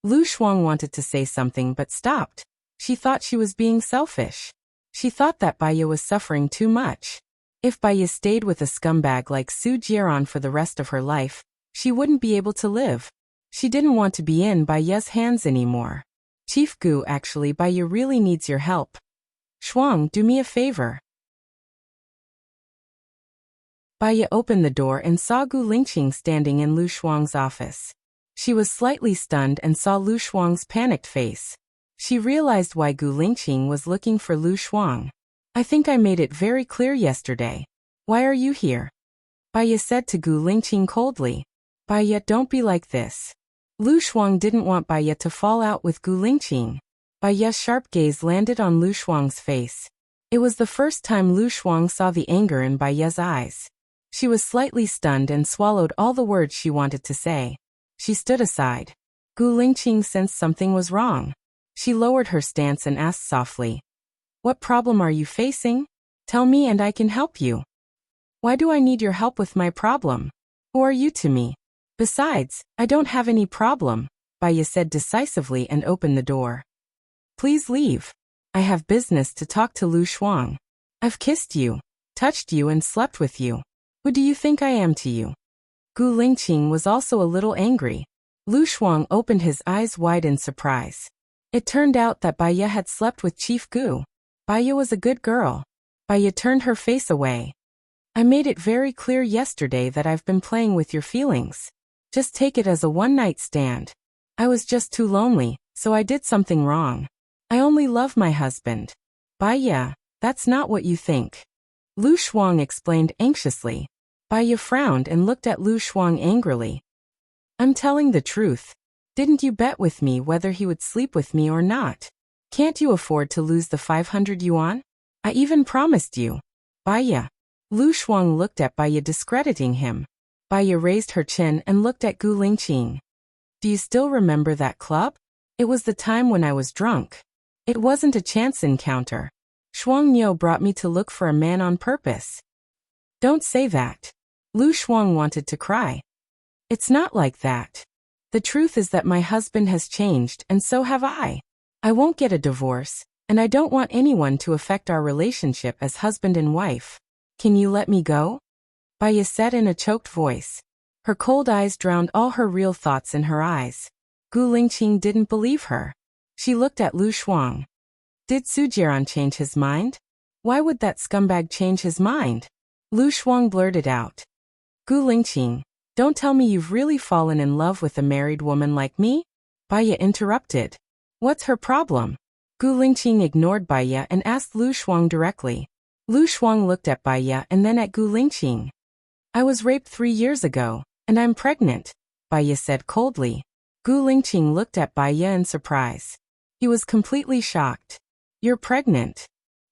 Lu Shuang wanted to say something but stopped. She thought she was being selfish. She thought that Baiya was suffering too much. If Baiya stayed with a scumbag like Su Jieran for the rest of her life, she wouldn't be able to live. She didn't want to be in Baiya's hands anymore. Chief Gu, actually Baiya really needs your help. Shuang, do me a favor. Baiya opened the door and saw Gu Lingqing standing in Lu Shuang's office. She was slightly stunned and saw Lu Shuang's panicked face. She realized why Gu Lingqing was looking for Lu Shuang. I think I made it very clear yesterday. Why are you here? Baiya said to Gu Lingqing coldly. Baiya, don't be like this. Lu Shuang didn't want Baiya to fall out with Gu Lingqing. Baiya's sharp gaze landed on Lu Shuang's face. It was the first time Lu Shuang saw the anger in Baiya's eyes. She was slightly stunned and swallowed all the words she wanted to say. She stood aside. Gu Lingqing sensed something was wrong. She lowered her stance and asked softly, what problem are you facing? Tell me and I can help you. Why do I need your help with my problem? Who are you to me? Besides, I don't have any problem, Baiya said decisively and opened the door. Please leave. I have business to talk to Lu Shuang. I've kissed you, touched you and slept with you. Who do you think I am to you? Gu Lingqing was also a little angry. Lu Shuang opened his eyes wide in surprise. It turned out that Baiya had slept with Chief Gu. Baiya was a good girl. Baiya turned her face away. I made it very clear yesterday that I've been playing with your feelings. Just take it as a one-night stand. I was just too lonely, so I did something wrong. I only love my husband. Baiya, that's not what you think. Lu Shuang explained anxiously. Baiya frowned and looked at Lu Shuang angrily. I'm telling the truth. Didn't you bet with me whether he would sleep with me or not? Can't you afford to lose the 500 yuan? I even promised you. Baiya. Lu Shuang looked at Baiya, discrediting him. Baiya raised her chin and looked at Gu Lingqing. Do you still remember that club? It was the time when I was drunk. It wasn't a chance encounter. Shuang Niu brought me to look for a man on purpose. Don't say that. Lu Shuang wanted to cry. It's not like that. The truth is that my husband has changed and so have I. I won't get a divorce, and I don't want anyone to affect our relationship as husband and wife. Can you let me go? Baiya said in a choked voice. Her cold eyes drowned all her real thoughts in her eyes. Gu Lingqing didn't believe her. She looked at Lu Shuang. Did Su Jieran change his mind? Why would that scumbag change his mind? Lu Shuang blurted out. Gu Lingqing, don't tell me you've really fallen in love with a married woman like me? Baiya interrupted. What's her problem? Gu Lingqing ignored Baiya and asked Lu Shuang directly. Lu Shuang looked at Baiya and then at Gu Lingqing. I was raped 3 years ago, and I'm pregnant, Baiya said coldly. Gu Lingqing looked at Baiya in surprise. He was completely shocked. You're pregnant?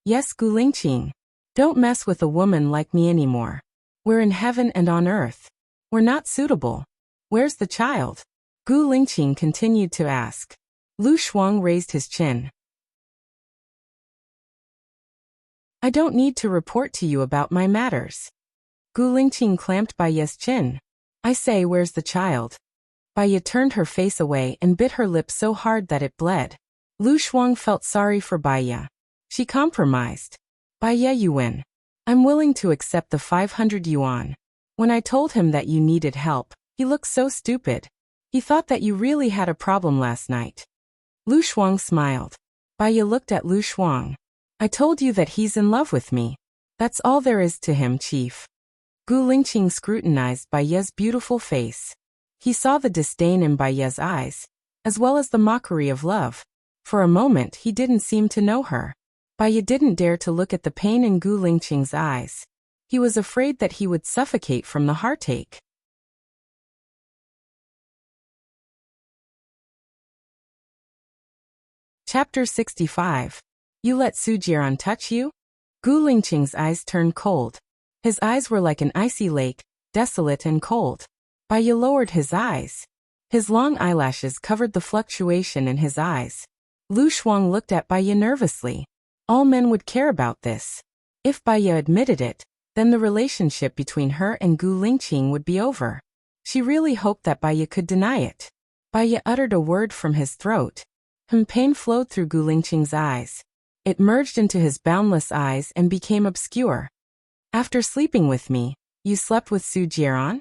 Yes, Gu Lingqing. Don't mess with a woman like me anymore. We're in heaven and on earth. We're not suitable. Where's the child? Gu Lingqing continued to ask. Lu Shuang raised his chin. I don't need to report to you about my matters. Gu Lingqing clamped Baiya's chin. I say, where's the child? Baiya turned her face away and bit her lip so hard that it bled. Lu Shuang felt sorry for Baiya. She compromised. Baya, you win. I'm willing to accept the 500 yuan. When I told him that you needed help, he looked so stupid. He thought that you really had a problem last night. Lu Shuang smiled. Baya looked at Lu Shuang. I told you that he's in love with me. That's all there is to him, Chief. Gu Lingqing scrutinized Baya's beautiful face. He saw the disdain in Baya's eyes, as well as the mockery of love. For a moment he didn't seem to know her. Baya didn't dare to look at the pain in Gu Lingqing's eyes. He was afraid that he would suffocate from the heartache. Chapter 65. You let Su Jiran touch you? Gu Lingqing's eyes turned cold. His eyes were like an icy lake, desolate and cold. Baya lowered his eyes. His long eyelashes covered the fluctuation in his eyes. Lu Shuang looked at Baya nervously. All men would care about this. If Baya admitted it, then the relationship between her and Gu Lingqing would be over. She really hoped that Baya could deny it. Baya uttered a word from his throat. Pain flowed through Gu Lingqing's eyes. It merged into his boundless eyes and became obscure. After sleeping with me, you slept with Su Jiran?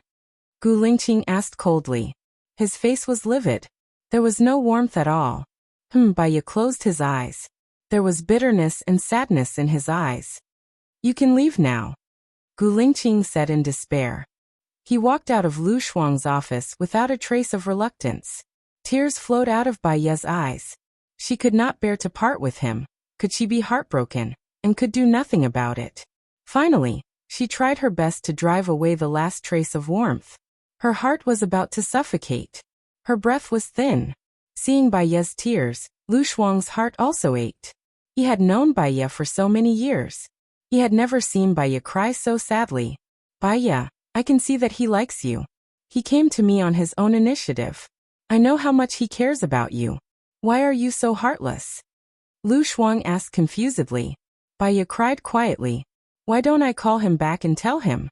Gu Lingqing asked coldly. His face was livid. There was no warmth at all. Baya closed his eyes. There was bitterness and sadness in his eyes. You can leave now, Gu Lingqing said in despair. He walked out of Lu Shuang's office without a trace of reluctance. Tears flowed out of Baya's eyes. She could not bear to part with him. Could she be heartbroken, and could do nothing about it? Finally, she tried her best to drive away the last trace of warmth. Her heart was about to suffocate. Her breath was thin. Seeing Baya's tears, Lu Shuang's heart also ached. He had known Baya for so many years. He had never seen Baya cry so sadly. Baya, I can see that he likes you. He came to me on his own initiative. I know how much he cares about you. Why are you so heartless? Lu Shuang asked confusedly. Baya cried quietly. Why don't I call him back and tell him?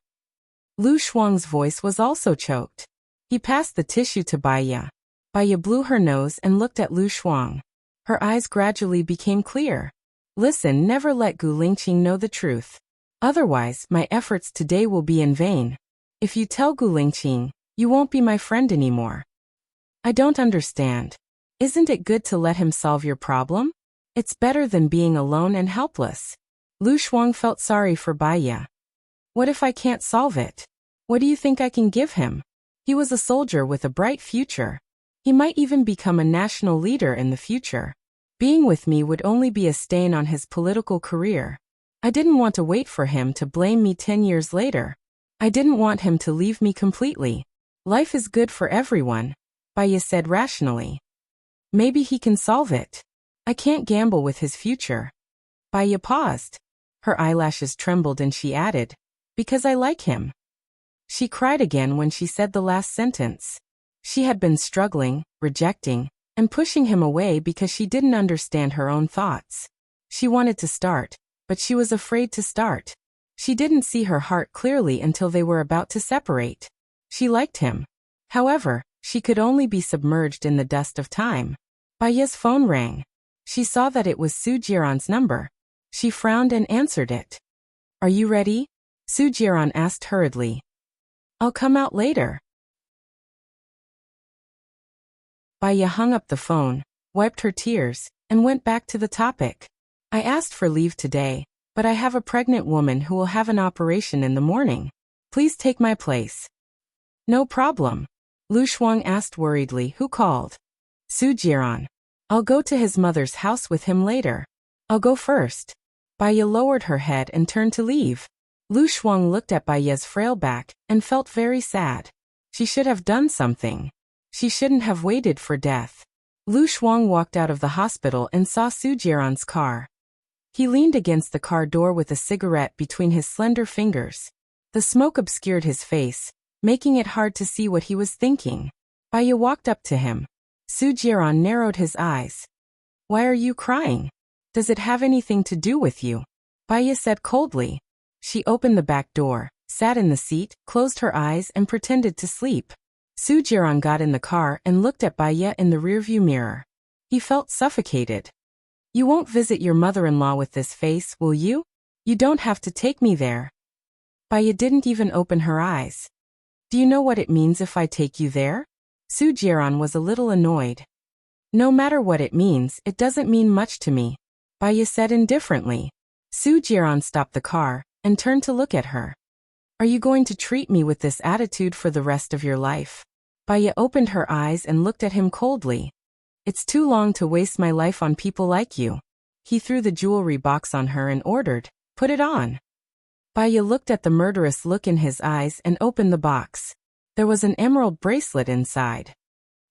Lu Shuang's voice was also choked. He passed the tissue to Baya. Baya blew her nose and looked at Lu Shuang. Her eyes gradually became clear. Listen, never let Gu Lingqing know the truth. Otherwise, my efforts today will be in vain. If you tell Gu Lingqing, you won't be my friend anymore. I don't understand. Isn't it good to let him solve your problem? It's better than being alone and helpless. Lu Shuang felt sorry for Baya. What if I can't solve it? What do you think I can give him? He was a soldier with a bright future. He might even become a national leader in the future. Being with me would only be a stain on his political career. I didn't want to wait for him to blame me 10 years later. I didn't want him to leave me completely. Life is good for everyone, Baya said rationally. Maybe he can solve it. I can't gamble with his future. Baya paused. Her eyelashes trembled and she added, because I like him. She cried again when she said the last sentence. She had been struggling, rejecting, and pushing him away because she didn't understand her own thoughts. She wanted to start, but she was afraid to start. She didn't see her heart clearly until they were about to separate. She liked him. However, she could only be submerged in the dust of time. Baya's phone rang. She saw that it was Su Jiran's number. She frowned and answered it. Are you ready? Su Jiran asked hurriedly. I'll come out later. Baya hung up the phone, wiped her tears, and went back to the topic. I asked for leave today, but I have a pregnant woman who will have an operation in the morning. Please take my place. No problem. Lu Shuang asked worriedly, who called? Su Jiran. I'll go to his mother's house with him later. I'll go first. Baya lowered her head and turned to leave. Lu Shuang looked at Baya's frail back and felt very sad. She should have done something. She shouldn't have waited for death. Lu Shuang walked out of the hospital and saw Su Jiran's car. He leaned against the car door with a cigarette between his slender fingers. The smoke obscured his face, making it hard to see what he was thinking. Baya walked up to him. Su Jiran narrowed his eyes. Why are you crying? Does it have anything to do with you? Baya said coldly. She opened the back door, sat in the seat, closed her eyes and pretended to sleep. Su Jiran got in the car and looked at Baya in the rearview mirror. He felt suffocated. You won't visit your mother-in-law with this face, will you? You don't have to take me there. Baya didn't even open her eyes. Do you know what it means if I take you there? Su Jiran was a little annoyed. No matter what it means, it doesn't mean much to me, Baya said indifferently. Su Jiran stopped the car and turned to look at her. Are you going to treat me with this attitude for the rest of your life? Baya opened her eyes and looked at him coldly. It's too long to waste my life on people like you. He threw the jewelry box on her and ordered, put it on. Baya looked at the murderous look in his eyes and opened the box. There was an emerald bracelet inside.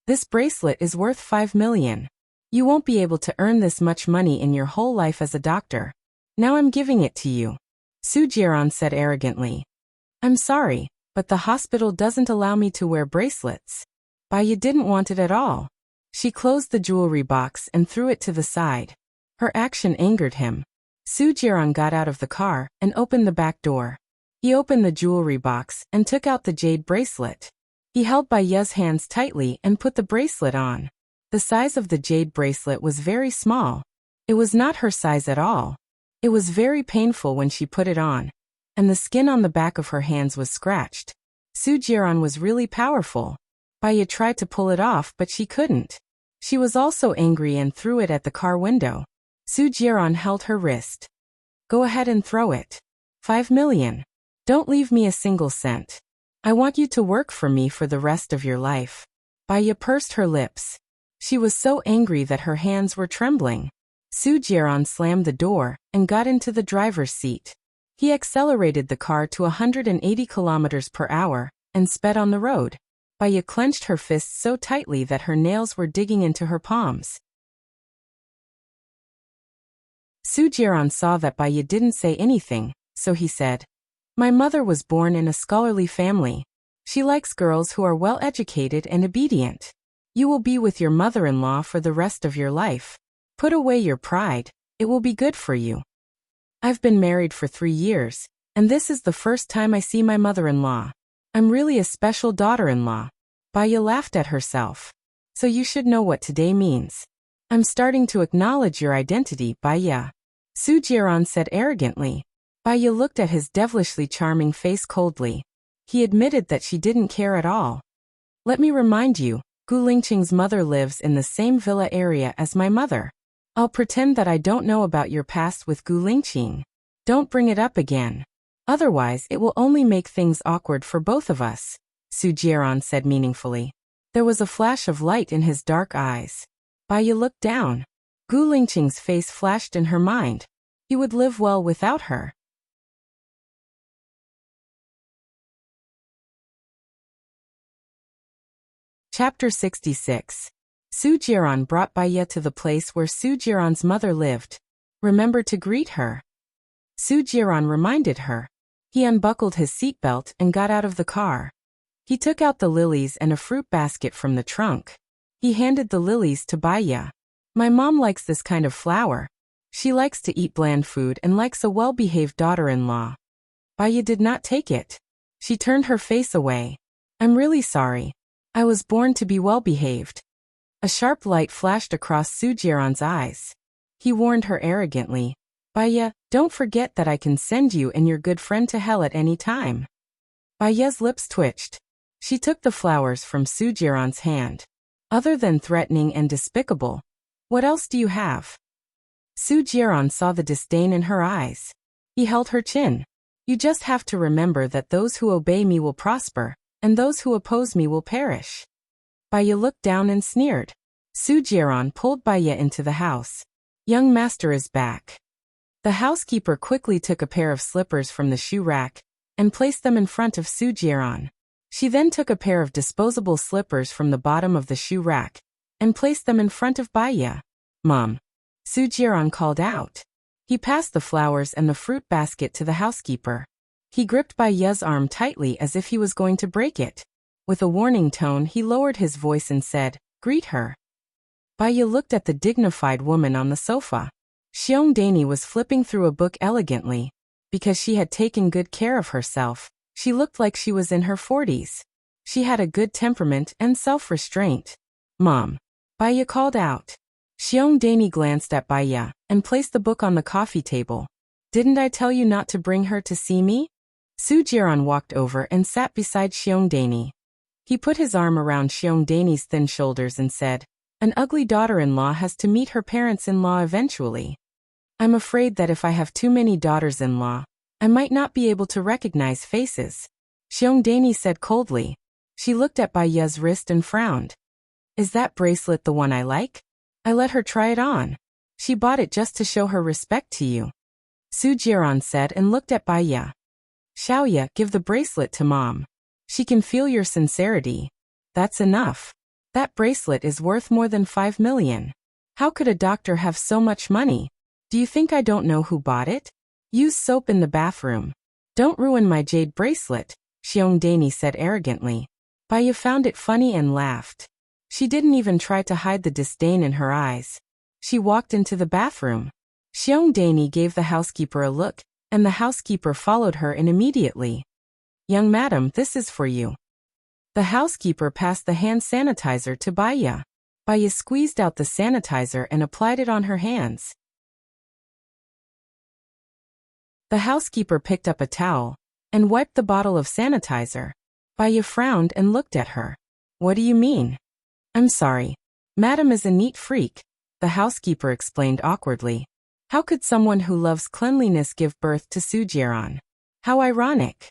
This bracelet is worth 5 million. You won't be able to earn this much money in your whole life as a doctor. Now I'm giving it to you. Su Jiran said arrogantly. I'm sorry, but the hospital doesn't allow me to wear bracelets. Baya didn't want it at all. She closed the jewelry box and threw it to the side. Her action angered him. Su Jiran got out of the car and opened the back door. He opened the jewelry box and took out the jade bracelet. He held Baya's hands tightly and put the bracelet on. The size of the jade bracelet was very small. It was not her size at all. It was very painful when she put it on, and the skin on the back of her hands was scratched. Su Jiran was really powerful. Baya tried to pull it off, but she couldn't. She was also angry and threw it at the car window. Su Jiran held her wrist. Go ahead and throw it. 5 million. Don't leave me a single cent. I want you to work for me for the rest of your life. Baya pursed her lips. She was so angry that her hands were trembling. Su Jiran slammed the door and got into the driver's seat. He accelerated the car to 180 kilometers per hour and sped on the road. Baya clenched her fists so tightly that her nails were digging into her palms. Su Jiran saw that Baya didn't say anything, so he said, My mother was born in a scholarly family. She likes girls who are well educated and obedient. You will be with your mother-in-law for the rest of your life. Put away your pride, it will be good for you. I've been married for 3 years, and this is the first time I see my mother-in-law. I'm really a special daughter-in-law. Baya laughed at herself. So you should know what today means. I'm starting to acknowledge your identity, Baya. Su Jiran said arrogantly. Baya looked at his devilishly charming face coldly. He admitted that she didn't care at all. Let me remind you, Gu Lingqing's mother lives in the same villa area as my mother. I'll pretend that I don't know about your past with Gu Lingqing. Don't bring it up again. Otherwise it will only make things awkward for both of us, Su Jiran said meaningfully. There was a flash of light in his dark eyes. Baya looked down. Gu Lingqing's face flashed in her mind. He would live well without her. Chapter 66. Su Jiran brought Baya to the place where Su Jiran's mother lived. Remember to greet her. Su Jiran reminded her. He unbuckled his seatbelt and got out of the car. He took out the lilies and a fruit basket from the trunk. He handed the lilies to Baya. My mom likes this kind of flower. She likes to eat bland food and likes a well-behaved daughter-in-law. Baya did not take it. She turned her face away. I'm really sorry. I was born to be well-behaved. A sharp light flashed across Su Jiran's eyes. He warned her arrogantly. Baya, don't forget that I can send you and your good friend to hell at any time. Baya's lips twitched. She took the flowers from Su Jiran's hand. Other than threatening and despicable, what else do you have? Su Jiran saw the disdain in her eyes. He held her chin. You just have to remember that those who obey me will prosper, and those who oppose me will perish. Baya looked down and sneered. Su Jiran pulled Baya into the house. Young master is back. The housekeeper quickly took a pair of slippers from the shoe rack and placed them in front of Su Jiran. She then took a pair of disposable slippers from the bottom of the shoe rack and placed them in front of Baya. Mom. Su Jiran called out. He passed the flowers and the fruit basket to the housekeeper. He gripped Baya's arm tightly as if he was going to break it. With a warning tone, he lowered his voice and said, Greet her. Baya looked at the dignified woman on the sofa. Xiong Dani was flipping through a book elegantly. Because she had taken good care of herself, she looked like she was in her 40s. She had a good temperament and self-restraint. Mom. Baya called out. Xiongdaini glanced at Baya and placed the book on the coffee table. Didn't I tell you not to bring her to see me? Su Jiran walked over and sat beside Xiongdaini. He put his arm around Xiongdaini's thin shoulders and said, an ugly daughter-in-law has to meet her parents-in-law eventually. I'm afraid that if I have too many daughters-in-law, I might not be able to recognize faces. Xiongdaini said coldly. She looked at Baya's wrist and frowned. Is that bracelet the one I like? I let her try it on. She bought it just to show her respect to you. Su Jiran said and looked at Baya. Xiaoya, give the bracelet to Mom. She can feel your sincerity. That's enough. That bracelet is worth more than 5 million. How could a doctor have so much money? Do you think I don't know who bought it? Use soap in the bathroom. Don't ruin my jade bracelet, Xiongdaini said arrogantly. Baya found it funny and laughed. She didn't even try to hide the disdain in her eyes. She walked into the bathroom. Xiongdaini gave the housekeeper a look, and the housekeeper followed her in immediately. Young madam, this is for you. The housekeeper passed the hand sanitizer to Baya. Baya squeezed out the sanitizer and applied it on her hands. The housekeeper picked up a towel and wiped the bottle of sanitizer. Baya frowned and looked at her. What do you mean? I'm sorry. Madam is a neat freak, the housekeeper explained awkwardly. How could someone who loves cleanliness give birth to Su Jiran? How ironic.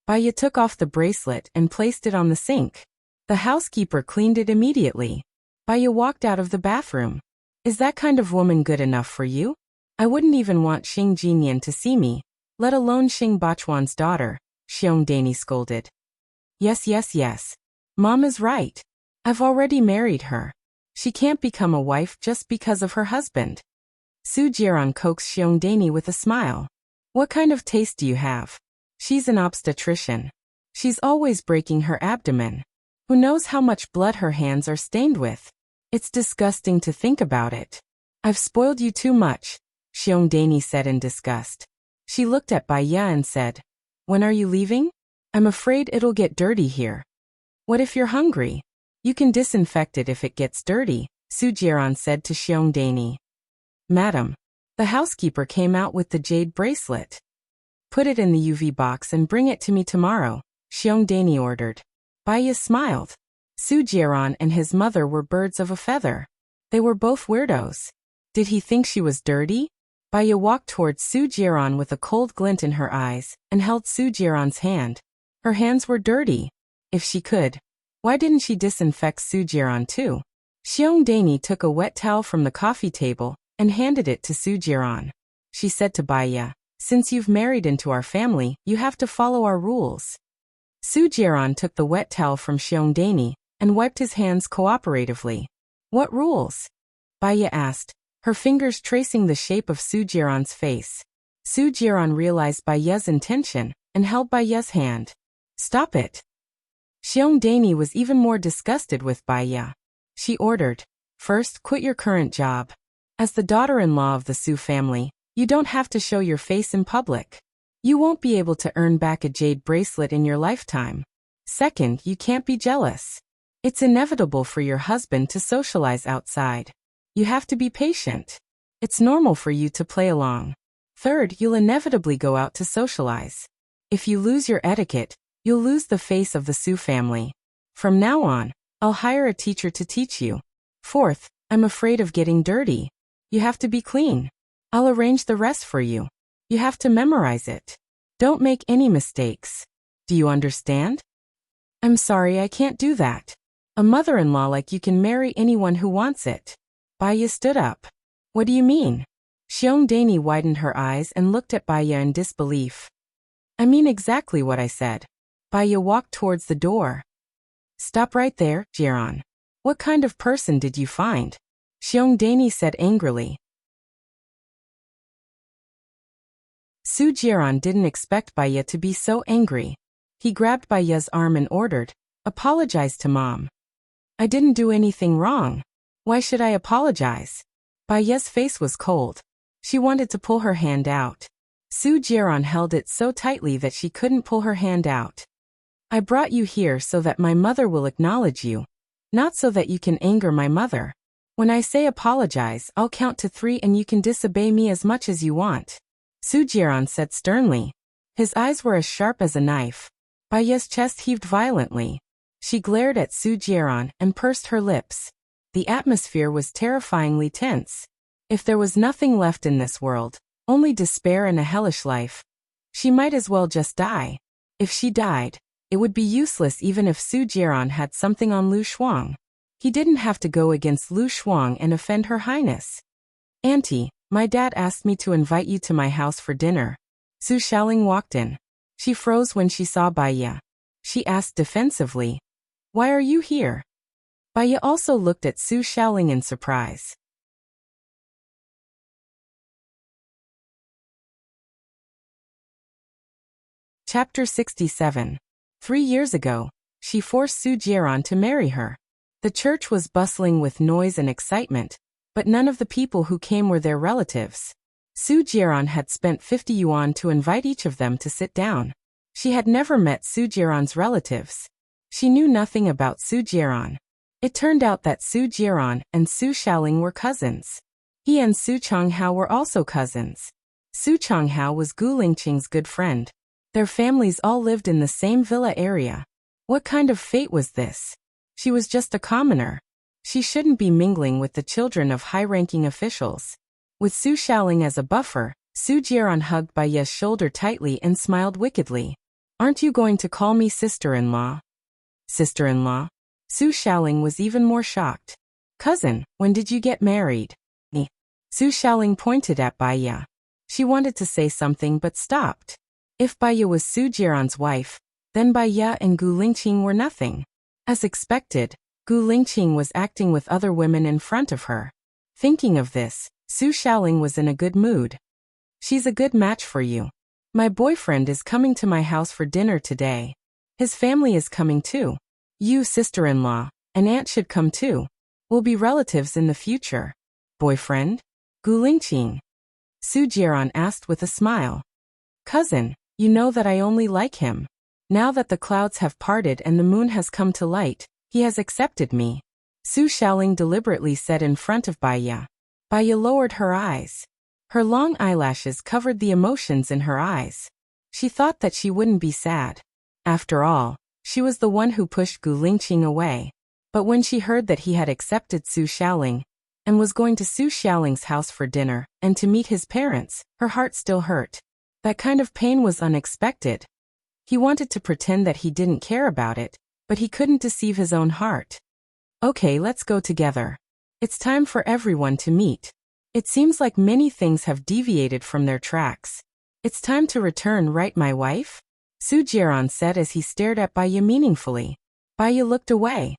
Baya took off the bracelet and placed it on the sink. The housekeeper cleaned it immediately. Baya walked out of the bathroom. Is that kind of woman good enough for you? I wouldn't even want Xing Jinyan to see me, let alone Xing Bachuan's daughter, Xiongdaini scolded. Yes. Mom is right. I've already married her. She can't become a wife just because of her husband. Su Jiran coaxed Xiongdaini with a smile. What kind of taste do you have? She's an obstetrician. She's always breaking her abdomen. Who knows how much blood her hands are stained with? It's disgusting to think about it. I've spoiled you too much, Xiongdaini said in disgust. She looked at Baya and said, when are you leaving? I'm afraid it'll get dirty here. What if you're hungry? You can disinfect it if it gets dirty, Su Jiran said to Xiongdaini. Madam. The housekeeper came out with the jade bracelet. Put it in the UV box and bring it to me tomorrow, Xiongdaini ordered. Baya smiled. Su Jiran and his mother were birds of a feather. They were both weirdos. Did he think she was dirty? Baya walked towards Su Jiran with a cold glint in her eyes and held Su Jiran's hand. Her hands were dirty. If she could, why didn't she disinfect Su Jiran too? Xiongdaini took a wet towel from the coffee table and handed it to Su Jiran. She said to Baya, since you've married into our family, you have to follow our rules. Su Jiran took the wet towel from Xiongdaini and wiped his hands cooperatively. What rules? Baya asked, her fingers tracing the shape of Su Jiran's face. Su Jiran realized Baya's intention and held Baya's hand. Stop it. Xiongdaini was even more disgusted with Baya. She ordered, first, quit your current job. As the daughter-in-law of the Su family, you don't have to show your face in public. You won't be able to earn back a jade bracelet in your lifetime. Second, you can't be jealous. It's inevitable for your husband to socialize outside. You have to be patient. It's normal for you to play along. Third, you'll inevitably go out to socialize. If you lose your etiquette, you'll lose the face of the Su family. From now on, I'll hire a teacher to teach you. Fourth, I'm afraid of getting dirty. You have to be clean. I'll arrange the rest for you. You have to memorize it. Don't make any mistakes. Do you understand? I'm sorry, I can't do that. A mother-in-law like you can marry anyone who wants it. Baya stood up. What do you mean? Xiongdaini widened her eyes and looked at Baya in disbelief. I mean exactly what I said. Baya walked towards the door. Stop right there, Jiran. What kind of person did you find? Xiongdaini said angrily. Su Jiran didn't expect Baya to be so angry. He grabbed Baya's arm and ordered, apologize to Mom. I didn't do anything wrong. Why should I apologize? Baya's face was cold. She wanted to pull her hand out. Su Jiran held it so tightly that she couldn't pull her hand out. I brought you here so that my mother will acknowledge you, not so that you can anger my mother. When I say apologize, I'll count to 3 and you can disobey me as much as you want. Su Jiran said sternly. His eyes were as sharp as a knife. Baiya's chest heaved violently. She glared at Su Jiran and pursed her lips. The atmosphere was terrifyingly tense. If there was nothing left in this world, only despair and a hellish life, she might as well just die. If she died, it would be useless even if Su Jiran had something on Lu Shuang. He didn't have to go against Lu Shuang and offend Her Highness. Auntie, my dad asked me to invite you to my house for dinner. Su Xiaoling walked in. She froze when she saw Baiya. She asked defensively, "Why are you here?" Baiya also looked at Su Xiaoling in surprise. Chapter 67. 3 years ago, she forced Su Jiran to marry her. The church was bustling with noise and excitement, but none of the people who came were their relatives. Su Jiran had spent 50 yuan to invite each of them to sit down. She had never met Su Jiran's relatives. She knew nothing about Su Jiran. It turned out that Su Jiran and Su Xiaoling were cousins. He and Su Changhao were also cousins. Su Changhao was Gu Lingqing's good friend. Their families all lived in the same villa area. What kind of fate was this? She was just a commoner. She shouldn't be mingling with the children of high-ranking officials. With Su Xiaoling as a buffer, Su Jiran hugged Baiya's shoulder tightly and smiled wickedly. "Aren't you going to call me sister-in-law?" Sister-in-law? Su Xiaoling was even more shocked. "Cousin, when did you get married?" Su Xiaoling pointed at Baiya. She wanted to say something but stopped. If Baiya was Su Jiran's wife, then Baiya and Gu Lingqing were nothing. As expected, Gu Lingqing was acting with other women in front of her. Thinking of this, Su Xiaoling was in a good mood. "She's a good match for you. My boyfriend is coming to my house for dinner today. His family is coming too. You, sister-in-law, and aunt should come too. We'll be relatives in the future." "Boyfriend? Gu Lingqing?" Su Jiran asked with a smile. "Cousin, you know that I only like him. Now that the clouds have parted and the moon has come to light, he has accepted me," Su Xiaoling deliberately said in front of Baiya. Baiya lowered her eyes. Her long eyelashes covered the emotions in her eyes. She thought that she wouldn't be sad. After all, she was the one who pushed Gu Lingqing away. But when she heard that he had accepted Su Xiaoling and was going to Su Xiaoling's house for dinner and to meet his parents, her heart still hurt. That kind of pain was unexpected. He wanted to pretend that he didn't care about it, but he couldn't deceive his own heart. "Okay, let's go together. It's time for everyone to meet. It seems like many things have deviated from their tracks. It's time to return, right, my wife?" Su Jiran said as he stared at Baiya meaningfully. Baiya looked away.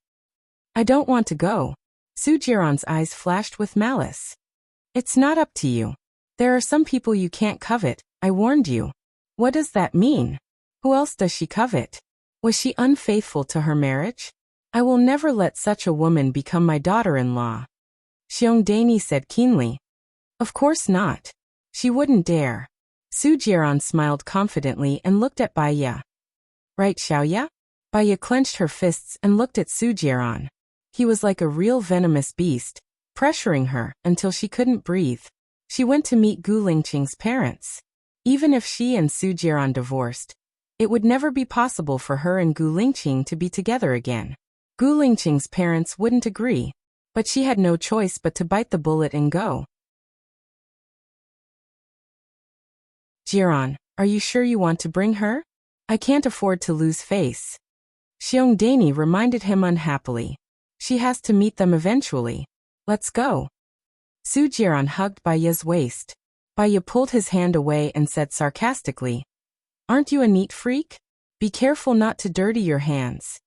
"I don't want to go." Su Jiran's eyes flashed with malice. "It's not up to you. There are some people you can't covet, I warned you." "What does that mean? Who else does she covet? Was she unfaithful to her marriage? I will never let such a woman become my daughter-in-law." Xiong Dani said keenly. "Of course not. She wouldn't dare." Su Jiran smiled confidently and looked at Baiya. "Right, Xiaoya?" Baiya clenched her fists and looked at Su Jiran. He was like a real venomous beast, pressuring her until she couldn't breathe. She went to meet Gu Lingqing's parents. Even if she and Su Jiran divorced, it would never be possible for her and Gu Lingqing to be together again. Gu Lingqing's parents wouldn't agree, but she had no choice but to bite the bullet and go. "Jiran, are you sure you want to bring her? I can't afford to lose face." Xiong Dani reminded him unhappily. "She has to meet them eventually. Let's go." Su Jiran hugged Baiya's waist. Baiya pulled his hand away and said sarcastically, "Aren't you a neat freak? Be careful not to dirty your hands."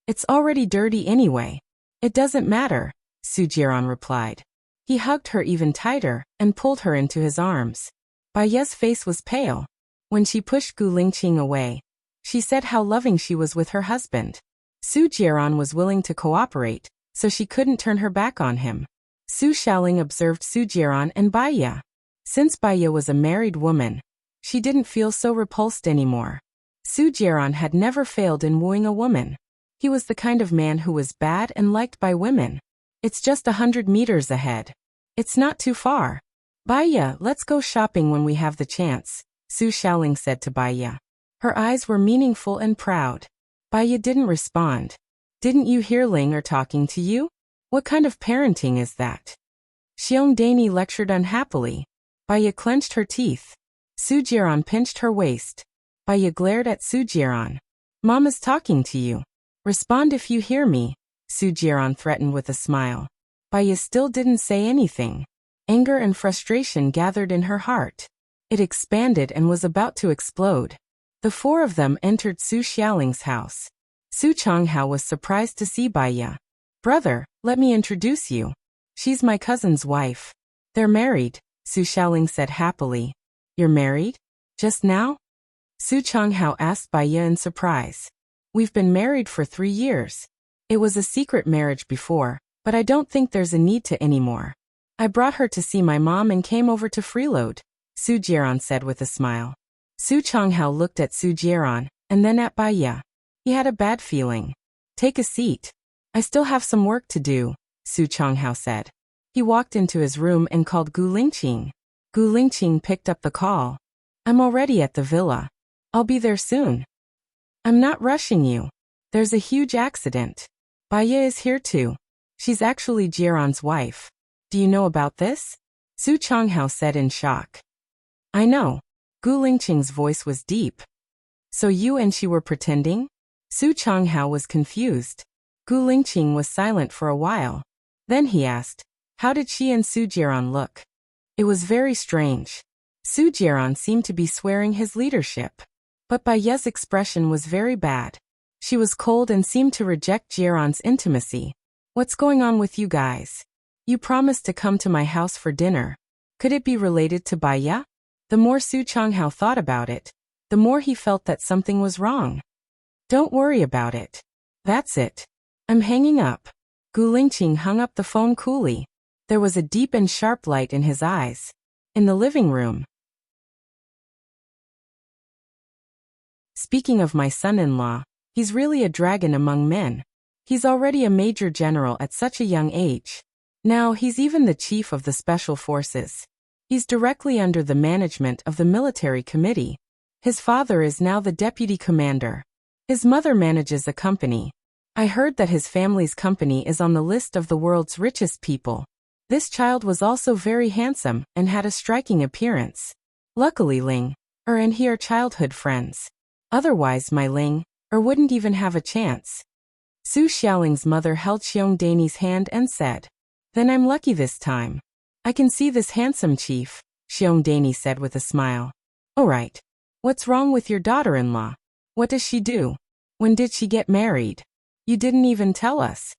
"It's already dirty anyway. It doesn't matter," Su Jiran replied. He hugged her even tighter and pulled her into his arms. Baiya's face was pale. When she pushed Gu Lingqing away, she said how loving she was with her husband. Su Jiran was willing to cooperate, so she couldn't turn her back on him. Su Xiaoling observed Su Jiran and Baiya. Since Baiya was a married woman, she didn't feel so repulsed anymore. Su Jiran had never failed in wooing a woman. He was the kind of man who was bad and liked by women. It's just 100 meters ahead. It's not too far. Baya, let's go shopping when we have the chance, Su Xiaoling said to Baya. Her eyes were meaningful and proud. Baya didn't respond. Didn't you hear Ling are talking to you? What kind of parenting is that? Xiong Dani lectured unhappily. Baya clenched her teeth. Su Jiran pinched her waist. Baya glared at Su Jiran. Mama's talking to you. Respond if you hear me, Su Jiran threatened with a smile. Baya still didn't say anything. Anger and frustration gathered in her heart. It expanded and was about to explode. The four of them entered Su Xiaoling's house. Su Changhao was surprised to see Baya. Brother, let me introduce you. She's my cousin's wife. They're married, Su Xiaoling said happily. You're married? Just now? Su Changhao asked Baya in surprise. We've been married for 3 years. It was a secret marriage before, but I don't think there's a need to anymore. I brought her to see my mom and came over to freeload, Su Jiran said with a smile. Su Changhao looked at Su Jiran, and then at Baya. He had a bad feeling. Take a seat. I still have some work to do, Su Changhao said. He walked into his room and called Gu Lingqing. Gu Lingqing picked up the call. I'm already at the villa. I'll be there soon. I'm not rushing you. There's a huge accident. Baya is here too. She's actually Jiran's wife. Do you know about this? Su Changhao said in shock. I know. Gu Lingqing's voice was deep. So you and she were pretending? Su Changhao was confused. Gu Lingqing was silent for a while. Then he asked, how did she and Su Jiran look? It was very strange. Su Jiran seemed to be swearing his leadership. But Baya's expression was very bad. She was cold and seemed to reject Jiran's intimacy. What's going on with you guys? You promised to come to my house for dinner. Could it be related to Baya? The more Su Changhao thought about it, the more he felt that something was wrong. Don't worry about it. That's it. I'm hanging up. Gu Lingqing hung up the phone coolly. There was a deep and sharp light in his eyes. In the living room. Speaking of my son-in-law, he's really a dragon among men. He's already a major general at such a young age. Now he's even the chief of the special forces. He's directly under the management of the military committee. His father is now the deputy commander. His mother manages a company. I heard that his family's company is on the list of the world's richest people. This child was also very handsome and had a striking appearance. Luckily Ling and he are childhood friends. Otherwise my Ling wouldn't even have a chance. Su Xiaoling's mother held Xiong Dani's hand and said, Then I'm lucky this time. I can see this handsome chief, Xiong Dani said with a smile. All right. What's wrong with your daughter-in-law? What does she do? When did she get married? You didn't even tell us.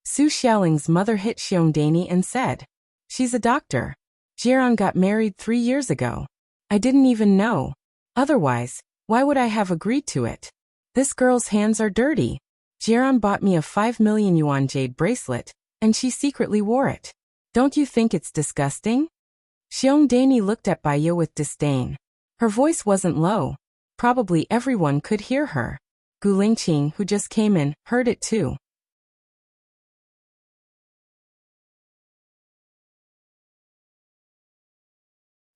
Su Xiaoling's mother hit Xiong Dani and said, She's a doctor. Jiran got married 3 years ago. I didn't even know. Otherwise, why would I have agreed to it? This girl's hands are dirty. Jiran bought me a 5 million yuan jade bracelet, and she secretly wore it. Don't you think it's disgusting? Xiong Dani looked at Baya with disdain. Her voice wasn't low. Probably everyone could hear her. Gu Lingqing, who just came in, heard it too.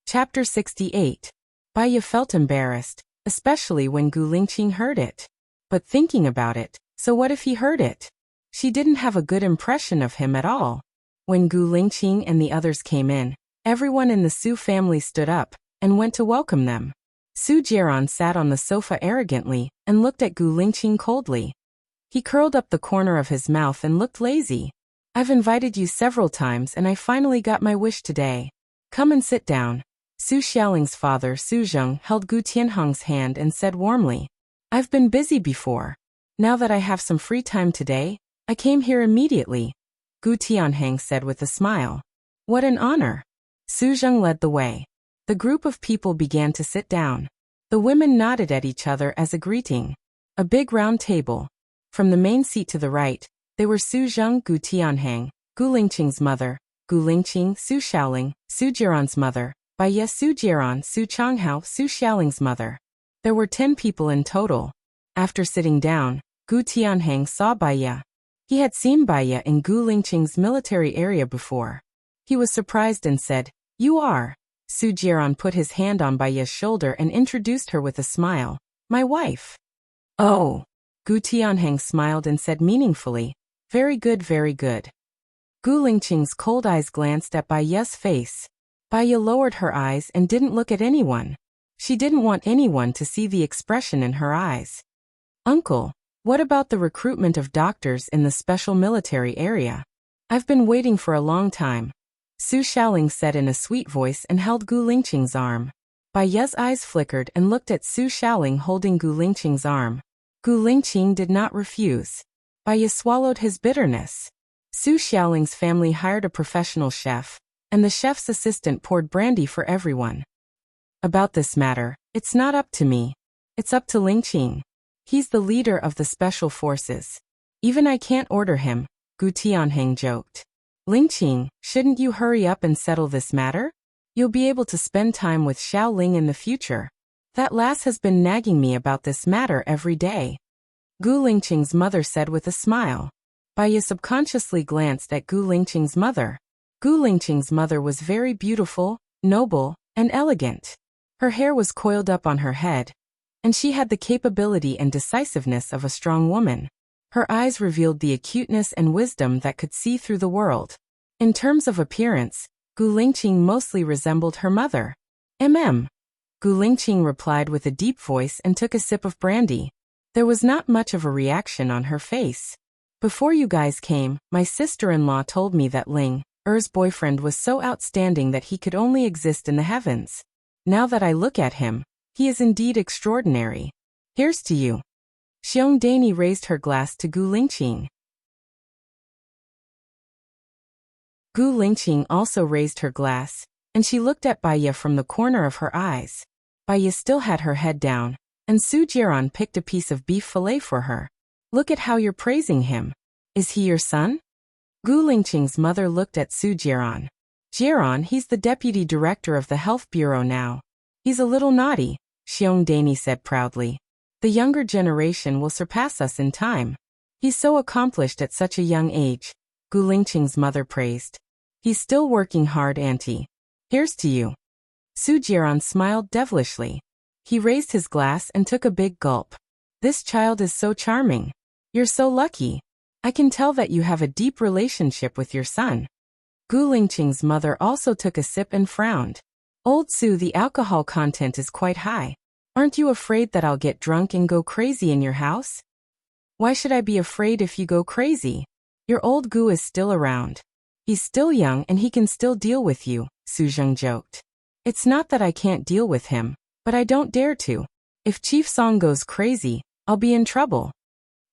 Chapter 68. Baya felt embarrassed, especially when Gu Lingqing heard it. But thinking about it, so what if he heard it? She didn't have a good impression of him at all. When Gu Lingqing and the others came in, everyone in the Su family stood up and went to welcome them. Su Jiran sat on the sofa arrogantly and looked at Gu Lingqing coldly. He curled up the corner of his mouth and looked lazy. I've invited you several times and I finally got my wish today. Come and sit down. Su Xiaoling's father Su Zheng held Gu Tianhong's hand and said warmly, I've been busy before. Now that I have some free time today, I came here immediately. Gu Tianhong said with a smile. What an honor. Su Zheng led the way. The group of people began to sit down. The women nodded at each other as a greeting. A big round table. From the main seat to the right, they were Su Zheng, Gu Tianhong, Gu Lingqing's mother, Gu Lingqing, Su Xiaoling, Su Jiran's mother, Baya Su Jiran, Su Changhao, Su Xiaoling's mother. There were 10 people in total. After sitting down, Gu Tianhong saw Baya. He had seen Baya in Gu Lingqing's military area before. He was surprised and said, "You are." Su Jiran put his hand on Baya's shoulder and introduced her with a smile. "My wife." "Oh." Gu Tianheng smiled and said meaningfully, "Very good, very good." Gu Lingqing's cold eyes glanced at Baya's face. Baya lowered her eyes and didn't look at anyone. She didn't want anyone to see the expression in her eyes. "Uncle, what about the recruitment of doctors in the special military area? I've been waiting for a long time." Su Xiaoling said in a sweet voice and held Gu Lingqing's arm. Baya's eyes flickered and looked at Su Xiaoling holding Gu Lingqing's arm. Gu Lingqing did not refuse. Baya swallowed his bitterness. Su Xiaoling's family hired a professional chef, and the chef's assistant poured brandy for everyone. "About this matter, it's not up to me. It's up to Lingqing. He's the leader of the special forces. Even I can't order him," Gu Tianheng joked. "Lingqing, shouldn't you hurry up and settle this matter? You'll be able to spend time with Xiao Ling in the future. That lass has been nagging me about this matter every day." Gu Lingqing's mother said with a smile. Baya subconsciously glanced at Gu Lingqing's mother. Gu Lingqing's mother was very beautiful, noble, and elegant. Her hair was coiled up on her head, and she had the capability and decisiveness of a strong woman. Her eyes revealed the acuteness and wisdom that could see through the world. In terms of appearance, Gu Lingqing mostly resembled her mother. "Mm." Gu Lingqing replied with a deep voice and took a sip of brandy. There was not much of a reaction on her face. "Before you guys came, my sister-in-law told me that Ling Er's boyfriend was so outstanding that he could only exist in the heavens. Now that I look at him, he is indeed extraordinary. Here's to you." Xiong Dani raised her glass to Gu Lingqing. Gu Lingqing also raised her glass, and she looked at Baya from the corner of her eyes. Baya still had her head down, and Su Jiran picked a piece of beef fillet for her. "Look at how you're praising him. Is he your son?" Gu Lingqing's mother looked at Su Jiran. "Jiran, he's the deputy director of the health bureau now. He's a little naughty," Xiong Dani said proudly. "The younger generation will surpass us in time. He's so accomplished at such a young age," Gu Lingqing's mother praised. "He's still working hard, auntie. Here's to you." Su Jiran smiled devilishly. He raised his glass and took a big gulp. "This child is so charming. You're so lucky. I can tell that you have a deep relationship with your son." Gu Lingqing's mother also took a sip and frowned. "Old Su, the alcohol content is quite high. Aren't you afraid that I'll get drunk and go crazy in your house?" "Why should I be afraid if you go crazy? Your old Gu is still around. He's still young and he can still deal with you," Su Zheng joked. "It's not that I can't deal with him, but I don't dare to. If Chief Song goes crazy, I'll be in trouble."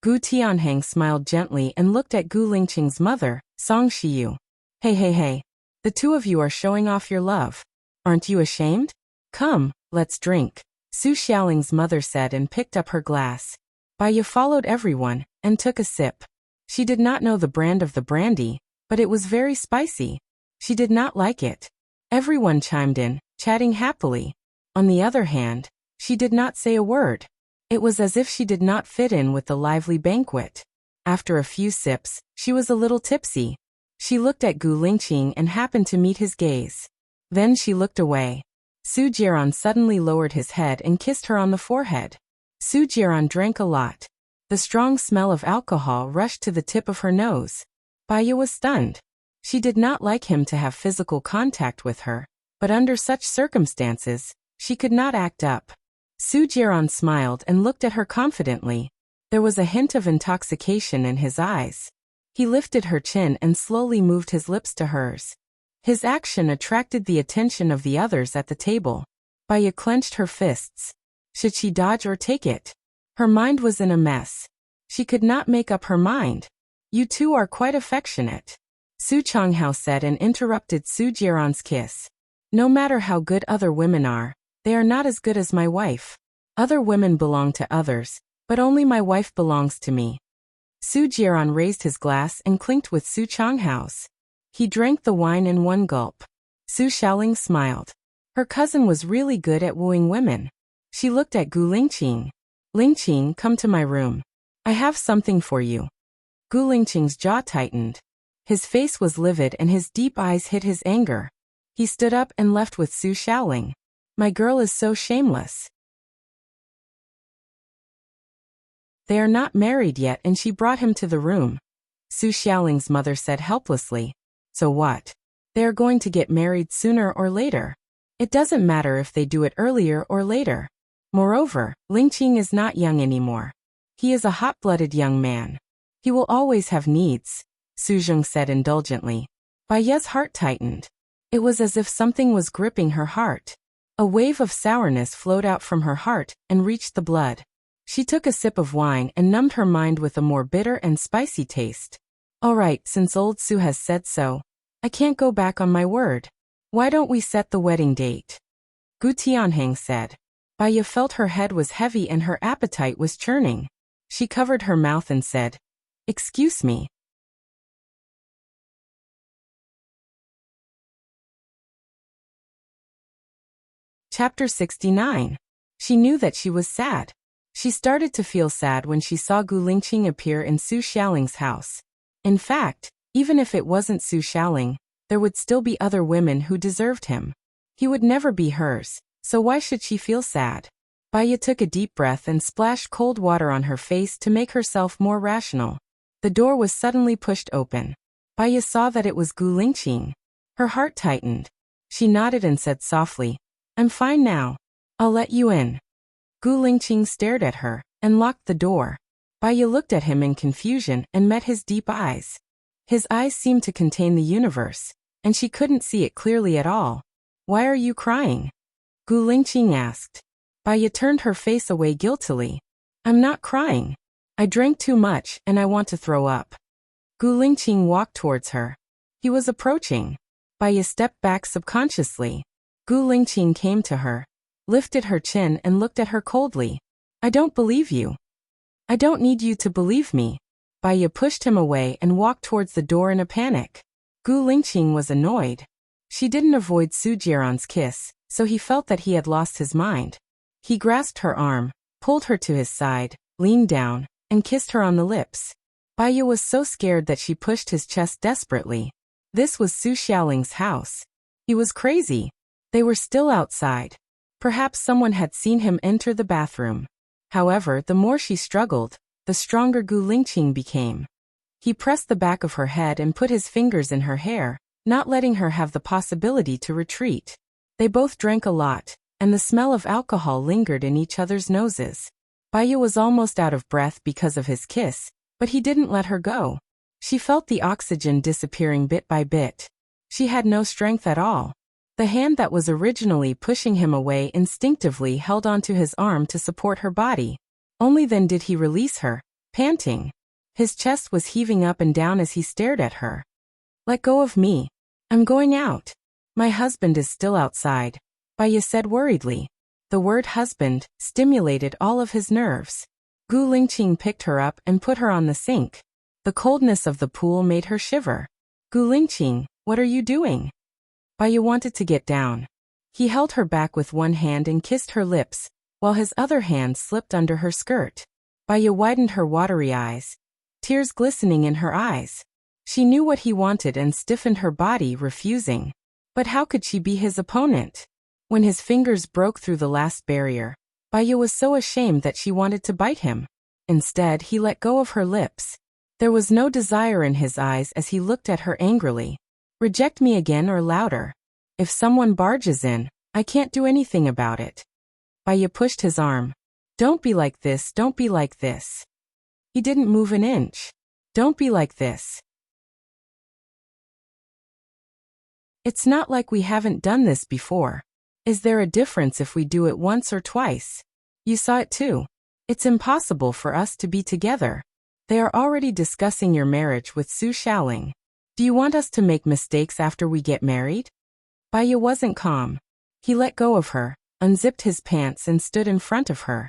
Gu Tianheng smiled gently and looked at Gu Lingqing's mother, Song Shiyu. Hey, the two of you are showing off your love. Aren't you ashamed? Come, let's drink," Su Xiaoling's mother said and picked up her glass. Baya followed everyone, and took a sip. She did not know the brand of the brandy, but it was very spicy. She did not like it. Everyone chimed in, chatting happily. On the other hand, she did not say a word. It was as if she did not fit in with the lively banquet. After a few sips, she was a little tipsy. She looked at Gu Lingqing and happened to meet his gaze. Then she looked away. Su Jiran suddenly lowered his head and kissed her on the forehead. Su Jiran drank a lot. The strong smell of alcohol rushed to the tip of her nose. Baya was stunned. She did not like him to have physical contact with her, but under such circumstances, she could not act up. Su Jiran smiled and looked at her confidently. There was a hint of intoxication in his eyes. He lifted her chin and slowly moved his lips to hers. His action attracted the attention of the others at the table. Baya clenched her fists. Should she dodge or take it? Her mind was in a mess. She could not make up her mind. "You two are quite affectionate," Su Changhao said and interrupted Su Jiran's kiss. "No matter how good other women are, they are not as good as my wife. Other women belong to others, but only my wife belongs to me." Su Jiran raised his glass and clinked with Su Changhao's. He drank the wine in one gulp. Su Xiaoling smiled. Her cousin was really good at wooing women. She looked at Gu Lingqing. "Lingqing, come to my room. I have something for you." Gu Lingqing's jaw tightened. His face was livid and his deep eyes hid his anger. He stood up and left with Su Xiaoling. My girl is so shameless. They are not married yet and she brought him to the room. Su Xiaoling's mother said helplessly. So what? They are going to get married sooner or later. It doesn't matter if they do it earlier or later. Moreover, Lingqing is not young anymore. He is a hot-blooded young man. He will always have needs, Su Zheng said indulgently. Bai Ye's heart tightened. It was as if something was gripping her heart. A wave of sourness flowed out from her heart and reached the blood. She took a sip of wine and numbed her mind with a more bitter and spicy taste. All right, since old Su has said so, I can't go back on my word. Why don't we set the wedding date? Gu Tianheng said. Bai Ye felt her head was heavy and her appetite was churning. She covered her mouth and said, Excuse me. Chapter 69. She knew that she was sad. She started to feel sad when she saw Gu Lingqing appear in Su Xiaoling's house. In fact, even if it wasn't Su Xiaoling, there would still be other women who deserved him. He would never be hers, so why should she feel sad? Bai Ye took a deep breath and splashed cold water on her face to make herself more rational. The door was suddenly pushed open. Bai Ye saw that it was Gu Lingqing. Her heart tightened. She nodded and said softly, I'm fine now. I'll let you in. Gu Lingqing stared at her and locked the door. Bai Ye looked at him in confusion and met his deep eyes. His eyes seemed to contain the universe, and she couldn't see it clearly at all. Why are you crying? Gu Lingqing asked. Bai Ye turned her face away guiltily. I'm not crying. I drank too much and I want to throw up. Gu Lingqing walked towards her. He was approaching. Bai Ye stepped back subconsciously. Gu Lingqing came to her, lifted her chin and looked at her coldly. I don't believe you. I don't need you to believe me. Bai Ye pushed him away and walked towards the door in a panic. Gu Lingqing was annoyed. She didn't avoid Su Jiaran's kiss, so he felt that he had lost his mind. He grasped her arm, pulled her to his side, leaned down, and kissed her on the lips. Bai Ye was so scared that she pushed his chest desperately. This was Su Xiaoling's house. He was crazy. They were still outside. Perhaps someone had seen him enter the bathroom. However, the more she struggled, the stronger Gu Lingqing became. He pressed the back of her head and put his fingers in her hair, not letting her have the possibility to retreat. They both drank a lot, and the smell of alcohol lingered in each other's noses. Bai Ye was almost out of breath because of his kiss, but he didn't let her go. She felt the oxygen disappearing bit by bit. She had no strength at all. The hand that was originally pushing him away instinctively held onto his arm to support her body. Only then did he release her, panting. His chest was heaving up and down as he stared at her. Let go of me. I'm going out. My husband is still outside, Bai Ye said worriedly. The word husband stimulated all of his nerves. Gu Lingqing picked her up and put her on the sink. The coldness of the pool made her shiver. Gu Lingqing, what are you doing? Bai Ye wanted to get down. He held her back with one hand and kissed her lips, while his other hand slipped under her skirt. Bai Ye widened her watery eyes, tears glistening in her eyes. She knew what he wanted and stiffened her body, refusing. But how could she be his opponent? When his fingers broke through the last barrier, Bai Ye was so ashamed that she wanted to bite him. Instead, he let go of her lips. There was no desire in his eyes as he looked at her angrily. Reject me again or louder. If someone barges in, I can't do anything about it. Bai Ye pushed his arm. Don't be like this, don't be like this. He didn't move an inch. Don't be like this. It's not like we haven't done this before. Is there a difference if we do it once or twice? You saw it too. It's impossible for us to be together. They are already discussing your marriage with Su Xiaoling. Do you want us to make mistakes after we get married? Bai Ye wasn't calm. He let go of her, unzipped his pants and stood in front of her.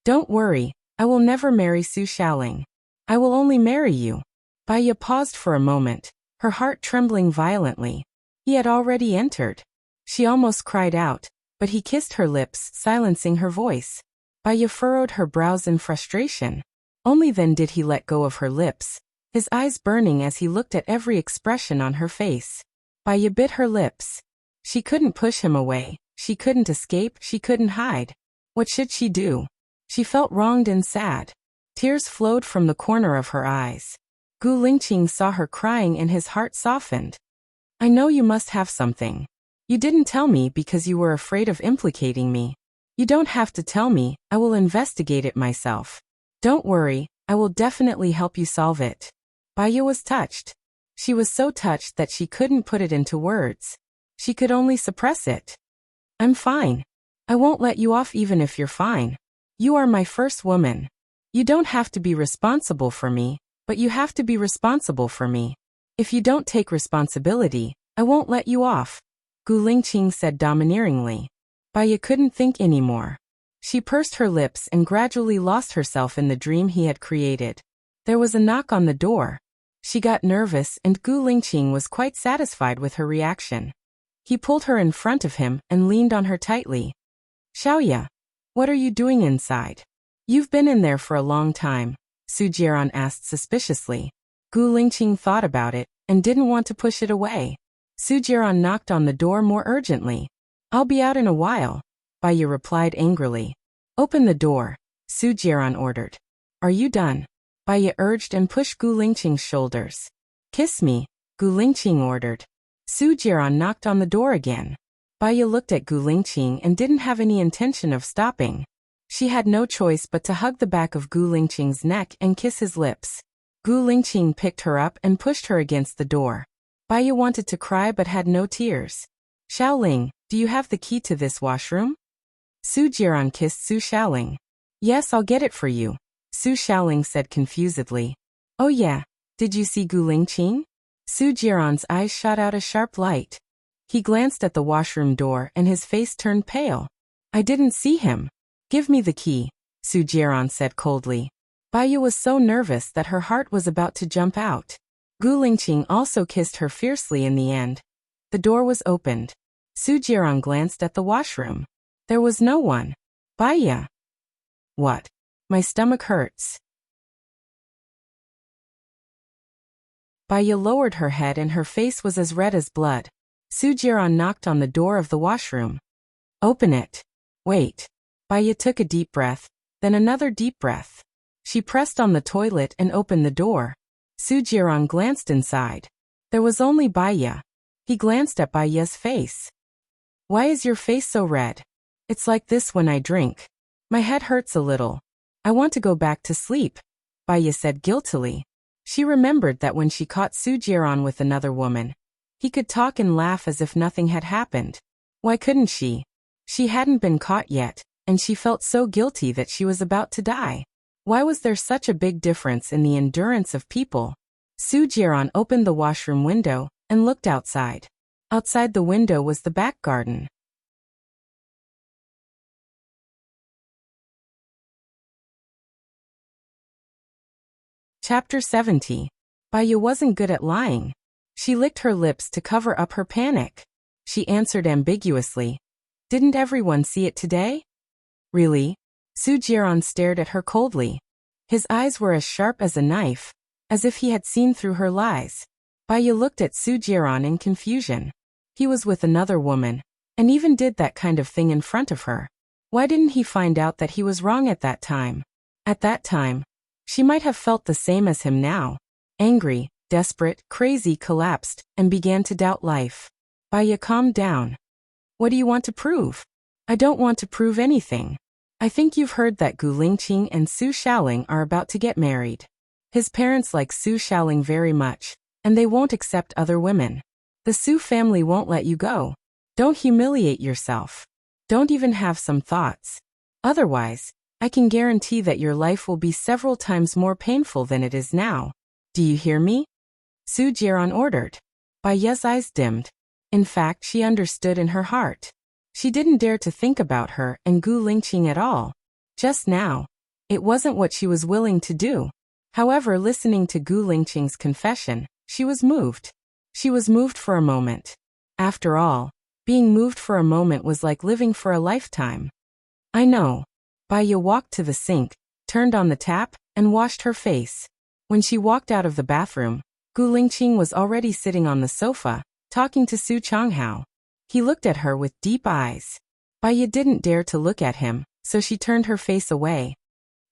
Don't worry, I will never marry Su Xiaoling. I will only marry you. Bai Ye paused for a moment, her heart trembling violently. He had already entered. She almost cried out, but he kissed her lips, silencing her voice. Bai Ye furrowed her brows in frustration. Only then did he let go of her lips. his eyes burning as he looked at every expression on her face. Baya bit her lips. She couldn't push him away, she couldn't escape, she couldn't hide. What should she do? She felt wronged and sad. Tears flowed from the corner of her eyes. Gu Lingqing saw her crying and his heart softened. I know you must have something. You didn't tell me because you were afraid of implicating me. You don't have to tell me, I will investigate it myself. Don't worry, I will definitely help you solve it. Baya was touched. She was so touched that she couldn't put it into words. She could only suppress it. I'm fine. I won't let you off even if you're fine. You are my first woman. You don't have to be responsible for me, but you have to be responsible for me. If you don't take responsibility, I won't let you off, Gu Lingqing said domineeringly. Baya couldn't think anymore. She pursed her lips and gradually lost herself in the dream he had created. There was a knock on the door. She got nervous and Gu Lingqing was quite satisfied with her reaction. He pulled her in front of him and leaned on her tightly. Xiaoya, what are you doing inside? You've been in there for a long time, Su Jiran asked suspiciously. Gu Lingqing thought about it and didn't want to push it away. Su Jiran knocked on the door more urgently. I'll be out in a while, Baya replied angrily. Open the door, Su Jiran ordered. Are you done? Baya urged and pushed Gu Lingqing's shoulders. Kiss me, Gu Lingqing ordered. Su Jiran knocked on the door again. Baya looked at Gu Lingqing and didn't have any intention of stopping. She had no choice but to hug the back of Gu Lingqing's neck and kiss his lips. Gu Lingqing picked her up and pushed her against the door. Baya wanted to cry but had no tears. Xiaoling, do you have the key to this washroom? Su Jiran kissed Su Xiaoling. Yes, I'll get it for you, Su Xiaoling said confusedly. Oh yeah, did you see Gu Lingqing? Su Jiran's eyes shot out a sharp light. He glanced at the washroom door and his face turned pale. I didn't see him. Give me the key, Su Jiran said coldly. Baya was so nervous that her heart was about to jump out. Gu Lingqing also kissed her fiercely in the end. The door was opened. Su Jiran glanced at the washroom. There was no one. Baya. What? My stomach hurts. Baya lowered her head and her face was as red as blood. Su Jiran knocked on the door of the washroom. Open it. Wait. Baya took a deep breath, then another deep breath. She pressed on the toilet and opened the door. Su Jiran glanced inside. There was only Baya. He glanced at Baya's face. Why is your face so red? It's like this when I drink. My head hurts a little. I want to go back to sleep, Baya said guiltily. She remembered that when she caught Su Jiran with another woman, he could talk and laugh as if nothing had happened. Why couldn't she? She hadn't been caught yet, and she felt so guilty that she was about to die. Why was there such a big difference in the endurance of people? Su Jiran opened the washroom window and looked outside. Outside the window was the back garden. Chapter 70. Baya wasn't good at lying. She licked her lips to cover up her panic. She answered ambiguously. Didn't everyone see it today? Really? Su Jiran stared at her coldly. His eyes were as sharp as a knife, as if he had seen through her lies. Baya looked at Su Jiran in confusion. He was with another woman, and even did that kind of thing in front of her. Why didn't he find out that he was wrong at that time? At that time, she might have felt the same as him now. Angry, desperate, crazy, collapsed, and began to doubt life. Baya calmed down. What do you want to prove? I don't want to prove anything. I think you've heard that Gu Lingqing and Su Xiaoling are about to get married. His parents like Su Xiaoling very much, and they won't accept other women. The Su family won't let you go. Don't humiliate yourself. Don't even have some thoughts. Otherwise, I can guarantee that your life will be several times more painful than it is now. Do you hear me? Su Jiran ordered. Baya's eyes dimmed. In fact, she understood in her heart. She didn't dare to think about her and Gu Lingqing at all. Just now, it wasn't what she was willing to do. However, listening to Gu Lingqing's confession, she was moved. She was moved for a moment. After all, being moved for a moment was like living for a lifetime. I know. Baya walked to the sink, turned on the tap, and washed her face. When she walked out of the bathroom, Gu Lingqing was already sitting on the sofa, talking to Su Changhao. He looked at her with deep eyes. Baiya didn't dare to look at him, so she turned her face away.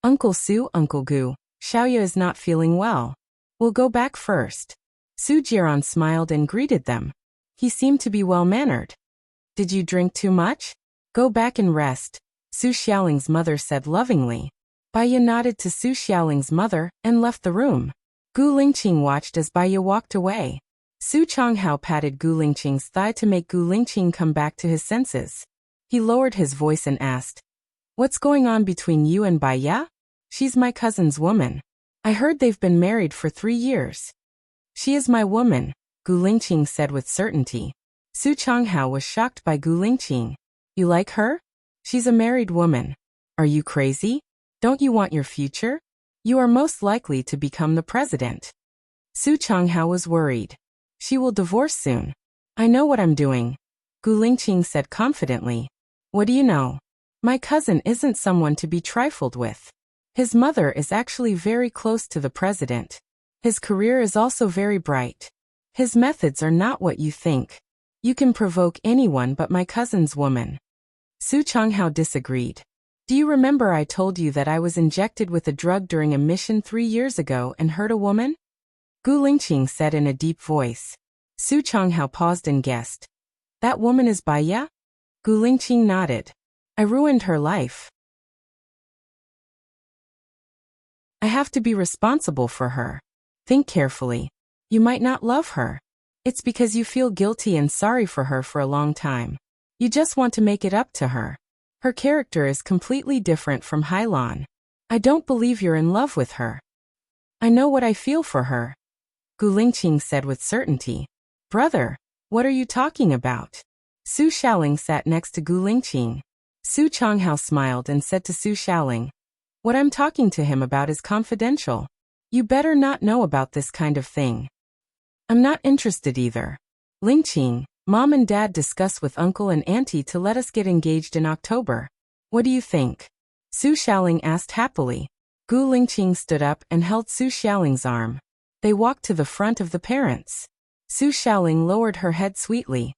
Uncle Su, Uncle Gu, Xiaoya is not feeling well. We'll go back first. Su Jiran smiled and greeted them. He seemed to be well-mannered. Did you drink too much? Go back and rest, Su Xiaoling's mother said lovingly. Baiya nodded to Su Xiaoling's mother and left the room. Gu Lingqing watched as Baiya walked away. Su Changhao patted Gu Lingqing's thigh to make Gu Lingqing come back to his senses. He lowered his voice and asked, "What's going on between you and Baiya? She's my cousin's woman. I heard they've been married for 3 years. She is my woman," Gu Lingqing said with certainty. Su Changhao was shocked by Gu Lingqing. "You like her? She's a married woman. Are you crazy? Don't you want your future? You are most likely to become the president." Su Changhao was worried. "She will divorce soon. I know what I'm doing," Gu Lingqing said confidently. "What do you know? My cousin isn't someone to be trifled with. His mother is actually very close to the president. His career is also very bright. His methods are not what you think. You can provoke anyone but my cousin's woman." Su Changhao disagreed. "Do you remember I told you that I was injected with a drug during a mission 3 years ago and hurt a woman?" Gu Lingqing said in a deep voice. Su Changhao paused and guessed. "That woman is Baiya?" Gu Lingqing nodded. "I ruined her life. I have to be responsible for her. Think carefully. You might not love her. It's because you feel guilty and sorry for her for a long time. You just want to make it up to her. Her character is completely different from Hailan. I don't believe you're in love with her. I know what I feel for her," Gu Lingqing said with certainty. "Brother, what are you talking about?" Su Xiaoling sat next to Gu Lingqing. Su Changhao smiled and said to Su Xiaoling, "What I'm talking to him about is confidential. You better not know about this kind of thing." "I'm not interested either. Lingqing, Mom and Dad discussed with Uncle and Auntie to let us get engaged in October. What do you think?" Su Xiaoling asked happily. Gu Lingqing stood up and held Su Xiaoling's arm. They walked to the front of the parents. Su Xiaoling lowered her head sweetly.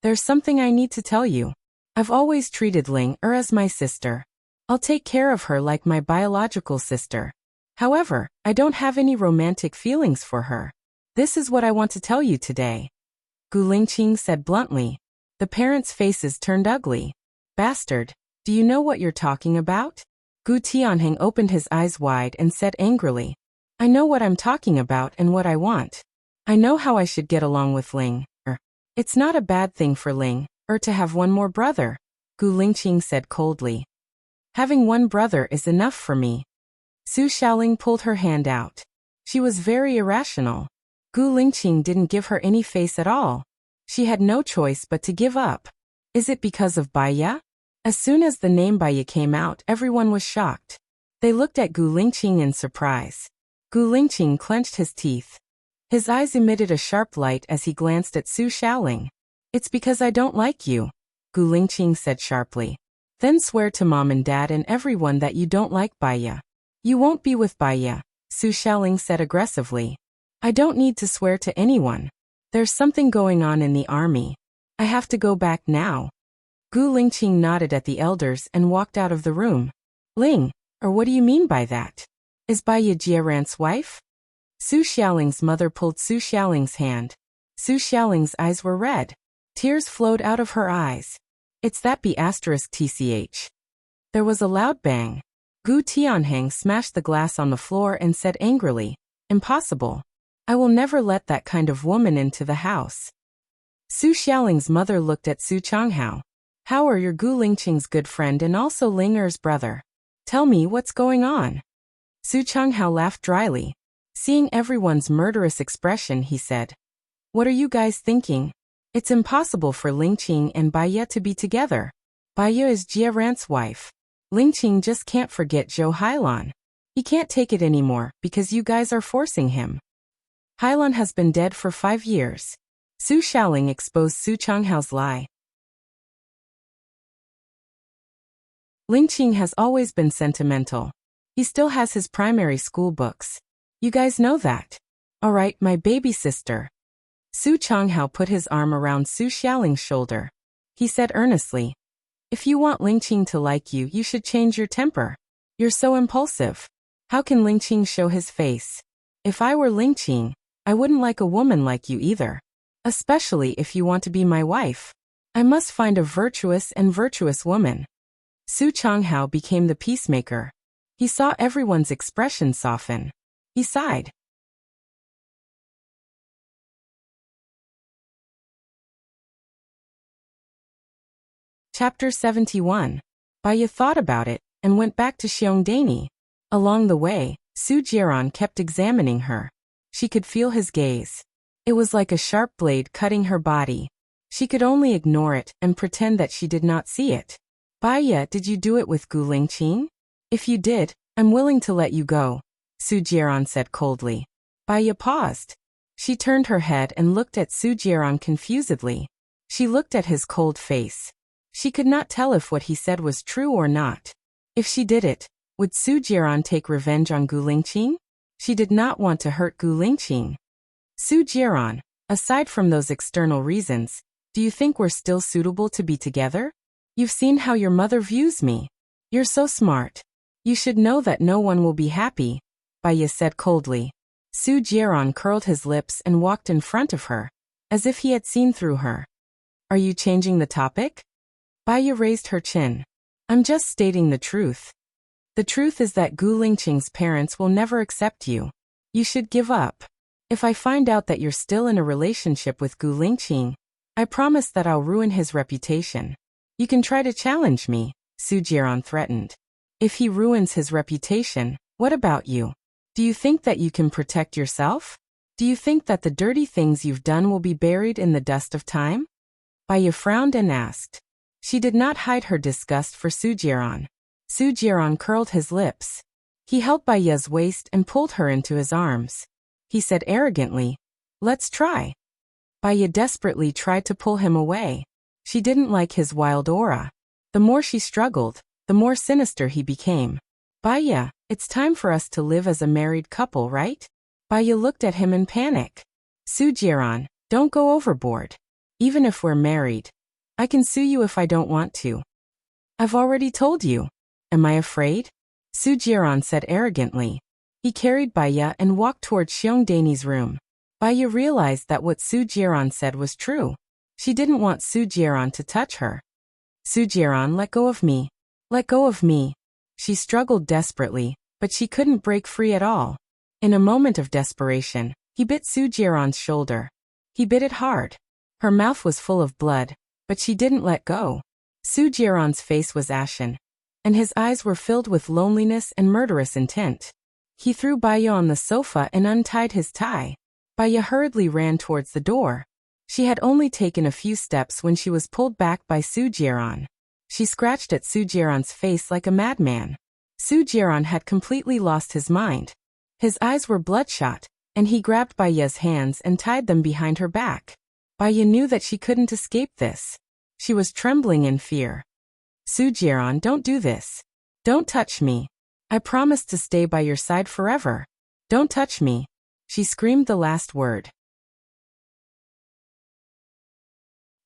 "There's something I need to tell you. I've always treated Ling as my sister. I'll take care of her like my biological sister. However, I don't have any romantic feelings for her. This is what I want to tell you today," Gu Lingqing said bluntly. The parents' faces turned ugly. "Bastard, do you know what you're talking about?" Gu Tianheng opened his eyes wide and said angrily. "I know what I'm talking about and what I want. I know how I should get along with Ling. It's not a bad thing for Ling to have one more brother," Gu Lingqing said coldly. "Having one brother is enough for me." Su Xiaoling pulled her hand out. She was very irrational. Gu Lingqing didn't give her any face at all. She had no choice but to give up. Is it because of Baiya? As soon as the name Baiya came out, everyone was shocked. They looked at Gu Lingqing in surprise. Gu Lingqing clenched his teeth. His eyes emitted a sharp light as he glanced at Su Xiaoling. "It's because I don't like you," Gu Lingqing said sharply. "Then swear to Mom and Dad and everyone that you don't like Baiya." "You won't be with Baiya," Su Xiaoling said aggressively. "I don't need to swear to anyone. There's something going on in the army. I have to go back now." Gu Lingqing nodded at the elders and walked out of the room. "Ling, or what do you mean by that? Is Baiya Jiarant's wife?" Su Xiaoling's mother pulled Su Xiaoling's hand. Su Xiaoling's eyes were red. Tears flowed out of her eyes. "It's that B***TCH. There was a loud bang. Gu Tianheng smashed the glass on the floor and said angrily, "Impossible. I will never let that kind of woman into the house." Su Xiaoling's mother looked at Su Changhao. "How are your Gu Lingqing's good friend and also Ling brother? Tell me what's going on." Su Changhao laughed dryly. Seeing everyone's murderous expression, he said, "What are you guys thinking? It's impossible for Lingqing and Baiya to be together. Baiya is Jiarant's wife. Lingqing just can't forget Zhou Hailan. He can't take it anymore because you guys are forcing him. Hailan has been dead for 5 years." Su Xiaoling exposed Su Changhao's lie. Lingqing has always been sentimental. He still has his primary school books. You guys know that. All right, my baby sister. Su Changhao put his arm around Su Xiaoling's shoulder. He said earnestly, if you want Lingqing to like you, you should change your temper. You're so impulsive. How can Lingqing show his face? If I were Lingqing, I wouldn't like a woman like you either. Especially if you want to be my wife. I must find a virtuous woman. Su Changhao became the peacemaker. He saw everyone's expression soften. He sighed. Chapter 71. Baiya thought about it and went back to Xiongdani. Along the way, Su Jiran kept examining her. She could feel his gaze. It was like a sharp blade cutting her body. She could only ignore it and pretend that she did not see it. Baiya, did you do it with Gu Lingqing? If you did, I'm willing to let you go, Su Jiran said coldly. Baiya paused. She turned her head and looked at Su Jiran confusedly. She looked at his cold face. She could not tell if what he said was true or not. If she did it, would Su Jiran take revenge on Gu Lingqing? She did not want to hurt Gu Lingqing. Su Jiran, aside from those external reasons, do you think we're still suitable to be together? You've seen how your mother views me. You're so smart. You should know that no one will be happy, Baiya said coldly. Su Jiran curled his lips and walked in front of her, as if he had seen through her. Are you changing the topic? Baiya raised her chin. I'm just stating the truth. The truth is that Gu Lingqing's parents will never accept you. You should give up. If I find out that you're still in a relationship with Gu Lingqing, I promise that I'll ruin his reputation. You can try to challenge me, Su Jiran threatened. If he ruins his reputation, what about you? Do you think that you can protect yourself? Do you think that the dirty things you've done will be buried in the dust of time? Baiya frowned and asked. She did not hide her disgust for Su Jiran. Su Jiran curled his lips. He held Baiya's waist and pulled her into his arms. He said arrogantly, let's try. Baiya desperately tried to pull him away. She didn't like his wild aura. The more she struggled, the more sinister he became. Baiya, it's time for us to live as a married couple, right? Baiya looked at him in panic. Su Jiran, don't go overboard. Even if we're married, I can sue you if I don't want to. I've already told you. Am I afraid? Su Jiran said arrogantly. He carried Baiya and walked toward Xiongdani's room. Baiya realized that what Su Jiran said was true. She didn't want Su Jiran to touch her. Su Jiran, let go of me. Let go of me. She struggled desperately, but she couldn't break free at all. In a moment of desperation, he bit Su Jiran's shoulder. He bit it hard. Her mouth was full of blood, but she didn't let go. Su Jiran's face was ashen, and his eyes were filled with loneliness and murderous intent. He threw Baiya on the sofa and untied his tie. Baiya hurriedly ran towards the door. She had only taken a few steps when she was pulled back by Su Jiran. She scratched at Su Jiran's face like a madman. Su Jiran had completely lost his mind. His eyes were bloodshot, and he grabbed Baiya's hands and tied them behind her back. Baiya knew that she couldn't escape this. She was trembling in fear. Su Jiran, don't do this. Don't touch me. I promise to stay by your side forever. Don't touch me. She screamed the last word.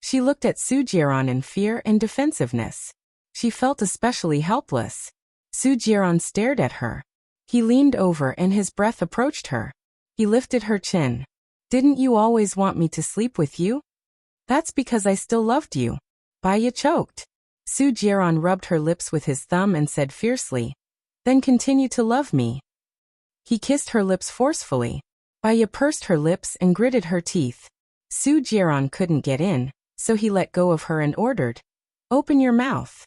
She looked at Su Jiran in fear and defensiveness. She felt especially helpless. Su Jiran stared at her. He leaned over and his breath approached her. He lifted her chin. Didn't you always want me to sleep with you? That's because I still loved you. Baiya choked. Su Jiran rubbed her lips with his thumb and said fiercely, then continue to love me. He kissed her lips forcefully. Baiya pursed her lips and gritted her teeth. Su Jiran couldn't get in, so he let go of her and ordered, open your mouth.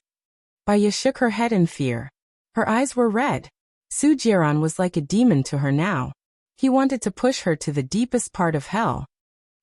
Baiya shook her head in fear. Her eyes were red. Su Jiran was like a demon to her now. He wanted to push her to the deepest part of hell.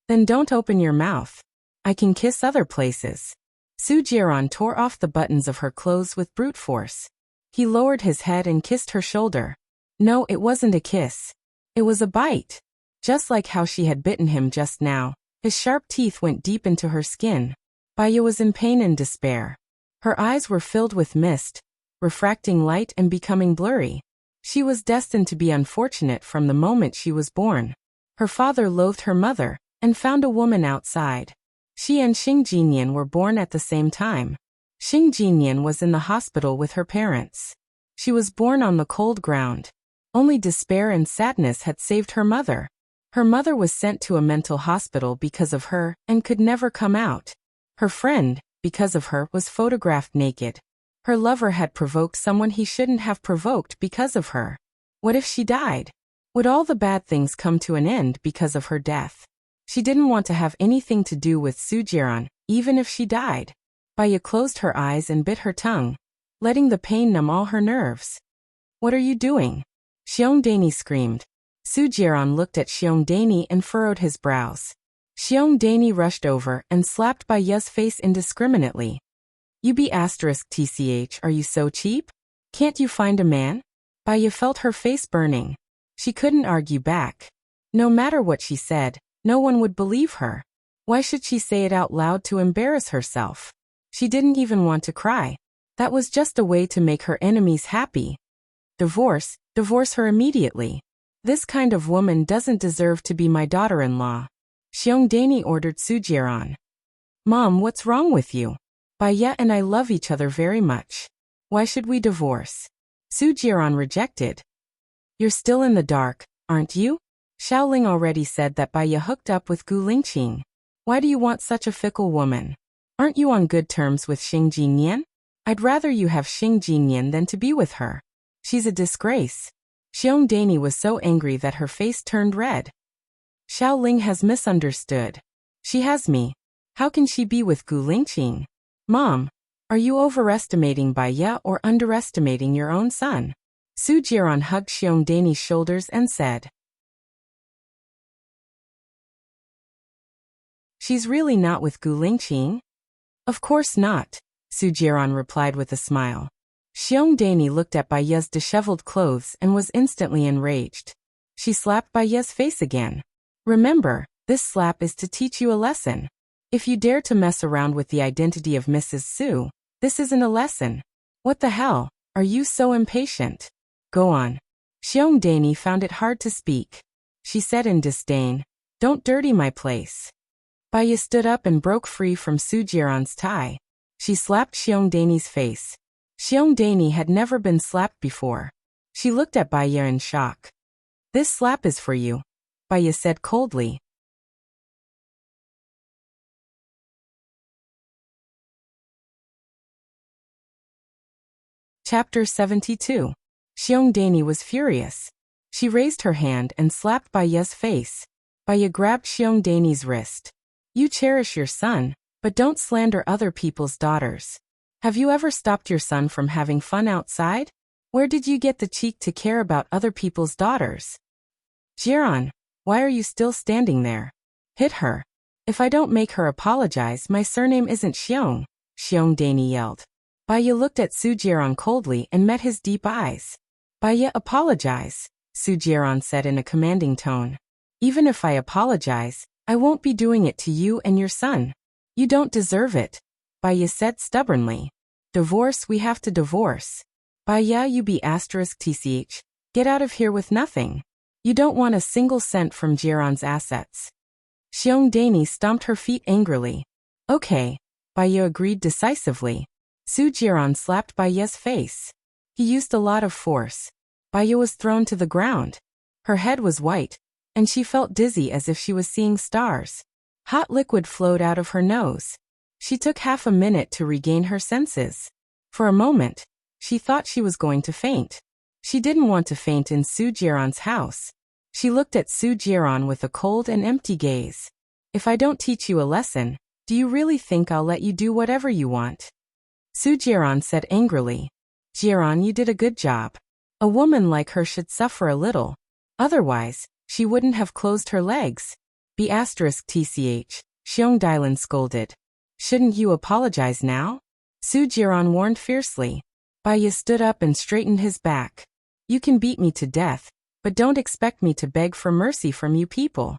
Then don't open your mouth. I can kiss other places. Su Jiran tore off the buttons of her clothes with brute force. He lowered his head and kissed her shoulder. No, it wasn't a kiss. It was a bite. Just like how she had bitten him just now, his sharp teeth went deep into her skin. Baiya was in pain and despair. Her eyes were filled with mist, refracting light and becoming blurry. She was destined to be unfortunate from the moment she was born. Her father loathed her mother and found a woman outside. She and Xing Jinyan were born at the same time. Xing Jinyan was in the hospital with her parents. She was born on the cold ground. Only despair and sadness had saved her mother. Her mother was sent to a mental hospital because of her and could never come out. Her friend, because of her, was photographed naked. Her lover had provoked someone he shouldn't have provoked because of her. What if she died? Would all the bad things come to an end because of her death? She didn't want to have anything to do with Su Jiran, even if she died. Baya closed her eyes and bit her tongue, letting the pain numb all her nerves. What are you doing? Xiongdani screamed. Su Jiran looked at Xiongdani and furrowed his brows. Xiongdani rushed over and slapped Baya's face indiscriminately. You be *tch, are you so cheap? Can't you find a man? Baya felt her face burning. She couldn't argue back. No matter what she said, no one would believe her. Why should she say it out loud to embarrass herself? She didn't even want to cry. That was just a way to make her enemies happy. Divorce her immediately. This kind of woman doesn't deserve to be my daughter-in-law. Xiongdani ordered Su Jiran. Mom, what's wrong with you? Baya and I love each other very much. Why should we divorce? Su Jiran rejected. You're still in the dark, aren't you? Xiaoling already said that Baya hooked up with Gu Lingqing. Why do you want such a fickle woman? Aren't you on good terms with Xing Jinyan? I'd rather you have Xing Jinyan than to be with her. She's a disgrace. Xiongdani was so angry that her face turned red. Xiaoling has misunderstood. She has me. How can she be with Gu Lingqing? Mom, are you overestimating Baya or underestimating your own son? Su Jiran hugged Xiongdani's shoulders and said, She's really not with Gu Lingqing? Of course not, Su Jiran replied with a smile. Xiongdani looked at Baya's disheveled clothes and was instantly enraged. She slapped Baya's face again. Remember, this slap is to teach you a lesson. If you dare to mess around with the identity of Mrs. Su, this isn't a lesson. What the hell, are you so impatient? Go on. Xiongdani found it hard to speak. She said in disdain, Don't dirty my place. Baya stood up and broke free from Su Jiran's tie. She slapped Xiongdani's face. Xiongdani had never been slapped before. She looked at Baya in shock. This slap is for you, Baya said coldly. Chapter 72. Xiongdani was furious. She raised her hand and slapped Baya's face. Baya grabbed Xiongdani's wrist. You cherish your son, but don't slander other people's daughters. Have you ever stopped your son from having fun outside? Where did you get the cheek to care about other people's daughters? Jiran, why are you still standing there? Hit her. If I don't make her apologize, my surname isn't Xiong, Xiongdani yelled. Baya looked at Su Jiran coldly and met his deep eyes. Baya, apologize, Su Jiran said in a commanding tone. Even if I apologize, I won't be doing it to you and your son. You don't deserve it, Baya said stubbornly. Divorce, we have to divorce. Baya, you be *tch. Get out of here with nothing. You don't want a single cent from Jiran's assets. Xiongdani stomped her feet angrily. Okay, Baya agreed decisively. Su Jiran slapped Baya's face. He used a lot of force. Baya was thrown to the ground. Her head was white, and she felt dizzy as if she was seeing stars. Hot liquid flowed out of her nose. She took half a minute to regain her senses. For a moment, she thought she was going to faint. She didn't want to faint in Su Jiran's house. She looked at Su Jiran with a cold and empty gaze. If I don't teach you a lesson, do you really think I'll let you do whatever you want? Su Jiran said angrily. Jiran, you did a good job. A woman like her should suffer a little. Otherwise, she wouldn't have closed her legs. Be *tch, Xiongdilan scolded. Shouldn't you apologize now? Su Jiran warned fiercely. Baya stood up and straightened his back. You can beat me to death, but don't expect me to beg for mercy from you people.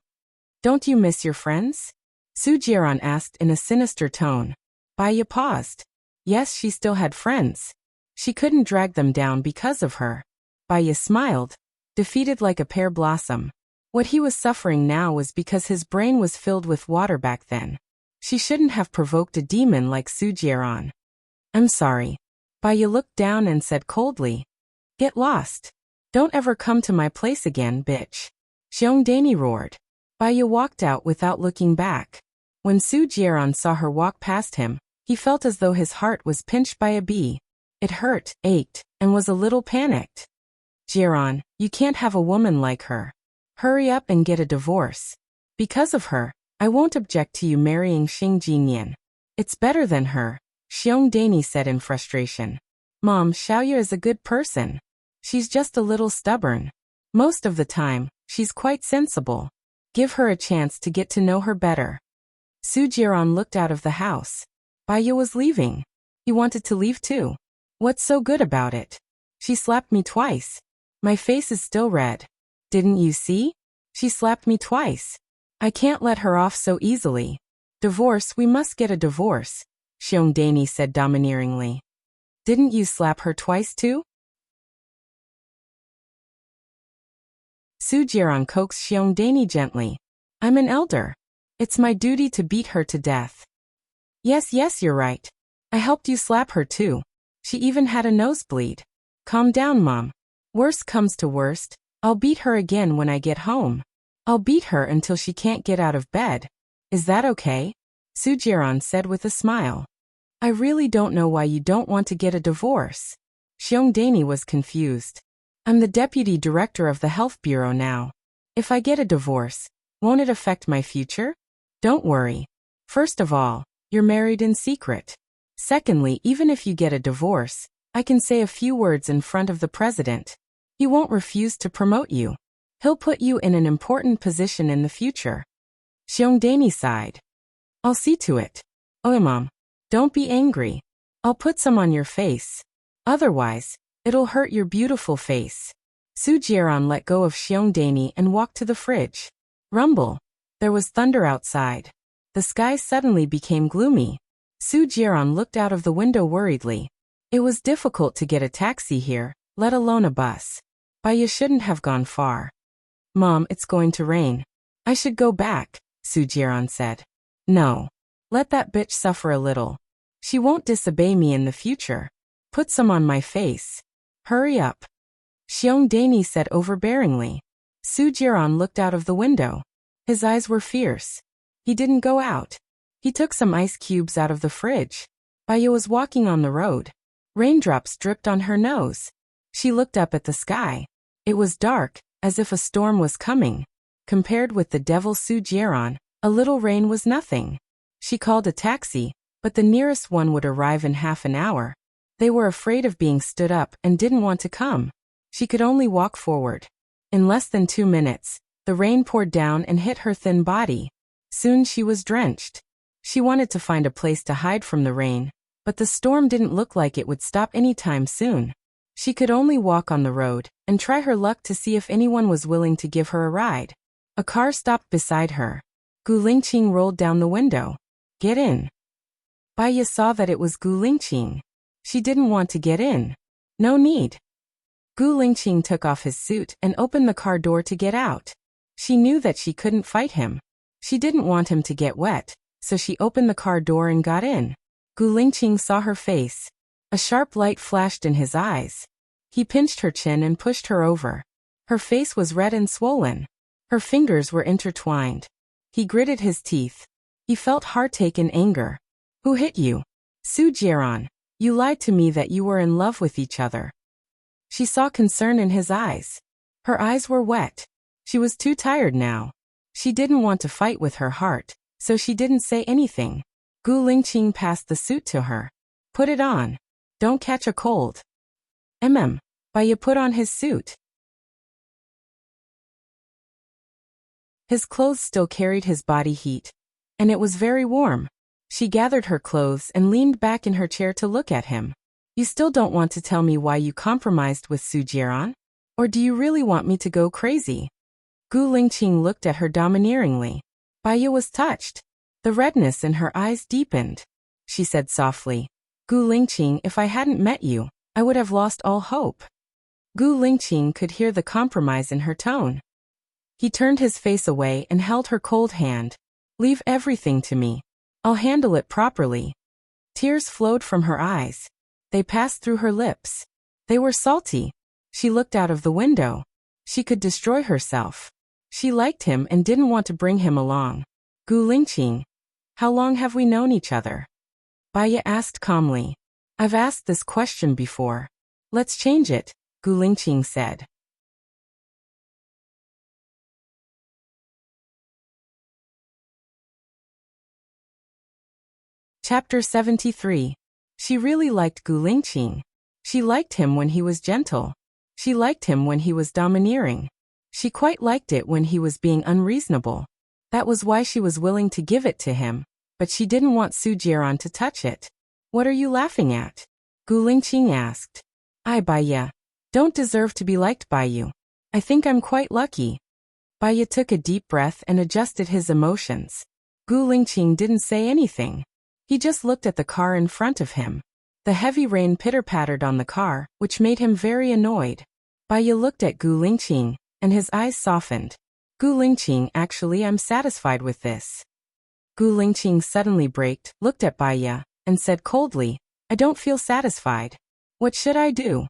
Don't you miss your friends? Su Jiran asked in a sinister tone. Baya paused. Yes, she still had friends. She couldn't drag them down because of her. Baya smiled, defeated like a pear blossom. What he was suffering now was because his brain was filled with water back then. She shouldn't have provoked a demon like Sujieron. I'm sorry. Baya looked down and said coldly. Get lost. Don't ever come to my place again, bitch. Xiongdani roared. Baya walked out without looking back. When Sujieron saw her walk past him, he felt as though his heart was pinched by a bee. It hurt, ached, and was a little panicked. Jieron, you can't have a woman like her. Hurry up and get a divorce. Because of her, I won't object to you marrying Xing Jinyan. It's better than her, Xiongdani said in frustration. Mom, Xiaoyu is a good person. She's just a little stubborn. Most of the time, she's quite sensible. Give her a chance to get to know her better. Sujieron looked out of the house. Baya was leaving. He wanted to leave too. What's so good about it? She slapped me twice. My face is still red. Didn't you see? She slapped me twice. I can't let her off so easily. Divorce, we must get a divorce, Xiongdani said domineeringly. Didn't you slap her twice too? Sujieron coaxed Xiongdani gently. I'm an elder. It's my duty to beat her to death. Yes, you're right. I helped you slap her too. She even had a nosebleed. Calm down, Mom. Worst comes to worst, I'll beat her again when I get home. I'll beat her until she can't get out of bed. Is that okay? Sujieron said with a smile. I really don't know why you don't want to get a divorce. Xiongdani was confused. I'm the deputy director of the health bureau now. If I get a divorce, won't it affect my future? Don't worry. First of all, you're married in secret. Secondly, even if you get a divorce, I can say a few words in front of the president. He won't refuse to promote you. He'll put you in an important position in the future. Xiongdani sighed. I'll see to it. Oh, Mom, don't be angry. I'll put some on your face. Otherwise, it'll hurt your beautiful face. Sujieron let go of Xiongdani and walked to the fridge. Rumble. There was thunder outside. The sky suddenly became gloomy. Sujieron looked out of the window worriedly. It was difficult to get a taxi here, let alone a bus. Baya shouldn't have gone far. Mom, it's going to rain. I should go back, Sujieron said. No. Let that bitch suffer a little. She won't disobey me in the future. Put some on my face. Hurry up. Xiongdani said overbearingly. Sujieron looked out of the window. His eyes were fierce. He didn't go out. He took some ice cubes out of the fridge. Baya was walking on the road. Raindrops dripped on her nose. She looked up at the sky. It was dark, as if a storm was coming. Compared with the devil Sujieron, a little rain was nothing. She called a taxi, but the nearest one would arrive in half an hour. They were afraid of being stood up and didn't want to come. She could only walk forward. In less than 2 minutes, the rain poured down and hit her thin body. Soon she was drenched. She wanted to find a place to hide from the rain, but the storm didn't look like it would stop anytime soon. She could only walk on the road and try her luck to see if anyone was willing to give her a ride. A car stopped beside her. Gu Lingqing rolled down the window. Get in. Baya saw that it was Gu Lingqing. She didn't want to get in. No need. Gu Lingqing took off his suit and opened the car door to get out. She knew that she couldn't fight him. She didn't want him to get wet, so she opened the car door and got in. Gu Lingqing saw her face. A sharp light flashed in his eyes. He pinched her chin and pushed her over. Her face was red and swollen. Her fingers were intertwined. He gritted his teeth. He felt heartache and anger. Who hit you? Sujieron, you lied to me that you were in love with each other. She saw concern in his eyes. Her eyes were wet. She was too tired now. She didn't want to fight with her heart, so she didn't say anything. Gu Lingqing passed the suit to her. Put it on. Don't catch a cold. Baya put on his suit. His clothes still carried his body heat, and it was very warm. She gathered her clothes and leaned back in her chair to look at him. You still don't want to tell me why you compromised with Sujieron? Or do you really want me to go crazy? Gu Lingqing looked at her domineeringly. Baya was touched. The redness in her eyes deepened. She said softly, Gu Lingqing, if I hadn't met you, I would have lost all hope. Gu Lingqing could hear the compromise in her tone. He turned his face away and held her cold hand. Leave everything to me. I'll handle it properly. Tears flowed from her eyes. They passed through her lips. They were salty. She looked out of the window. She could destroy herself. She liked him and didn't want to bring him along. Gu Lingqing, how long have we known each other? Baya asked calmly. I've asked this question before. Let's change it, Gu Lingqing said. Chapter 73. She really liked Gu Lingqing. She liked him when he was gentle. She liked him when he was domineering. She quite liked it when he was being unreasonable. That was why she was willing to give it to him, but she didn't want Su Jiran to touch it. What are you laughing at? Gu Lingqing asked. I, Baya, don't deserve to be liked by you. I think I'm quite lucky. Baya took a deep breath and adjusted his emotions. Gu Lingqing didn't say anything. He just looked at the car in front of him. The heavy rain pitter-pattered on the car, which made him very annoyed. Baya looked at Gu Lingqing, and his eyes softened. Gu Lingqing, actually I'm satisfied with this. Gu Lingqing suddenly braked, looked at Baya, and said coldly, I don't feel satisfied. What should I do?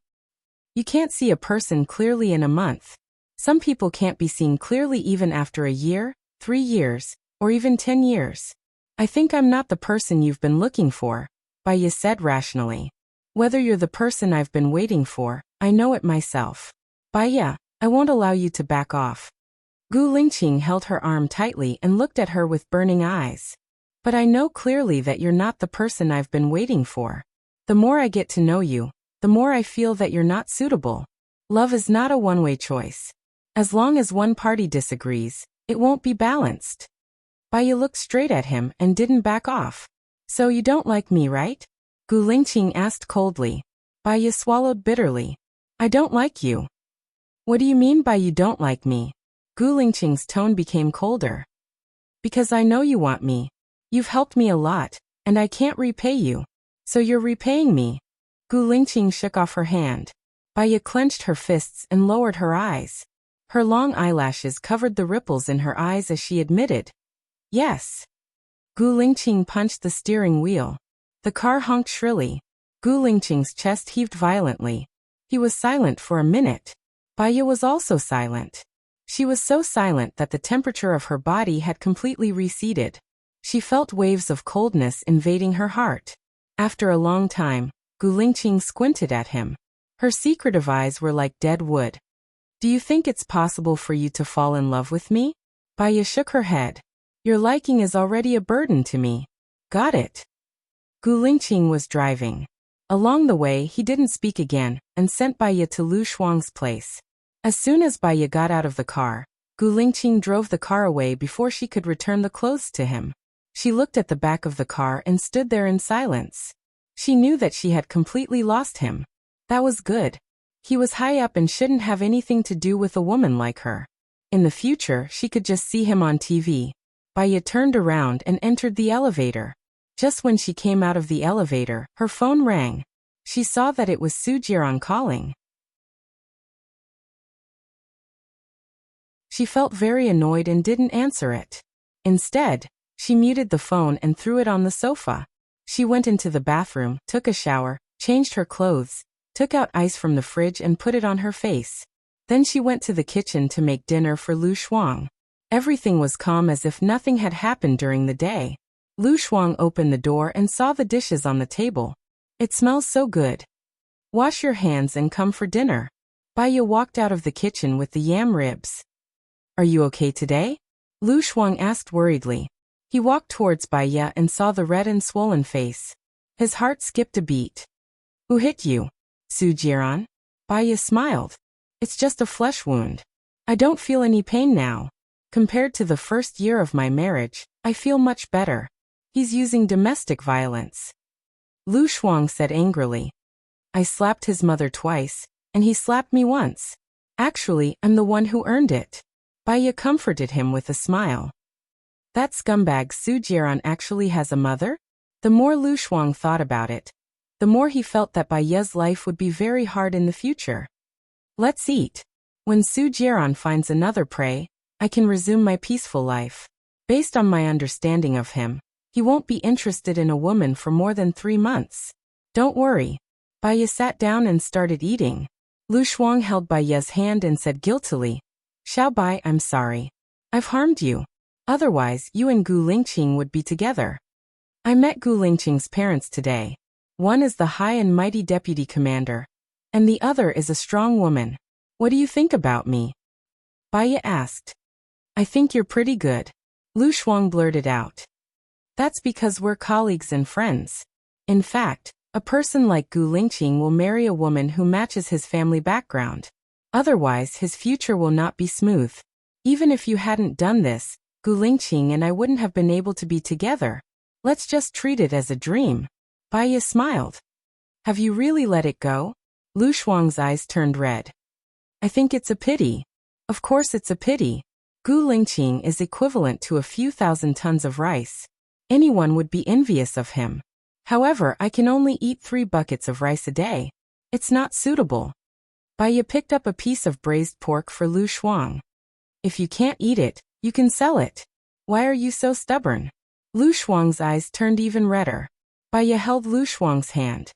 You can't see a person clearly in a month. Some people can't be seen clearly even after a year, 3 years, or even 10 years. I think I'm not the person you've been looking for, Baya said rationally. Whether you're the person I've been waiting for, I know it myself. Baya, I won't allow you to back off. Gu Lingqing held her arm tightly and looked at her with burning eyes. But I know clearly that you're not the person I've been waiting for. The more I get to know you, the more I feel that you're not suitable. Love is not a one-way choice. As long as one party disagrees, it won't be balanced. Baya looked straight at him and didn't back off. So you don't like me, right? Gu Lingqing asked coldly. Baya swallowed bitterly. I don't like you. What do you mean by you don't like me? Gu Lingqing's tone became colder. Because I know you want me. You've helped me a lot, and I can't repay you. So you're repaying me. Gu Lingqing shook off her hand. Baya clenched her fists and lowered her eyes. Her long eyelashes covered the ripples in her eyes as she admitted. Yes. Gu Lingqing punched the steering wheel. The car honked shrilly. Gu Lingqing's chest heaved violently. He was silent for a minute. Baya was also silent. She was so silent that the temperature of her body had completely receded. She felt waves of coldness invading her heart. After a long time, Gu Lingqing squinted at him. Her secretive eyes were like dead wood. Do you think it's possible for you to fall in love with me? Baya shook her head. Your liking is already a burden to me. Got it. Gu Lingqing was driving. Along the way he didn't speak again, and sent Baya to Lu Shuang's place. As soon as Baya got out of the car, Gu Lingqing drove the car away before she could return the clothes to him. She looked at the back of the car and stood there in silence. She knew that she had completely lost him. That was good. He was high up and shouldn't have anything to do with a woman like her. In the future she could just see him on TV. Baya turned around and entered the elevator. Just when she came out of the elevator, her phone rang. She saw that it was Su Jiran calling. She felt very annoyed and didn't answer it. Instead, she muted the phone and threw it on the sofa. She went into the bathroom, took a shower, changed her clothes, took out ice from the fridge and put it on her face. Then she went to the kitchen to make dinner for Lu Shuang. Everything was calm as if nothing had happened during the day. Lu Shuang opened the door and saw the dishes on the table. It smells so good. Wash your hands and come for dinner. Baya walked out of the kitchen with the yam ribs. Are you okay today? Lu Shuang asked worriedly. He walked towards Baya and saw the red and swollen face. His heart skipped a beat. Who hit you? Su Jiran? Baya smiled. It's just a flesh wound. I don't feel any pain now. Compared to the first year of my marriage, I feel much better. He's using domestic violence. Lu Shuang said angrily. I slapped his mother twice, and he slapped me once. Actually, I'm the one who earned it. Baya comforted him with a smile. That scumbag Su Jiran actually has a mother? The more Lu Shuang thought about it, the more he felt that Baya's life would be very hard in the future. Let's eat. When Su Jiran finds another prey, I can resume my peaceful life. Based on my understanding of him, he won't be interested in a woman for more than 3 months. Don't worry. Baiya sat down and started eating. Lu Shuang held Baiya's hand and said guiltily, Xiao Bai, I'm sorry. I've harmed you. Otherwise, you and Gu Lingqing would be together. I met Gu Lingqing's parents today. One is the high and mighty deputy commander, and the other is a strong woman. What do you think about me? Baiya asked. I think you're pretty good. Lu Shuang blurted out. That's because we're colleagues and friends. In fact, a person like Gu Lingqing will marry a woman who matches his family background. Otherwise, his future will not be smooth. Even if you hadn't done this, Gu Lingqing and I wouldn't have been able to be together. Let's just treat it as a dream. Baiya smiled. Have you really let it go? Lu Shuang's eyes turned red. I think it's a pity. Of course it's a pity. Gu Lingqing is equivalent to a few thousand tons of rice. Anyone would be envious of him. However, I can only eat 3 buckets of rice a day. It's not suitable. Baiya picked up a piece of braised pork for Lu Shuang. If you can't eat it, you can sell it. Why are you so stubborn? Lu Shuang's eyes turned even redder. Baiya held Lu Shuang's hand.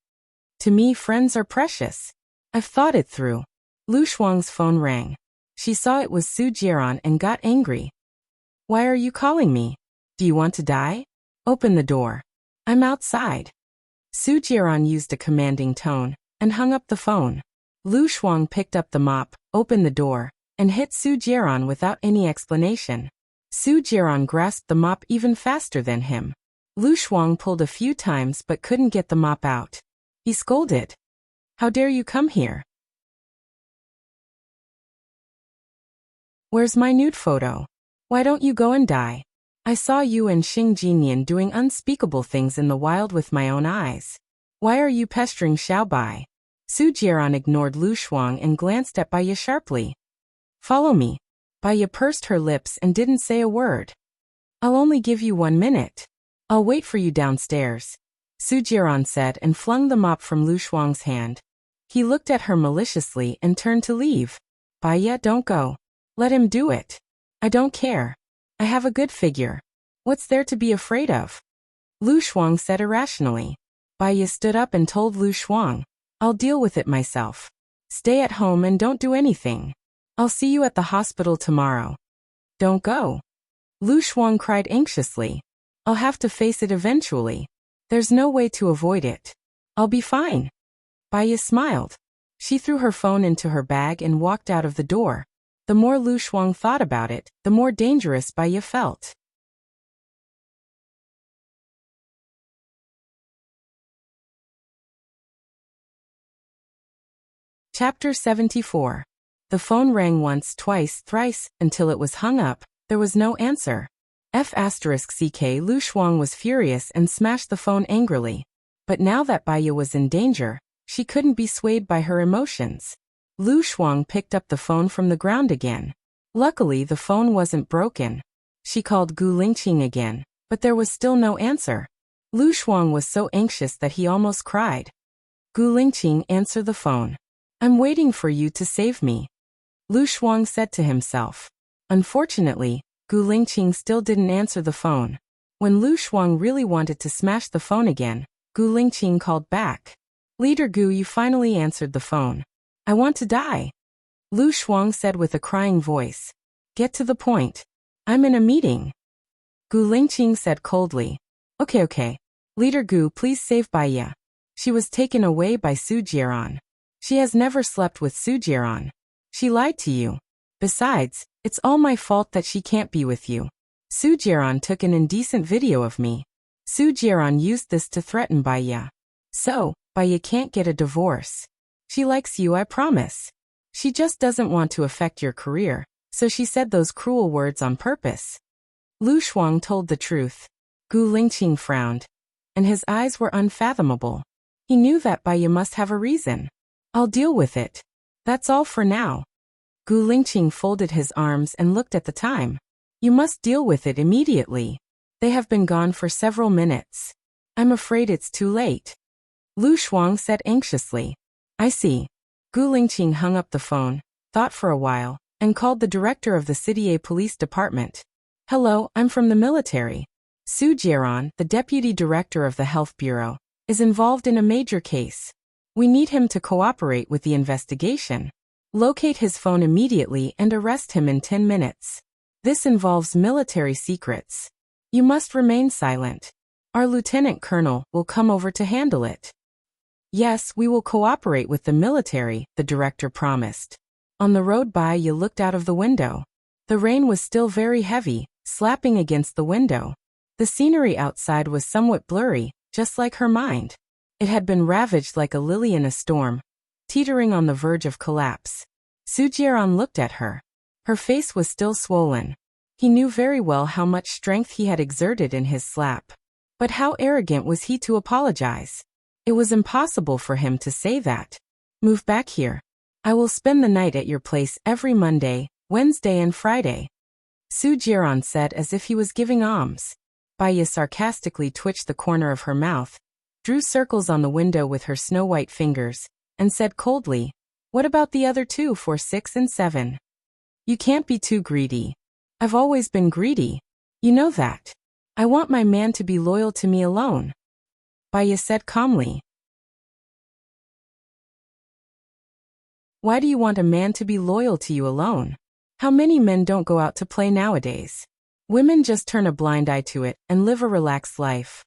To me, friends are precious. I've thought it through. Lu Shuang's phone rang. She saw it was Su Jiran and got angry. Why are you calling me? Do you want to die? Open the door. I'm outside. Su Jiran used a commanding tone and hung up the phone. Lu Shuang picked up the mop, opened the door, and hit Su Jiran without any explanation. Su Jiran grasped the mop even faster than him. Lu Shuang pulled a few times but couldn't get the mop out. He scolded. How dare you come here? Where's my nude photo? Why don't you go and die? I saw you and Xing Jinyan doing unspeakable things in the wild with my own eyes. Why are you pestering Xiao Bai? Su Jiran ignored Lu Shuang and glanced at Baiya sharply. Follow me. Baiya pursed her lips and didn't say a word. I'll only give you 1 minute. I'll wait for you downstairs, Su Jiran said and flung the mop from Lu Shuang's hand. He looked at her maliciously and turned to leave. Baiya, don't go. Let him do it. I don't care. I have a good figure. What's there to be afraid of? Lu Shuang said irrationally. Baiya stood up and told Lu Shuang, I'll deal with it myself. Stay at home and don't do anything. I'll see you at the hospital tomorrow. Don't go. Lu Shuang cried anxiously. I'll have to face it eventually. There's no way to avoid it. I'll be fine. Baiya smiled. She threw her phone into her bag and walked out of the door. The more Lu Shuang thought about it, the more dangerous Baiya felt. Chapter 74. The phone rang once, twice, thrice, until it was hung up. There was no answer. F***ck Lu Shuang was furious and smashed the phone angrily. But now that Baiya was in danger, she couldn't be swayed by her emotions. Lu Shuang picked up the phone from the ground again. Luckily, the phone wasn't broken. She called Gu Lingqing again, but there was still no answer. Lu Shuang was so anxious that he almost cried. Gu Lingqing, answer the phone. I'm waiting for you to save me, Lu Shuang said to himself. Unfortunately, Gu Lingqing still didn't answer the phone. When Lu Shuang really wanted to smash the phone again, Gu Lingqing called back. Leader Gu, you finally answered the phone. I want to die, Lu Shuang said with a crying voice. Get to the point. I'm in a meeting. Gu Lingqing said coldly. Okay. Leader Gu, please save Baiya. She was taken away by Su Jiran. She has never slept with Su Jiran. She lied to you. Besides, it's all my fault that she can't be with you. Su Jiran took an indecent video of me. Su Jiran used this to threaten Baiya. So, Baiya can't get a divorce. She likes you, I promise. She just doesn't want to affect your career, so she said those cruel words on purpose. Lu Shuang told the truth. Gu Lingqing frowned, and his eyes were unfathomable. He knew that Baiya must have a reason. I'll deal with it. That's all for now. Gu Lingqing folded his arms and looked at the time. You must deal with it immediately. They have been gone for several minutes. I'm afraid it's too late. Lu Shuang said anxiously. I see. Gu Lingqing hung up the phone, thought for a while, and called the director of the City Police Department. Hello, I'm from the military. Su Jieran, the deputy director of the Health Bureau, is involved in a major case. We need him to cooperate with the investigation. Locate his phone immediately and arrest him in 10 minutes. This involves military secrets. You must remain silent. Our lieutenant colonel will come over to handle it. Yes, we will cooperate with the military, the director promised. On the road by, Ye looked out of the window. The rain was still very heavy, slapping against the window. The scenery outside was somewhat blurry, just like her mind. It had been ravaged like a lily in a storm, teetering on the verge of collapse. Su Jieran looked at her. Her face was still swollen. He knew very well how much strength he had exerted in his slap. But how arrogant was he to apologize? It was impossible for him to say that. Move back here. I will spend the night at your place every Monday, Wednesday and Friday. Su Jieran said as if he was giving alms. Baiya sarcastically twitched the corner of her mouth, drew circles on the window with her snow-white fingers, and said coldly, What about the other two for 6 and 7? You can't be too greedy. I've always been greedy. You know that. I want my man to be loyal to me alone. Baiya said calmly. Why do you want a man to be loyal to you alone? How many men don't go out to play nowadays? Women just turn a blind eye to it and live a relaxed life.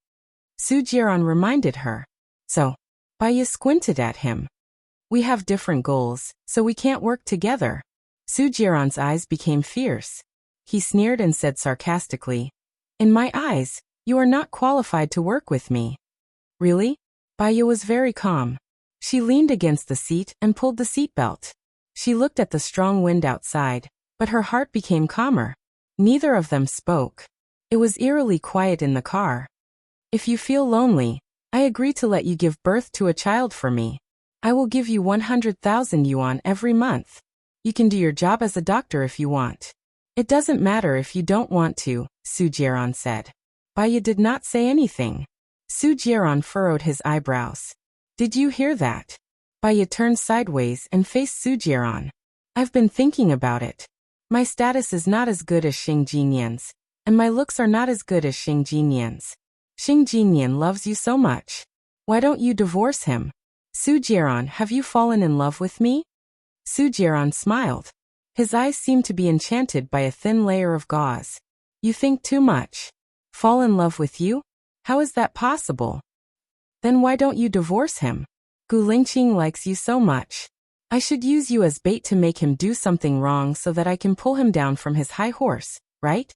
Su Jieran reminded her. So, Baiya squinted at him. We have different goals, so we can't work together. Su Jieran's eyes became fierce. He sneered and said sarcastically, In my eyes, you are not qualified to work with me. Really? Baiya was very calm. She leaned against the seat and pulled the seatbelt. She looked at the strong wind outside, but her heart became calmer. Neither of them spoke. It was eerily quiet in the car. If you feel lonely, I agree to let you give birth to a child for me. I will give you 100,000 yuan every month. You can do your job as a doctor if you want. It doesn't matter if you don't want to, Su Jieran said. Baiya did not say anything. Su Jieran furrowed his eyebrows. Did you hear that? Baiya turned sideways and faced Su Jieran. I've been thinking about it. My status is not as good as Xing Jinyan's, and my looks are not as good as Xing Jinyan's. Xing Jinyan loves you so much. Why don't you divorce him? Su Jieran, have you fallen in love with me? Su Jieran smiled. His eyes seemed to be enchanted by a thin layer of gauze. You think too much. Fall in love with you? How is that possible? Then why don't you divorce him? Gu Lingqing likes you so much. I should use you as bait to make him do something wrong so that I can pull him down from his high horse, right?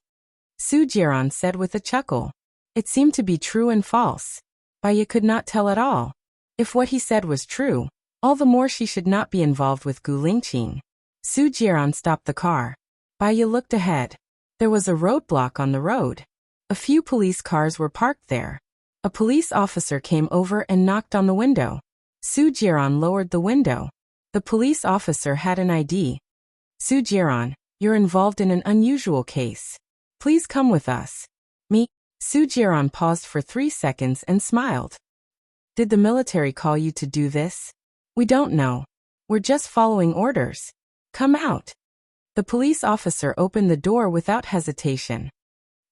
Su Jieran said with a chuckle. It seemed to be true and false. Baiya could not tell at all. If what he said was true, all the more she should not be involved with Gu Lingqing. Su Jieran stopped the car. Baiya looked ahead. There was a roadblock on the road. A few police cars were parked there. A police officer came over and knocked on the window. Su Jieran lowered the window. The police officer had an ID. Su Jieran, you're involved in an unusual case. Please come with us. Me? Su Jieran paused for 3 seconds and smiled. Did the military call you to do this? We don't know. We're just following orders. Come out. The police officer opened the door without hesitation.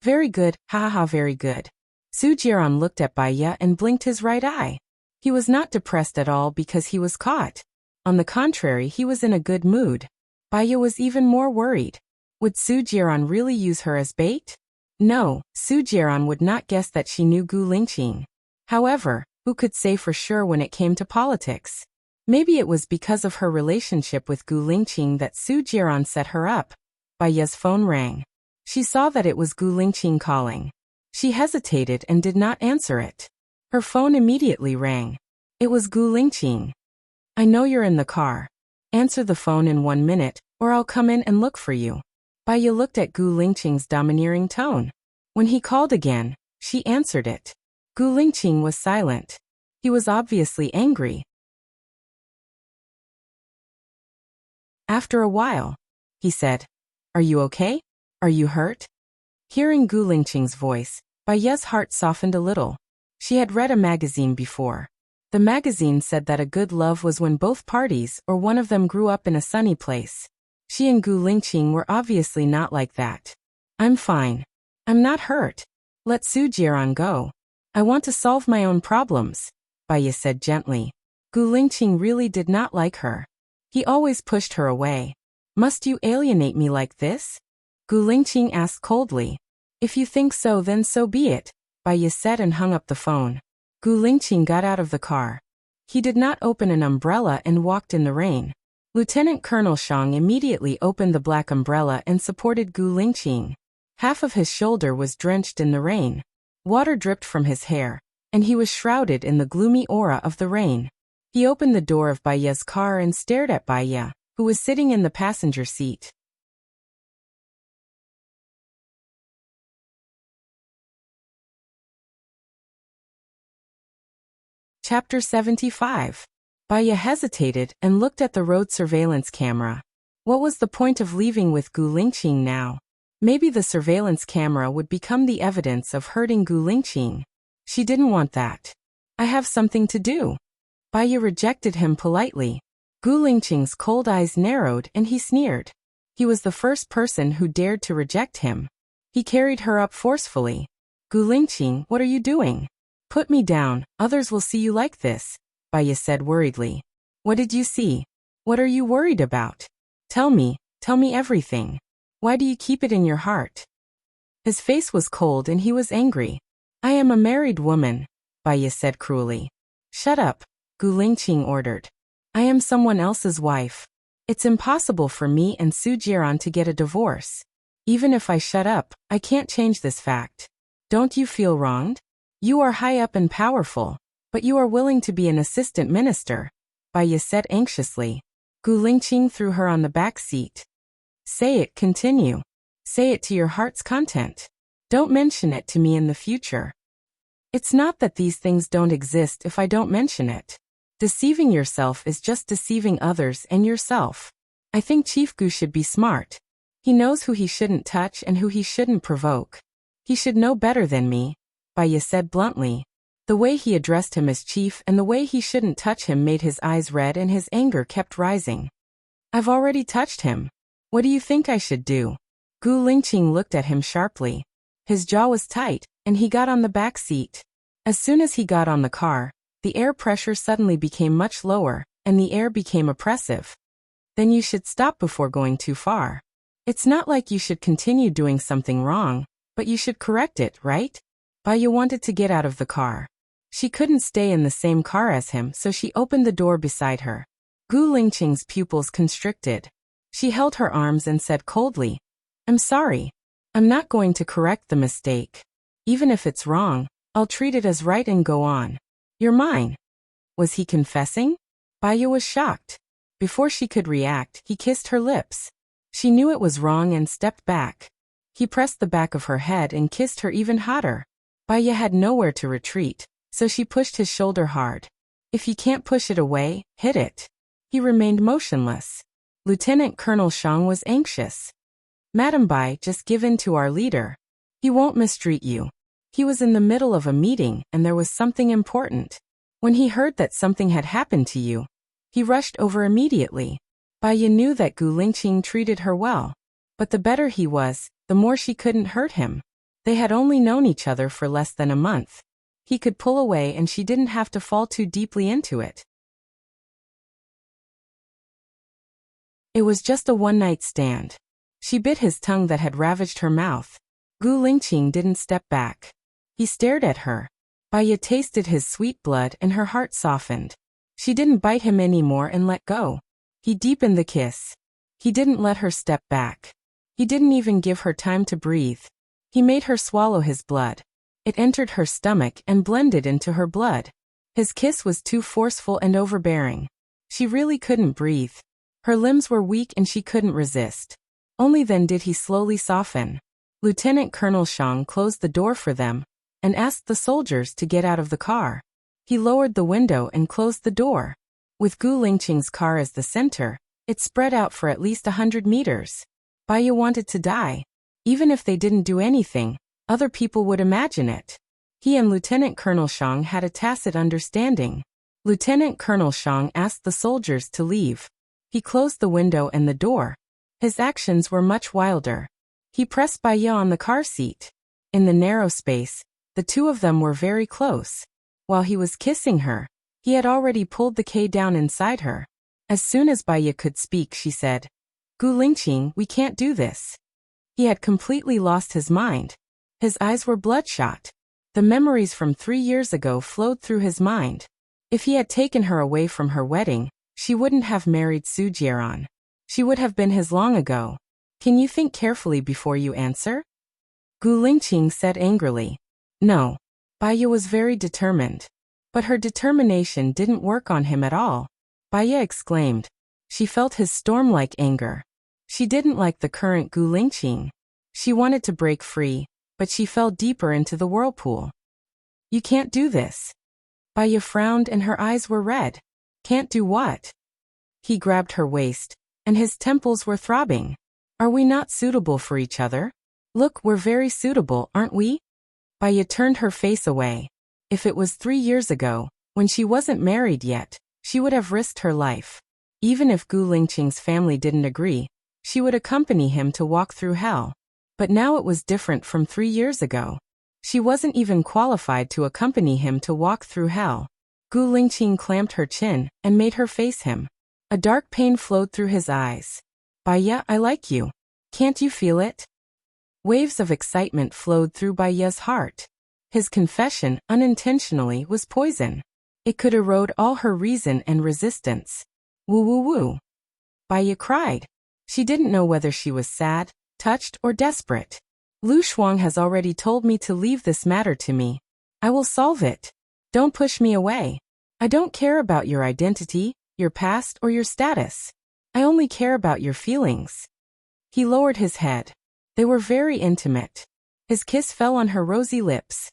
Very good, very good. Su Jieran looked at Baiya and blinked his right eye. He was not depressed at all because he was caught. On the contrary, he was in a good mood. Baiya was even more worried. Would Su Jieran really use her as bait? No, Su Jieran would not guess that she knew Gu Lingqing. However, who could say for sure when it came to politics? Maybe it was because of her relationship with Gu Lingqing that Su Jieran set her up. Baiya's phone rang. She saw that it was Gu Lingqing calling. She hesitated and did not answer it. Her phone immediately rang. It was Gu Lingqing. I know you're in the car. Answer the phone in 1 minute, or I'll come in and look for you. Baiya looked at Gu Lingqing's domineering tone. When he called again, she answered it. Gu Lingqing was silent. He was obviously angry. After a while, he said, Are you okay? Are you hurt? Hearing Gu Lingqing's voice, Baiya's heart softened a little. She had read a magazine before. The magazine said that a good love was when both parties or one of them grew up in a sunny place. She and Gu Lingqing were obviously not like that. I'm fine. I'm not hurt. Let Su Jiran go. I want to solve my own problems, Baiya said gently. Gu Lingqing really did not like her. He always pushed her away. Must you alienate me like this? Gu Lingqing asked coldly. If you think so, then so be it, Baiya said and hung up the phone. Gu Lingqing got out of the car. He did not open an umbrella and walked in the rain. Lieutenant Colonel Shang immediately opened the black umbrella and supported Gu Lingqing. Half of his shoulder was drenched in the rain. Water dripped from his hair, and he was shrouded in the gloomy aura of the rain. He opened the door of Baiya's car and stared at Baiya, who was sitting in the passenger seat. Chapter 75. Baiya hesitated and looked at the road surveillance camera. What was the point of leaving with Gu Lingqing now? Maybe the surveillance camera would become the evidence of hurting Gu Lingqing. She didn't want that. I have something to do. Baiya rejected him politely. Gu Lingqing's cold eyes narrowed and he sneered. He was the first person who dared to reject him. He carried her up forcefully. Gu Lingqing, what are you doing? Put me down, others will see you like this, Baiya said worriedly. What did you see? What are you worried about? Tell me everything. Why do you keep it in your heart? His face was cold and he was angry. I am a married woman, Baiya said cruelly. Shut up, Gu Lingqing ordered. I am someone else's wife. It's impossible for me and Su Jiran to get a divorce. Even if I shut up, I can't change this fact. Don't you feel wronged? You are high up and powerful, but you are willing to be an assistant minister, Baiya said anxiously. Gu Lingqing threw her on the back seat. Say it, continue. Say it to your heart's content. Don't mention it to me in the future. It's not that these things don't exist if I don't mention it. Deceiving yourself is just deceiving others and yourself. I think Chief Gu should be smart. He knows who he shouldn't touch and who he shouldn't provoke. He should know better than me, Baiya said bluntly. The way he addressed him as chief and the way he shouldn't touch him made his eyes red and his anger kept rising. I've already touched him. What do you think I should do? Gu Lingqing looked at him sharply. His jaw was tight, and he got on the back seat. As soon as he got on the car, the air pressure suddenly became much lower, and the air became oppressive. Then you should stop before going too far. It's not like you should continue doing something wrong, but you should correct it, right? Baiya wanted to get out of the car. She couldn't stay in the same car as him, so she opened the door beside her. Gu Lingqing's pupils constricted. She held her arms and said coldly, I'm sorry. I'm not going to correct the mistake. Even if it's wrong, I'll treat it as right and go on. You're mine. Was he confessing? Baiya was shocked. Before she could react, he kissed her lips. She knew it was wrong and stepped back. He pressed the back of her head and kissed her even hotter. Baiya had nowhere to retreat, so she pushed his shoulder hard. If you can't push it away, hit it. He remained motionless. Lieutenant Colonel Shang was anxious. Madam Bai, just give in to our leader. He won't mistreat you. He was in the middle of a meeting and there was something important. When he heard that something had happened to you, he rushed over immediately. Baiya knew that Gu Lingqing treated her well, but the better he was, the more she couldn't hurt him. They had only known each other for less than a month. He could pull away and she didn't have to fall too deeply into it. It was just a one-night stand. She bit his tongue that had ravaged her mouth. Gu Lingqing didn't step back. He stared at her. Baiya tasted his sweet blood and her heart softened. She didn't bite him anymore and let go. He deepened the kiss. He didn't let her step back. He didn't even give her time to breathe. He made her swallow his blood. It entered her stomach and blended into her blood. His kiss was too forceful and overbearing. She really couldn't breathe. Her limbs were weak and she couldn't resist. Only then did he slowly soften. Lieutenant Colonel Shang closed the door for them and asked the soldiers to get out of the car. He lowered the window and closed the door. With Gu Lingqing's car as the center, it spread out for at least 100 meters. Baiya wanted to die. Even if they didn't do anything, other people would imagine it. He and Lieutenant Colonel Shang had a tacit understanding. Lieutenant Colonel Shang asked the soldiers to leave. He closed the window and the door. His actions were much wilder. He pressed Baya on the car seat. In the narrow space, the two of them were very close. While he was kissing her, he had already pulled the K down inside her. As soon as Baya could speak, she said, "Gu Lingqing, we can't do this." He had completely lost his mind. His eyes were bloodshot. The memories from 3 years ago flowed through his mind. If he had taken her away from her wedding, she wouldn't have married Su Jieran. She would have been his long ago. "Can you think carefully before you answer?" Gu Lingqing said angrily. No. Baya was very determined. But her determination didn't work on him at all. Baya exclaimed. She felt his storm-like anger. She didn't like the current Gu Lingqing. She wanted to break free, but she fell deeper into the whirlpool. "You can't do this." Baya frowned and her eyes were red. "Can't do what?" He grabbed her waist, and his temples were throbbing. "Are we not suitable for each other? Look, we're very suitable, aren't we?" Baya turned her face away. If it was 3 years ago, when she wasn't married yet, she would have risked her life. Even if Gu Lingqing's family didn't agree, she would accompany him to walk through hell. But now it was different from 3 years ago. She wasn't even qualified to accompany him to walk through hell. Gu Lingqing clamped her chin and made her face him. A dark pain flowed through his eyes. "Baya, I like you. Can't you feel it?" Waves of excitement flowed through Baya's heart. His confession, unintentionally, was poison. It could erode all her reason and resistance. Woo woo woo. Baya cried. She didn't know whether she was sad, touched, or desperate. "Lu Shuang has already told me to leave this matter to me. I will solve it. Don't push me away. I don't care about your identity, your past, or your status. I only care about your feelings." He lowered his head. They were very intimate. His kiss fell on her rosy lips.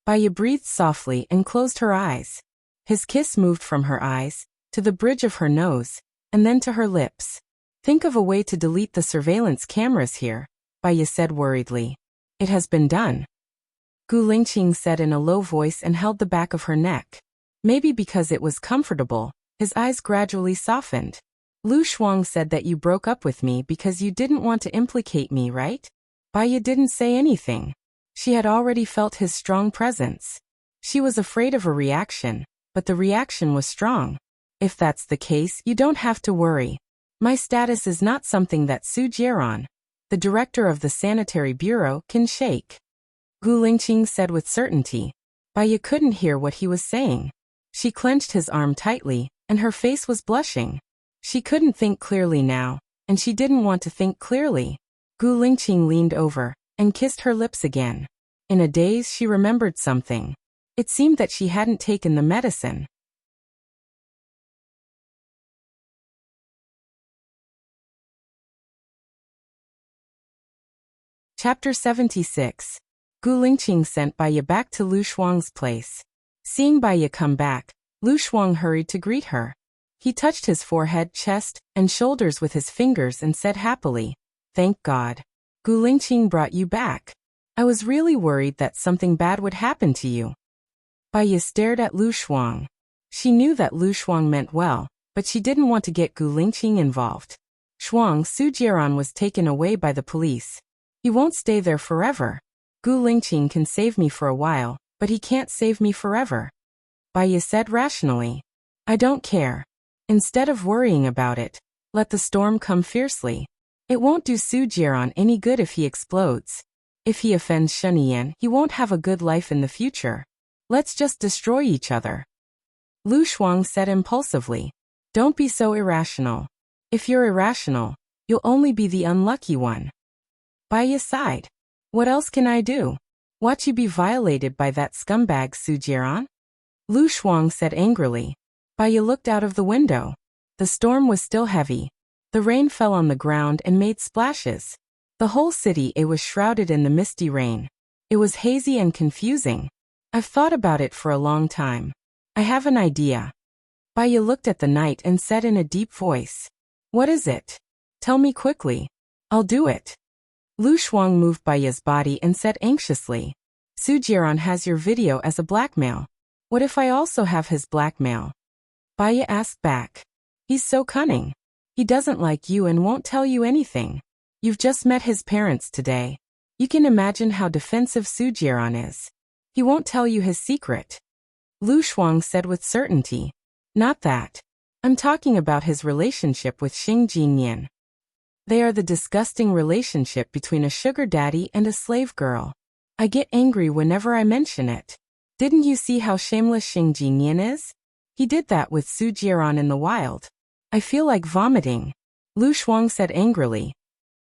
Baya breathed softly and closed her eyes. His kiss moved from her eyes, to the bridge of her nose, and then to her lips. "Think of a way to delete the surveillance cameras here," Baya said worriedly. "It has been done." Gu Lingqing said in a low voice and held the back of her neck. Maybe because it was comfortable, his eyes gradually softened. "Lu Shuang said that you broke up with me because you didn't want to implicate me, right?" Baya didn't say anything. She had already felt his strong presence. She was afraid of a reaction, but the reaction was strong. "If that's the case, you don't have to worry. My status is not something that Su Jieran, the director of the Sanitary Bureau, can shake," Gu Lingqing said with certainty. Baya couldn't hear what he was saying. She clenched his arm tightly, and her face was blushing. She couldn't think clearly now, and she didn't want to think clearly. Gu Lingqing leaned over and kissed her lips again. In a daze, she remembered something. It seemed that she hadn't taken the medicine. Chapter 76. Gu Lingqing sent Baya back to Lu Shuang's place. Seeing Baya come back, Lu Shuang hurried to greet her. He touched his forehead, chest, and shoulders with his fingers and said happily, "Thank God. Gu Lingqing brought you back. I was really worried that something bad would happen to you." Baya stared at Lu Shuang. She knew that Lu Shuang meant well, but she didn't want to get Gu Lingqing involved. "Shuang, Su Jieran was taken away by the police. He won't stay there forever. Gu Lingqing can save me for a while, but he can't save me forever," Baya said rationally. "I don't care. Instead of worrying about it, let the storm come fiercely. It won't do Su Jieran any good if he explodes. If he offends Shenian, he won't have a good life in the future. Let's just destroy each other," Lu Shuang said impulsively. "Don't be so irrational. If you're irrational, you'll only be the unlucky one." Baya sighed. "What else can I do? Watch you be violated by that scumbag Su Jieran?" Lu Shuang said angrily. Baya looked out of the window. The storm was still heavy. The rain fell on the ground and made splashes. The whole city, it was shrouded in the misty rain. It was hazy and confusing. "I've thought about it for a long time. I have an idea." Baya looked at the night and said in a deep voice, "What is it? Tell me quickly. I'll do it." Lu Shuang moved Baya's body and said anxiously, Su Jiran has your video as a blackmail. What if I also have his blackmail? Baya asked back. He's so cunning. He doesn't like you and won't tell you anything. You've just met his parents today. You can imagine how defensive Su Jiran is. He won't tell you his secret. Lu Shuang said with certainty. Not that. I'm talking about his relationship with Xing Jinyan. They are the disgusting relationship between a sugar daddy and a slave girl. I get angry whenever I mention it. Didn't you see how shameless Xing Jinyan is? He did that with Su Jiran in the wild. I feel like vomiting. Lu Shuang said angrily.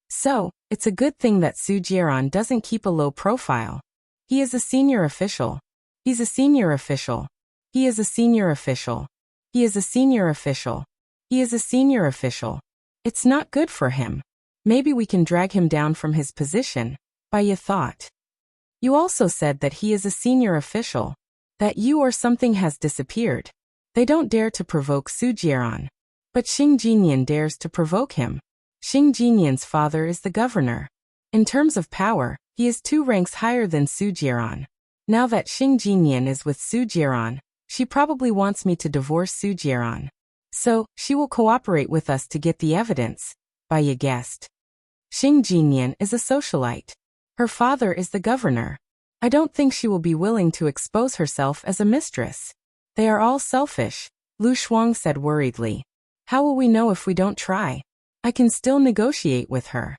So, it's a good thing that Su Jiran doesn't keep a low profile. He is a senior official. He's a senior official. He is a senior official. He is a senior official. He is a senior official. It's not good for him. Maybe we can drag him down from his position, Baya thought. You also said that he is a senior official. That you or something has disappeared. They don't dare to provoke Su Jiran. But Xing Jinyan dares to provoke him. Xing Jinyan's father is the governor. In terms of power, he is 2 ranks higher than Su Jiran. Now that Xing Jinyan is with Su Jiran, she probably wants me to divorce Su Jiran. So, she will cooperate with us to get the evidence, Baya guessed. Xing Jinyan is a socialite. Her father is the governor. I don't think she will be willing to expose herself as a mistress. They are all selfish, Lu Shuang said worriedly. How will we know if we don't try? I can still negotiate with her.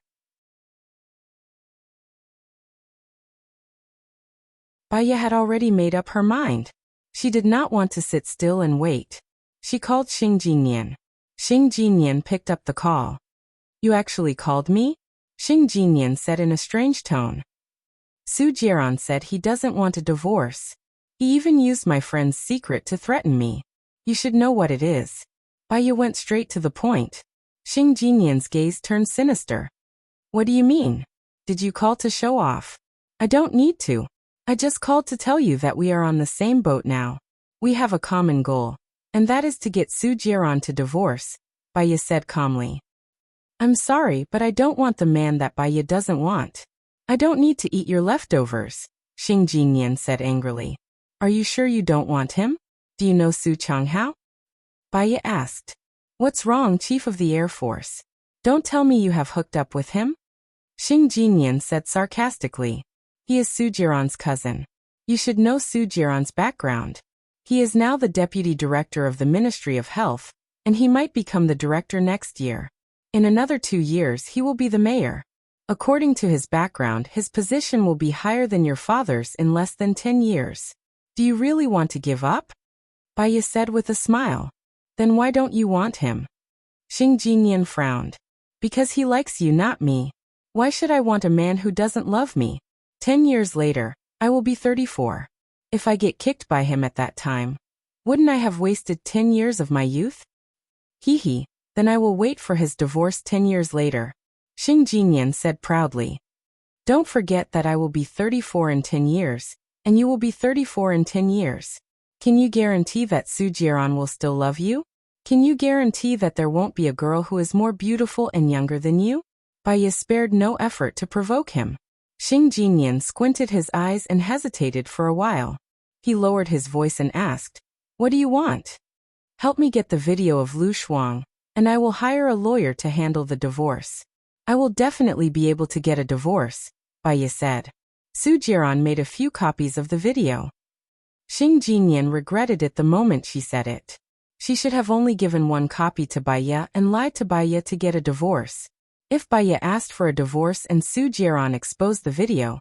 Baya had already made up her mind. She did not want to sit still and wait. She called Xing Jinyan. Xing Jinyan picked up the call. You actually called me? Xing Jinyan said in a strange tone. Su Jiran said he doesn't want a divorce. He even used my friend's secret to threaten me. You should know what it is. Baya went straight to the point. Xing Jinyan's gaze turned sinister. What do you mean? Did you call to show off? I don't need to. I just called to tell you that we are on the same boat now. We have a common goal. And that is to get Su Jiran to divorce, Baya said calmly. I'm sorry, but I don't want the man that Baya doesn't want. I don't need to eat your leftovers, Xing Jinyan said angrily. Are you sure you don't want him? Do you know Su Changhao? Baya asked. What's wrong, Chief of the Air Force? Don't tell me you have hooked up with him? Xing Jinyan said sarcastically. He is Su Jiran's cousin. You should know Su Jiran's background. He is now the deputy director of the Ministry of Health, and he might become the director next year. In another 2 years he will be the mayor. According to his background, his position will be higher than your father's in less than 10 years. Do you really want to give up? Baya said with a smile. Then why don't you want him? Xing Jinyan frowned. Because he likes you, not me. Why should I want a man who doesn't love me? 10 years later, I will be 34. If I get kicked by him at that time, wouldn't I have wasted 10 years of my youth? Hee, then I will wait for his divorce 10 years later, Xing Jinyan said proudly. Don't forget that I will be 34 in 10 years, and you will be 34 in 10 years. Can you guarantee that Su Jiran will still love you? Can you guarantee that there won't be a girl who is more beautiful and younger than you? Baya spared no effort to provoke him. Xing Jinyan squinted his eyes and hesitated for a while. He lowered his voice and asked, What do you want? Help me get the video of Lu Shuang, and I will hire a lawyer to handle the divorce. I will definitely be able to get a divorce, Baya said. Su Jiran made a few copies of the video. Xing Jinyan regretted it the moment she said it. She should have only given 1 copy to Baya and lied to Baya to get a divorce. If Baya asked for a divorce and Su Jiran exposed the video,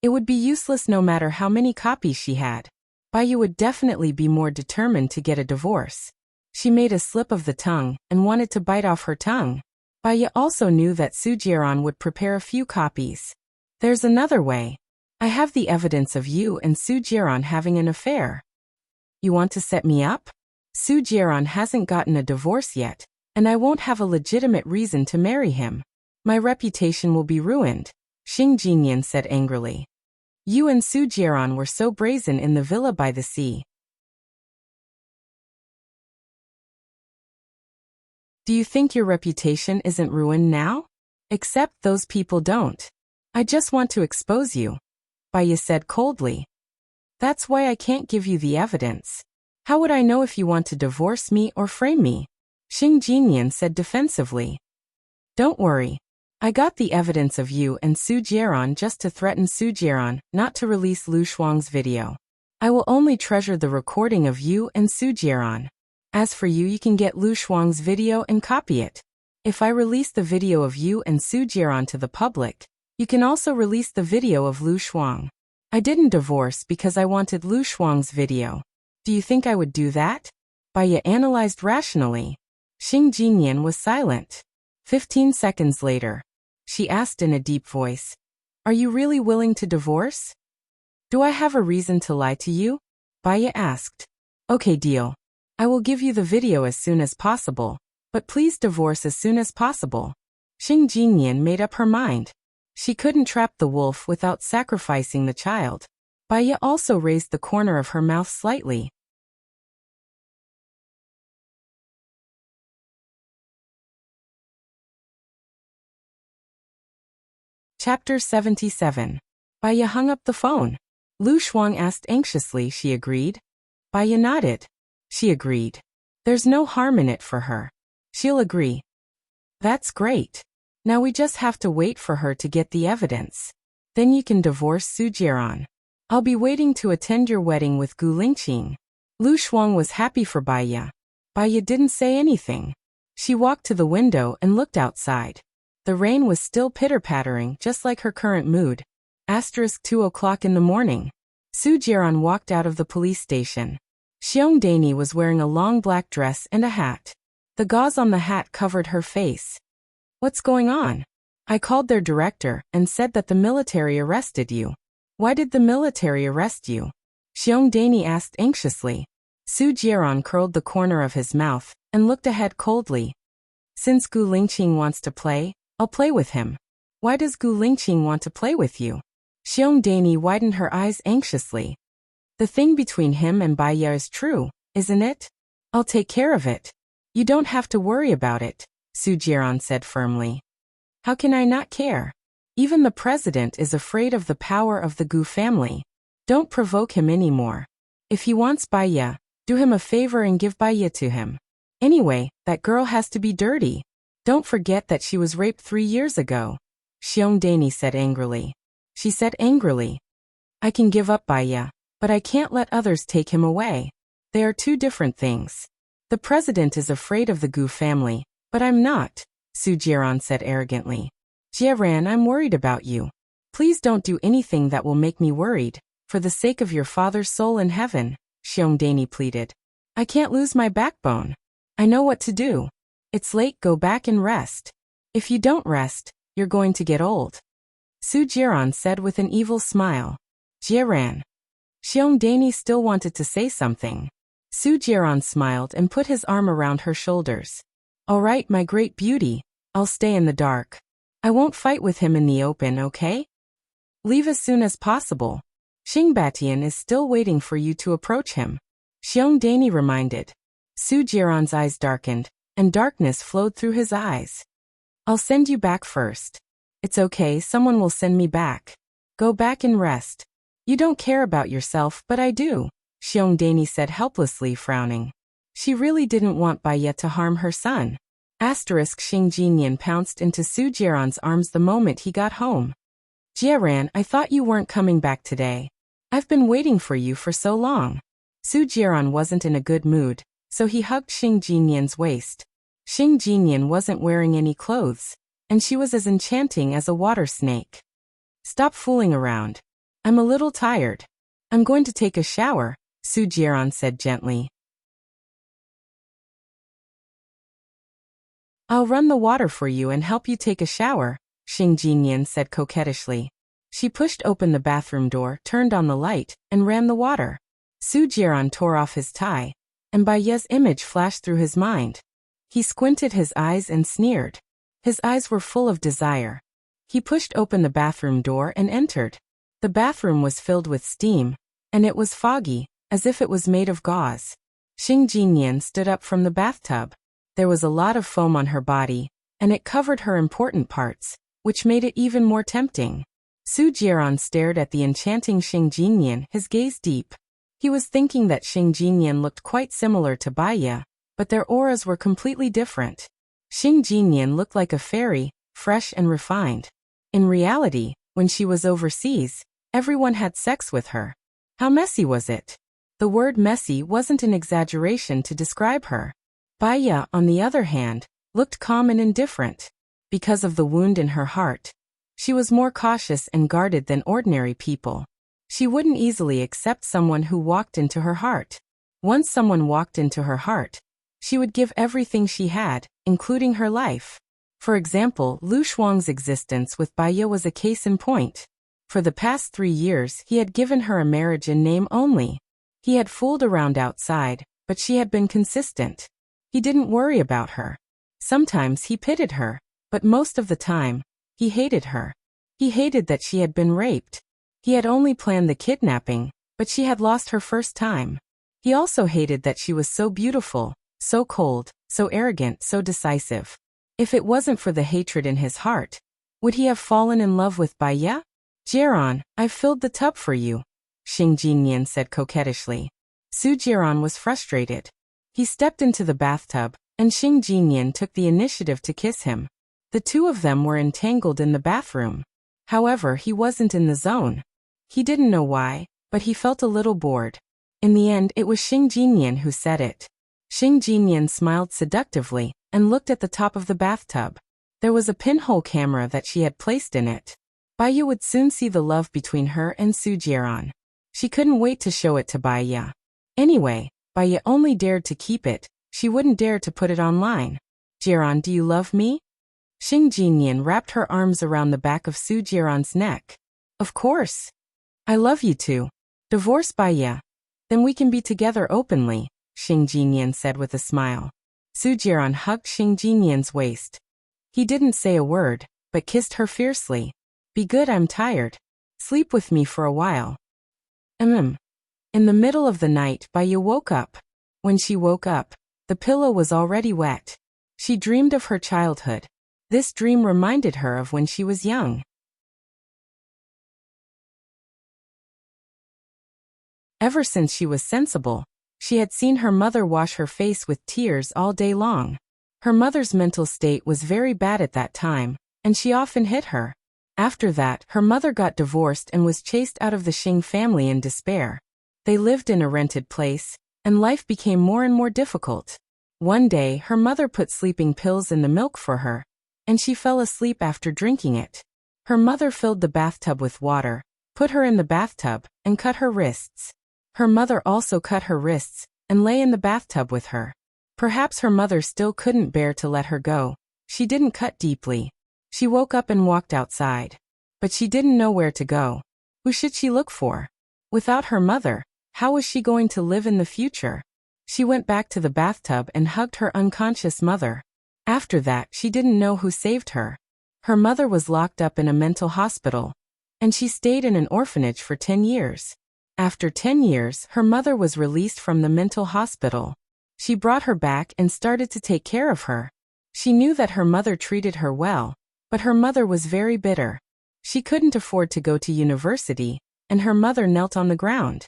it would be useless no matter how many copies she had. Baya would definitely be more determined to get a divorce. She made a slip of the tongue and wanted to bite off her tongue. Baya also knew that Su Jiran would prepare a few copies. There's another way. I have the evidence of you and Su Jiran having an affair. You want to set me up? Su Jiran hasn't gotten a divorce yet, and I won't have a legitimate reason to marry him. My reputation will be ruined, Xing Jinyan said angrily. You and Su Jiran were so brazen in the villa by the sea. Do you think your reputation isn't ruined now? Except those people don't. I just want to expose you. Baya said coldly. That's why I can't give you the evidence. How would I know if you want to divorce me or frame me? Xing Jinyan said defensively. Don't worry. I got the evidence of you and Su Jieran just to threaten Su Jieran not to release Lu Shuang's video. I will only treasure the recording of you and Su Jieran. As for you, you can get Lu Shuang's video and copy it. If I release the video of you and Su Jieran to the public, you can also release the video of Lu Shuang. I didn't divorce because I wanted Lu Shuang's video. Do you think I would do that? Baya analyzed rationally. Xing Jinyan was silent. 15 seconds later, she asked in a deep voice, Are you really willing to divorce? Do I have a reason to lie to you? Baya asked. Okay, deal. I will give you the video as soon as possible, but please divorce as soon as possible. Xing Jinyan made up her mind. She couldn't trap the wolf without sacrificing the child. Baya also raised the corner of her mouth slightly. Chapter 77. Baya hung up the phone. Lu Shuang asked anxiously. She agreed. Baya nodded. She agreed. There's no harm in it for her. She'll agree. That's great. Now we just have to wait for her to get the evidence. Then you can divorce Su Jieran. I'll be waiting to attend your wedding with Gu Lingqing. Lu Shuang was happy for Baya. Baya didn't say anything. She walked to the window and looked outside. The rain was still pitter-pattering, just like her current mood. 2 o'clock in the morning. Su Jieran walked out of the police station. Xiong Dani was wearing a long black dress and a hat. The gauze on the hat covered her face. What's going on? I called their director and said that the military arrested you. Why did the military arrest you? Xiong Dani asked anxiously. Su Jieran curled the corner of his mouth and looked ahead coldly. Since Gu Lingqing wants to play, I'll play with him. Why does Gu Lingqing want to play with you? Xiong Dani widened her eyes anxiously. The thing between him and Baya is true, isn't it? I'll take care of it. You don't have to worry about it, Su Jieran said firmly. How can I not care? Even the president is afraid of the power of the Gu family. Don't provoke him anymore. If he wants Baya, do him a favor and give Baya to him. Anyway, that girl has to be dirty. Don't forget that she was raped 3 years ago, Xiong Dani said angrily. She said angrily. I can give up Baya, but I can't let others take him away. They are two different things. The president is afraid of the Gu family, but I'm not, Su Jieran said arrogantly. Jieran, I'm worried about you. Please don't do anything that will make me worried, for the sake of your father's soul in heaven, Xiong Dani pleaded. I can't lose my backbone. I know what to do. It's late, go back and rest. If you don't rest, you're going to get old. Su Jieran said with an evil smile. Jieran. Xiong Dani still wanted to say something. Su Jieran smiled and put his arm around her shoulders. All right, my great beauty, I'll stay in the dark. I won't fight with him in the open, okay? Leave as soon as possible. Xing Batian is still waiting for you to approach him, Xiong Dani reminded. Su Jieran's eyes darkened, and darkness flowed through his eyes. I'll send you back first. It's okay, someone will send me back. Go back and rest. You don't care about yourself, but I do, Xiong Dani said helplessly, frowning. She really didn't want Baya to harm her son. Xing Jinyan pounced into Su Jieran's arms the moment he got home. Jieran, I thought you weren't coming back today. I've been waiting for you for so long. Su Jieran wasn't in a good mood, so he hugged Xing Jinyan's waist. Xing Jinyan wasn't wearing any clothes, and she was as enchanting as a water snake. Stop fooling around. I'm a little tired. I'm going to take a shower, Su Jieran said gently. I'll run the water for you and help you take a shower, Xing Jinyan said coquettishly. She pushed open the bathroom door, turned on the light, and ran the water. Su Jieran tore off his tie, and Baya's image flashed through his mind. He squinted his eyes and sneered. His eyes were full of desire. He pushed open the bathroom door and entered. The bathroom was filled with steam, and it was foggy, as if it was made of gauze. Xing Jinyan stood up from the bathtub. There was a lot of foam on her body, and it covered her important parts, which made it even more tempting. Su Jiaran stared at the enchanting Xing Jinyan, his gaze deep. He was thinking that Xing Jinyan looked quite similar to Baiya, but their auras were completely different. Xing Jinyan looked like a fairy, fresh and refined. In reality, when she was overseas, everyone had sex with her. How messy was it? The word messy wasn't an exaggeration to describe her. Baiya, on the other hand, looked calm and indifferent. Because of the wound in her heart, she was more cautious and guarded than ordinary people. She wouldn't easily accept someone who walked into her heart. Once someone walked into her heart, she would give everything she had, including her life. For example, Lu Shuang's existence with Baiya was a case in point. For the past 3 years, he had given her a marriage in name only. He had fooled around outside, but she had been consistent. He didn't worry about her. Sometimes he pitied her, but most of the time, he hated her. He hated that she had been raped. He had only planned the kidnapping, but she had lost her first time. He also hated that she was so beautiful, so cold, so arrogant, so decisive. If it wasn't for the hatred in his heart, would he have fallen in love with Baiya? Jiaran, I've filled the tub for you, Xing Jinyan said coquettishly. Su Jiaran was frustrated. He stepped into the bathtub, and Xing Jinyan took the initiative to kiss him. The two of them were entangled in the bathroom. However, he wasn't in the zone. He didn't know why, but he felt a little bored. In the end, it was Xing Jinyan who said it. Xing Jinyan smiled seductively and looked at the top of the bathtub. There was a pinhole camera that she had placed in it. Baiya would soon see the love between her and Su Jiaran. She couldn't wait to show it to Baiya. Anyway, Baiya only dared to keep it. She wouldn't dare to put it online. Jiaran, do you love me? Xing Jinyan wrapped her arms around the back of Su Jiaran's neck. Of course. I love you too. Divorce Baiya. Then we can be together openly, Xing Jinyan said with a smile. Su Jiaran hugged Xing Jinyan's waist. He didn't say a word, but kissed her fiercely. Be good, I'm tired. Sleep with me for a while. In the middle of the night, Baiya woke up. When she woke up, the pillow was already wet. She dreamed of her childhood. This dream reminded her of when she was young. Ever since she was sensible, she had seen her mother wash her face with tears all day long. Her mother's mental state was very bad at that time, and she often hit her. After that, her mother got divorced and was chased out of the Xing family in despair. They lived in a rented place, and life became more and more difficult. One day, her mother put sleeping pills in the milk for her, and she fell asleep after drinking it. Her mother filled the bathtub with water, put her in the bathtub, and cut her wrists. Her mother also cut her wrists, and lay in the bathtub with her. Perhaps her mother still couldn't bear to let her go. She didn't cut deeply. She woke up and walked outside. But she didn't know where to go. Who should she look for? Without her mother, how was she going to live in the future? She went back to the bathtub and hugged her unconscious mother. After that, she didn't know who saved her. Her mother was locked up in a mental hospital, and she stayed in an orphanage for 10 years. After 10 years, her mother was released from the mental hospital. She brought her back and started to take care of her. She knew that her mother treated her well, but her mother was very bitter. She couldn't afford to go to university, and her mother knelt on the ground.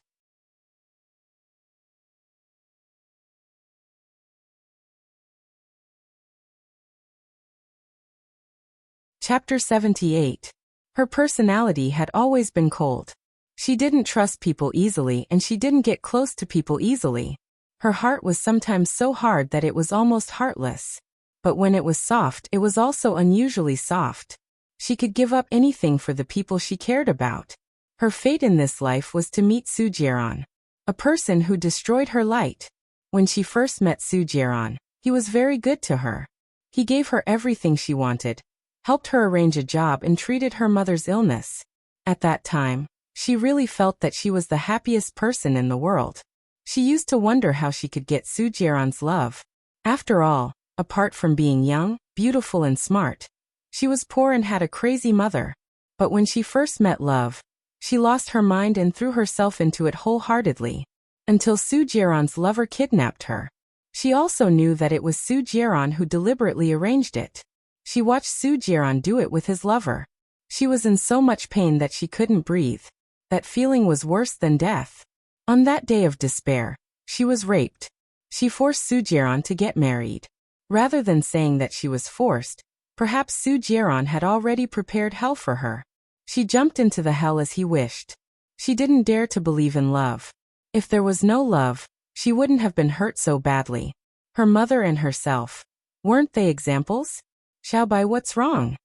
Chapter 78. Her personality had always been cold. She didn't trust people easily and she didn't get close to people easily. Her heart was sometimes so hard that it was almost heartless. But when it was soft, it was also unusually soft. She could give up anything for the people she cared about. Her fate in this life was to meet Su Jiaran, a person who destroyed her light. When she first met Su Jiaran, he was very good to her. He gave her everything she wanted, helped her arrange a job and treated her mother's illness. At that time, she really felt that she was the happiest person in the world. She used to wonder how she could get Su Jiaran's love. After all, apart from being young, beautiful and smart, she was poor and had a crazy mother. But when she first met love, she lost her mind and threw herself into it wholeheartedly. Until Su Jiaran's lover kidnapped her. She also knew that it was Su Jiaran who deliberately arranged it. She watched Su Jiaran do it with his lover. She was in so much pain that she couldn't breathe. That feeling was worse than death. On that day of despair, she was raped. She forced Sujeon to get married. Rather than saying that she was forced, perhaps Sujeon had already prepared hell for her. She jumped into the hell as he wished. She didn't dare to believe in love. If there was no love, she wouldn't have been hurt so badly. Her mother and herself. Weren't they examples? Xiaobai, what's wrong?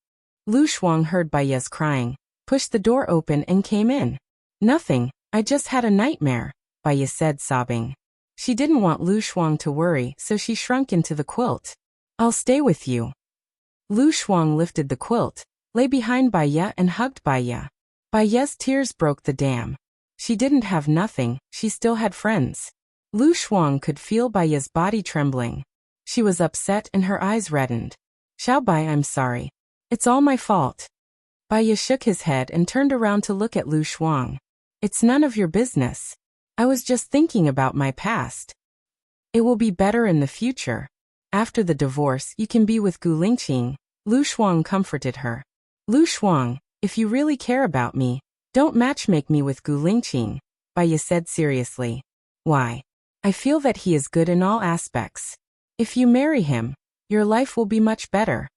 Lu Shuang heard Baiye's crying, pushed the door open and came in. Nothing, I just had a nightmare, Baiye said, sobbing. She didn't want Lu Shuang to worry, so she shrunk into the quilt. I'll stay with you. Lu Shuang lifted the quilt, lay behind Baiye and hugged Baiye. Baiye's tears broke the dam. She didn't have nothing, she still had friends. Lu Shuang could feel Baiye's body trembling. She was upset and her eyes reddened. Xiaobai, I'm sorry. It's all my fault. Baiye shook his head and turned around to look at Lu Shuang. It's none of your business. I was just thinking about my past. It will be better in the future. After the divorce, you can be with Gu Lingqing. Lu Shuang comforted her. Lu Shuang, if you really care about me, don't matchmake me with Gu Lingqing, Baiye said seriously. Why? I feel that he is good in all aspects. If you marry him, your life will be much better.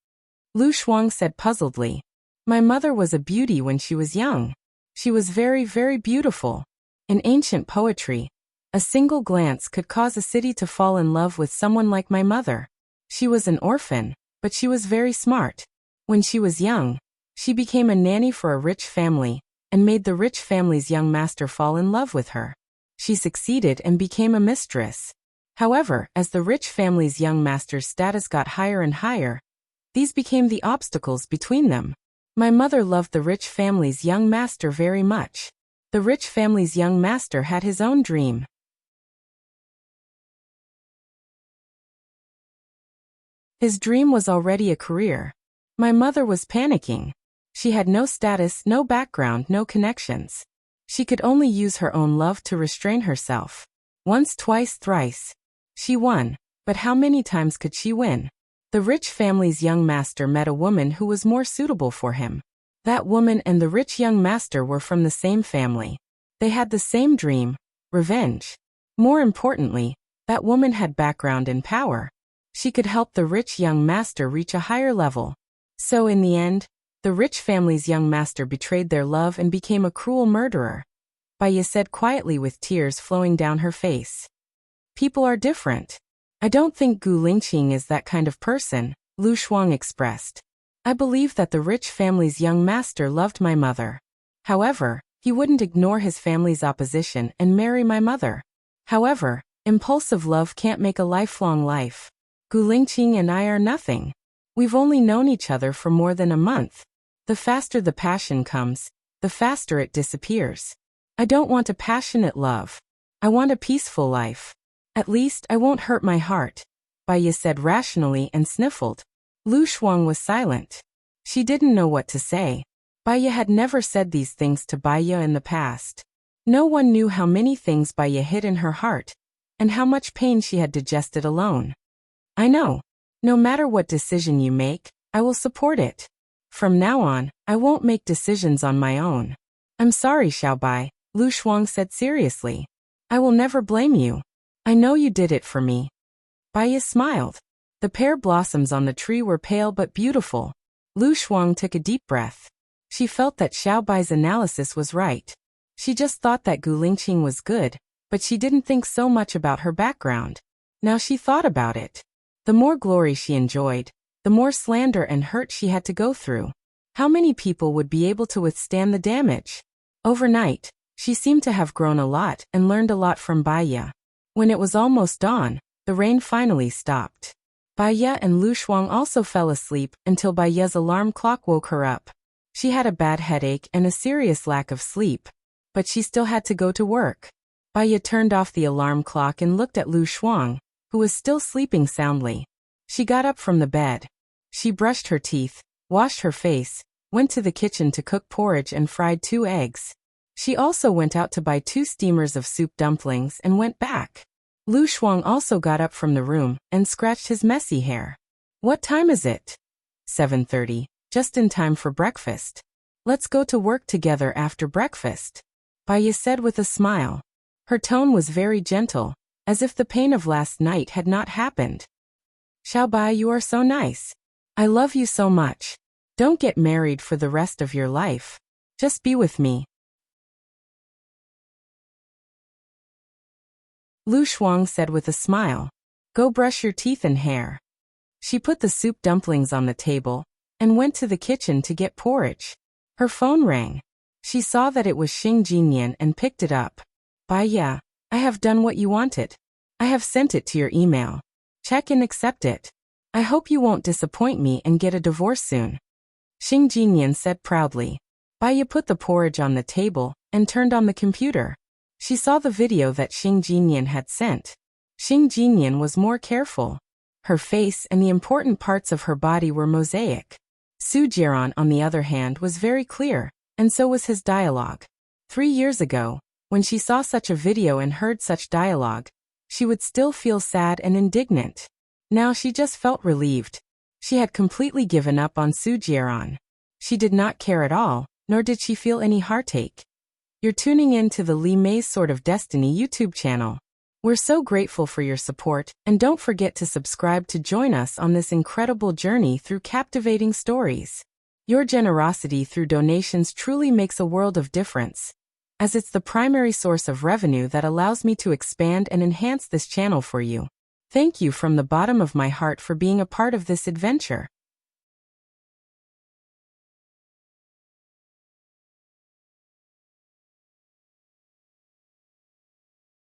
Lu Shuang said puzzledly. My mother was a beauty when she was young. She was very, very beautiful. In ancient poetry, a single glance could cause a city to fall in love with someone like my mother. She was an orphan, but she was very smart. When she was young, she became a nanny for a rich family, and made the rich family's young master fall in love with her. She succeeded and became a mistress. However, as the rich family's young master's status got higher and higher, these became the obstacles between them. My mother loved the rich family's young master very much. The rich family's young master had his own dream. His dream was already a career. My mother was panicking. She had no status, no background, no connections. She could only use her own love to restrain herself. Once, twice, thrice. She won, but how many times could she win? The rich family's young master met a woman who was more suitable for him. That woman and the rich young master were from the same family. They had the same dream, revenge. More importantly, that woman had background and power. She could help the rich young master reach a higher level. So in the end, the rich family's young master betrayed their love and became a cruel murderer. Baiye said quietly with tears flowing down her face. People are different. I don't think Gu Lingqing is that kind of person, Lu Shuang expressed. I believe that the rich family's young master loved my mother. However, he wouldn't ignore his family's opposition and marry my mother. However, impulsive love can't make a lifelong life. Gu Lingqing and I are nothing. We've only known each other for more than a month. The faster the passion comes, the faster it disappears. I don't want a passionate love. I want a peaceful life. At least I won't hurt my heart, Baiye said rationally and sniffled. Lu Shuang was silent. She didn't know what to say. Baiye had never said these things to Baiye in the past. No one knew how many things Baiye hid in her heart, and how much pain she had digested alone. I know. No matter what decision you make, I will support it. From now on, I won't make decisions on my own. I'm sorry, Xiaobai, Lu Shuang said seriously. I will never blame you. I know you did it for me. Baiye smiled. The pear blossoms on the tree were pale but beautiful. Lu Shuang took a deep breath. She felt that Xiaobai's analysis was right. She just thought that Gu Lingqing was good, but she didn't think so much about her background. Now she thought about it. The more glory she enjoyed, the more slander and hurt she had to go through. How many people would be able to withstand the damage? Overnight, she seemed to have grown a lot and learned a lot from Baiye. When it was almost dawn, the rain finally stopped. Baiye and Lu Shuang also fell asleep until Baiye's alarm clock woke her up. She had a bad headache and a serious lack of sleep, but she still had to go to work. Baiye turned off the alarm clock and looked at Lu Shuang, who was still sleeping soundly. She got up from the bed. She brushed her teeth, washed her face, went to the kitchen to cook porridge and fried 2 eggs. She also went out to buy 2 steamers of soup dumplings and went back. Lu Shuang also got up from the room and scratched his messy hair. What time is it? 7:30, just in time for breakfast. Let's go to work together after breakfast, Baya said with a smile. Her tone was very gentle, as if the pain of last night had not happened. Xiaobai, you are so nice. I love you so much. Don't get married for the rest of your life. Just be with me. Lu Shuang said with a smile. Go brush your teeth and hair. She put the soup dumplings on the table and went to the kitchen to get porridge. Her phone rang. She saw that it was Xing Jinyan and picked it up. Baya, I have done what you wanted. I have sent it to your email. Check and accept it. I hope you won't disappoint me and get a divorce soon. Xing Jinyan said proudly. Baya put the porridge on the table and turned on the computer. She saw the video that Xing Jinyan had sent. Xing Jinyan was more careful. Her face and the important parts of her body were mosaic. Su Jiran, on the other hand, was very clear, and so was his dialogue. 3 years ago, when she saw such a video and heard such dialogue, she would still feel sad and indignant. Now she just felt relieved. She had completely given up on Su Jiran. She did not care at all, nor did she feel any heartache. You're tuning in to the Li Mei's Sword of Destiny YouTube channel. We're so grateful for your support, and don't forget to subscribe to join us on this incredible journey through captivating stories. Your generosity through donations truly makes a world of difference, as it's the primary source of revenue that allows me to expand and enhance this channel for you. Thank you from the bottom of my heart for being a part of this adventure.